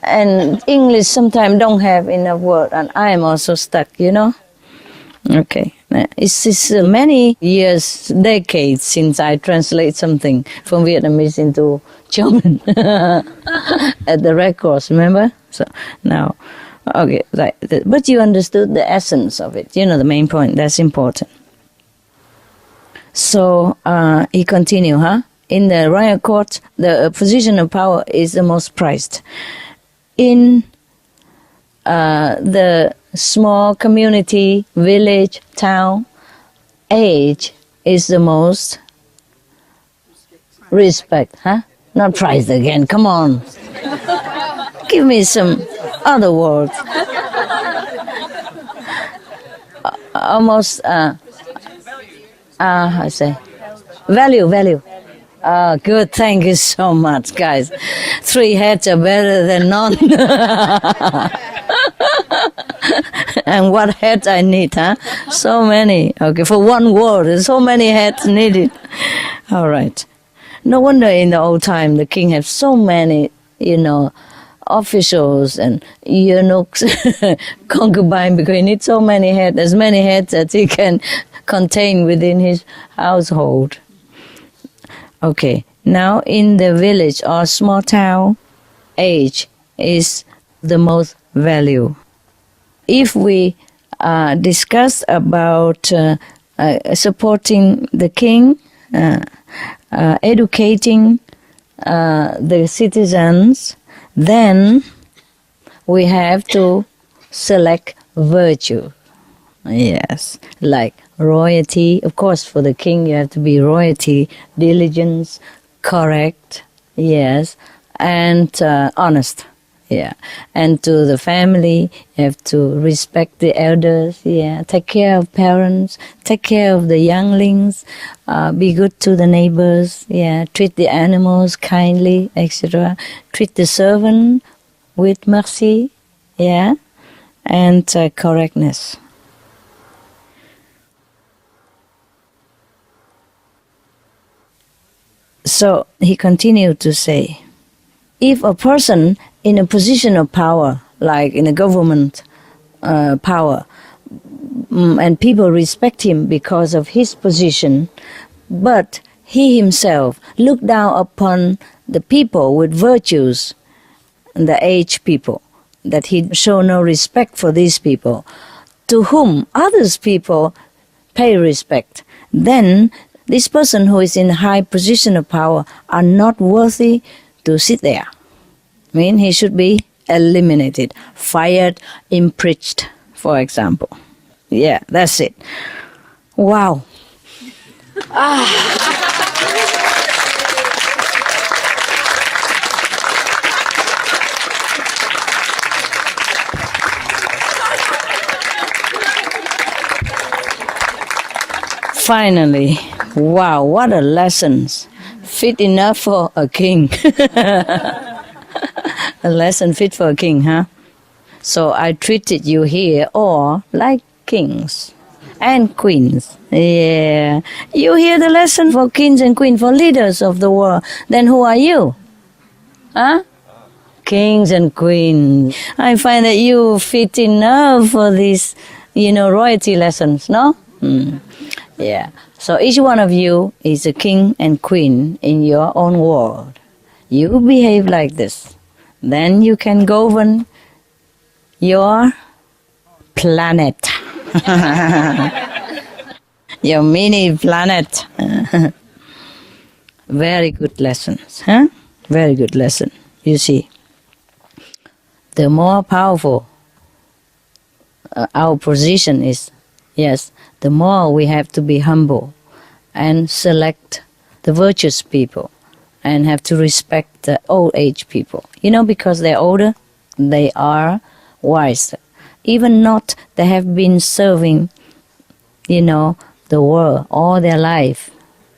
And English sometimes don't have enough word, and I am also stuck, Okay. It's many years, decades since I translate something from Vietnamese into German at the records, remember? So now, okay, but you understood the essence of it, the main point, that's important. So he continued, In the royal court, the position of power is the most prized. In the small community, village, town, age is the most respect, Not prized again, come on. Give me some other words. Almost, I say, value. Good, thank you so much, guys. 3 heads are better than none. And what heads I need, So many. Okay, for one word, there's so many heads needed. All right. No wonder in the old time the king had so many, officials and eunuchs, concubine, because he needs so many heads, as many heads as he can contain within his household. Okay, now in the village or small town, age is the most value. If we discuss about supporting the king, educating the citizens, then we have to select virtue. Yes, like royalty. Of course, for the king, you have to be royalty, diligence, correct, yes, and honest. Yeah, and to the family, you have to respect the elders. Yeah, take care of parents, take care of the younglings, be good to the neighbors. Yeah, treat the animals kindly, etc. Treat the servant with mercy. Yeah, and correctness. So he continued to say, if a person in a position of power, like in a government power, and people respect him because of his position, but he himself look down upon the people with virtues, the aged people, that he show no respect for these people, to whom others people pay respect, then this person who is in a high position of power are not worthy to sit there. I mean, he should be eliminated, fired, impeached, for example. Yeah, that's it. Wow. Finally, wow, what a lessons. Fit enough for a king. A lesson fit for a king, huh? So I treated you here all like kings and queens. Yeah. You hear the lesson for kings and queens, for leaders of the world. Then who are you? Huh? Kings and queens. I find that you fit enough for these, royalty lessons, no? Yeah. So each one of you is a king and queen in your own world. You behave like this. Then you can govern your planet. Your mini planet. Very good lessons, huh? Very good lesson. You see, the more powerful our position is, yes, the more we have to be humble and select the virtuous people and have to respect the old age people. Because they're older, they are wiser. Even not they have been serving, the world all their life.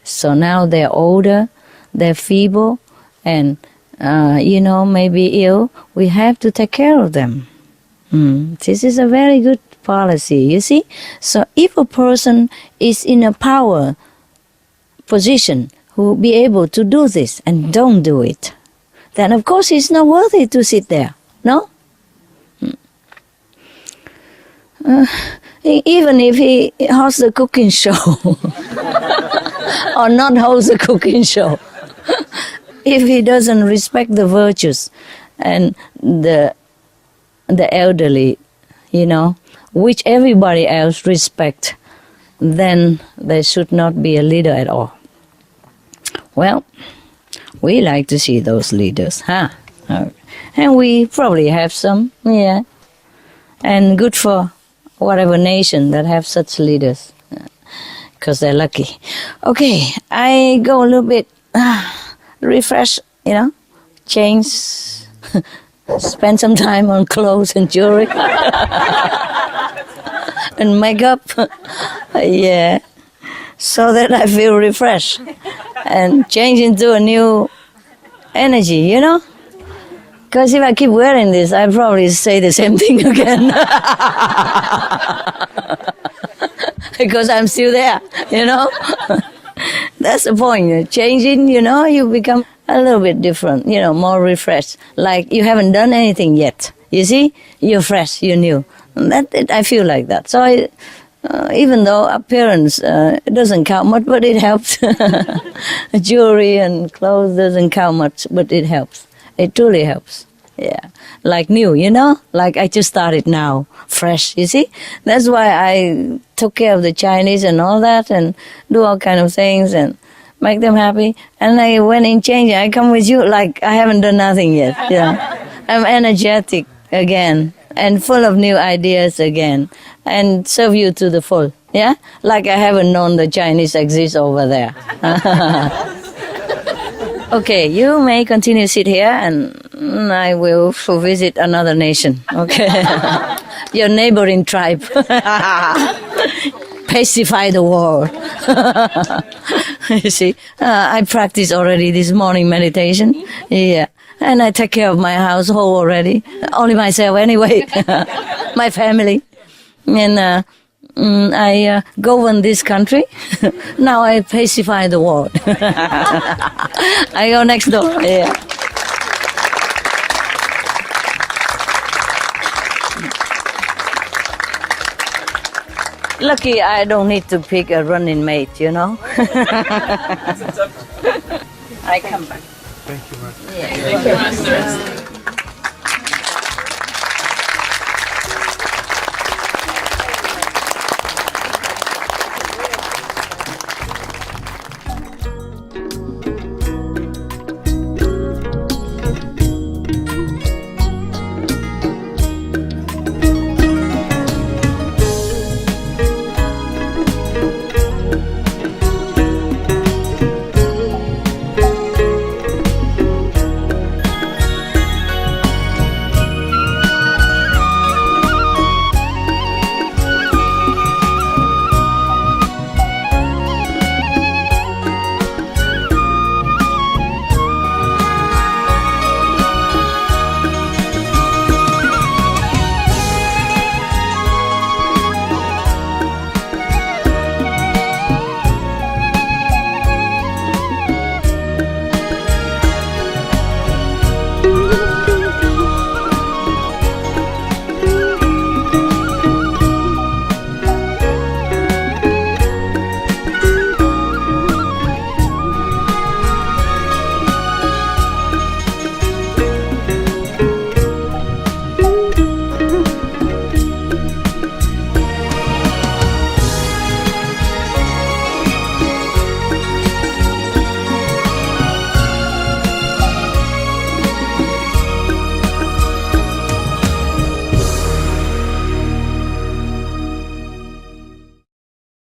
So now they're older, they're feeble, and, maybe ill. We have to take care of them. This is a very good policy, you see. So if a person is in a power position who be able to do this and don't do it, then of course he's not worthy to sit there, no? Even if he hosts a cooking show or not host a cooking show, if he doesn't respect the virtues and the elderly, which everybody else respect, then there should not be a leader at all. Well, we like to see those leaders, huh? And we probably have some, yeah. And good for whatever nation that have such leaders, because they're lucky. Okay, I go a little bit, refresh, change, spend some time on clothes and jewelry. And makeup, yeah, so that I feel refreshed and change into a new energy, Because if I keep wearing this, I probably say the same thing again. Because I'm still there, That's the point. Changing, you become a little bit different, more refreshed. Like you haven't done anything yet. You see? You're fresh, you're new. I feel like that. So even though appearance it doesn't count much, but it helps. Jewelry and clothes doesn't count much, but it helps. It truly helps. Yeah. Like new, Like I just started now, fresh, you see? That's why I took care of the Chinese and all that and do all kind of things and make them happy. And I went in changing. I come with you like I haven't done nothing yet. I'm energetic again and full of new ideas again. and serve you to the full. Yeah, like I haven't known the Chinese exist over there. Okay, you may continue sit here, and I will visit another nation. Okay, your neighboring tribe. Pacify the world. You see, I practice already this morning meditation. Yeah, and I take care of my household already. Only myself anyway. My family, and I govern this country. Now I pacify the world. I go next door. Yeah. Lucky I don't need to pick a running mate, you know. I come back. Thank you, Master. Yeah. Thank you, Master.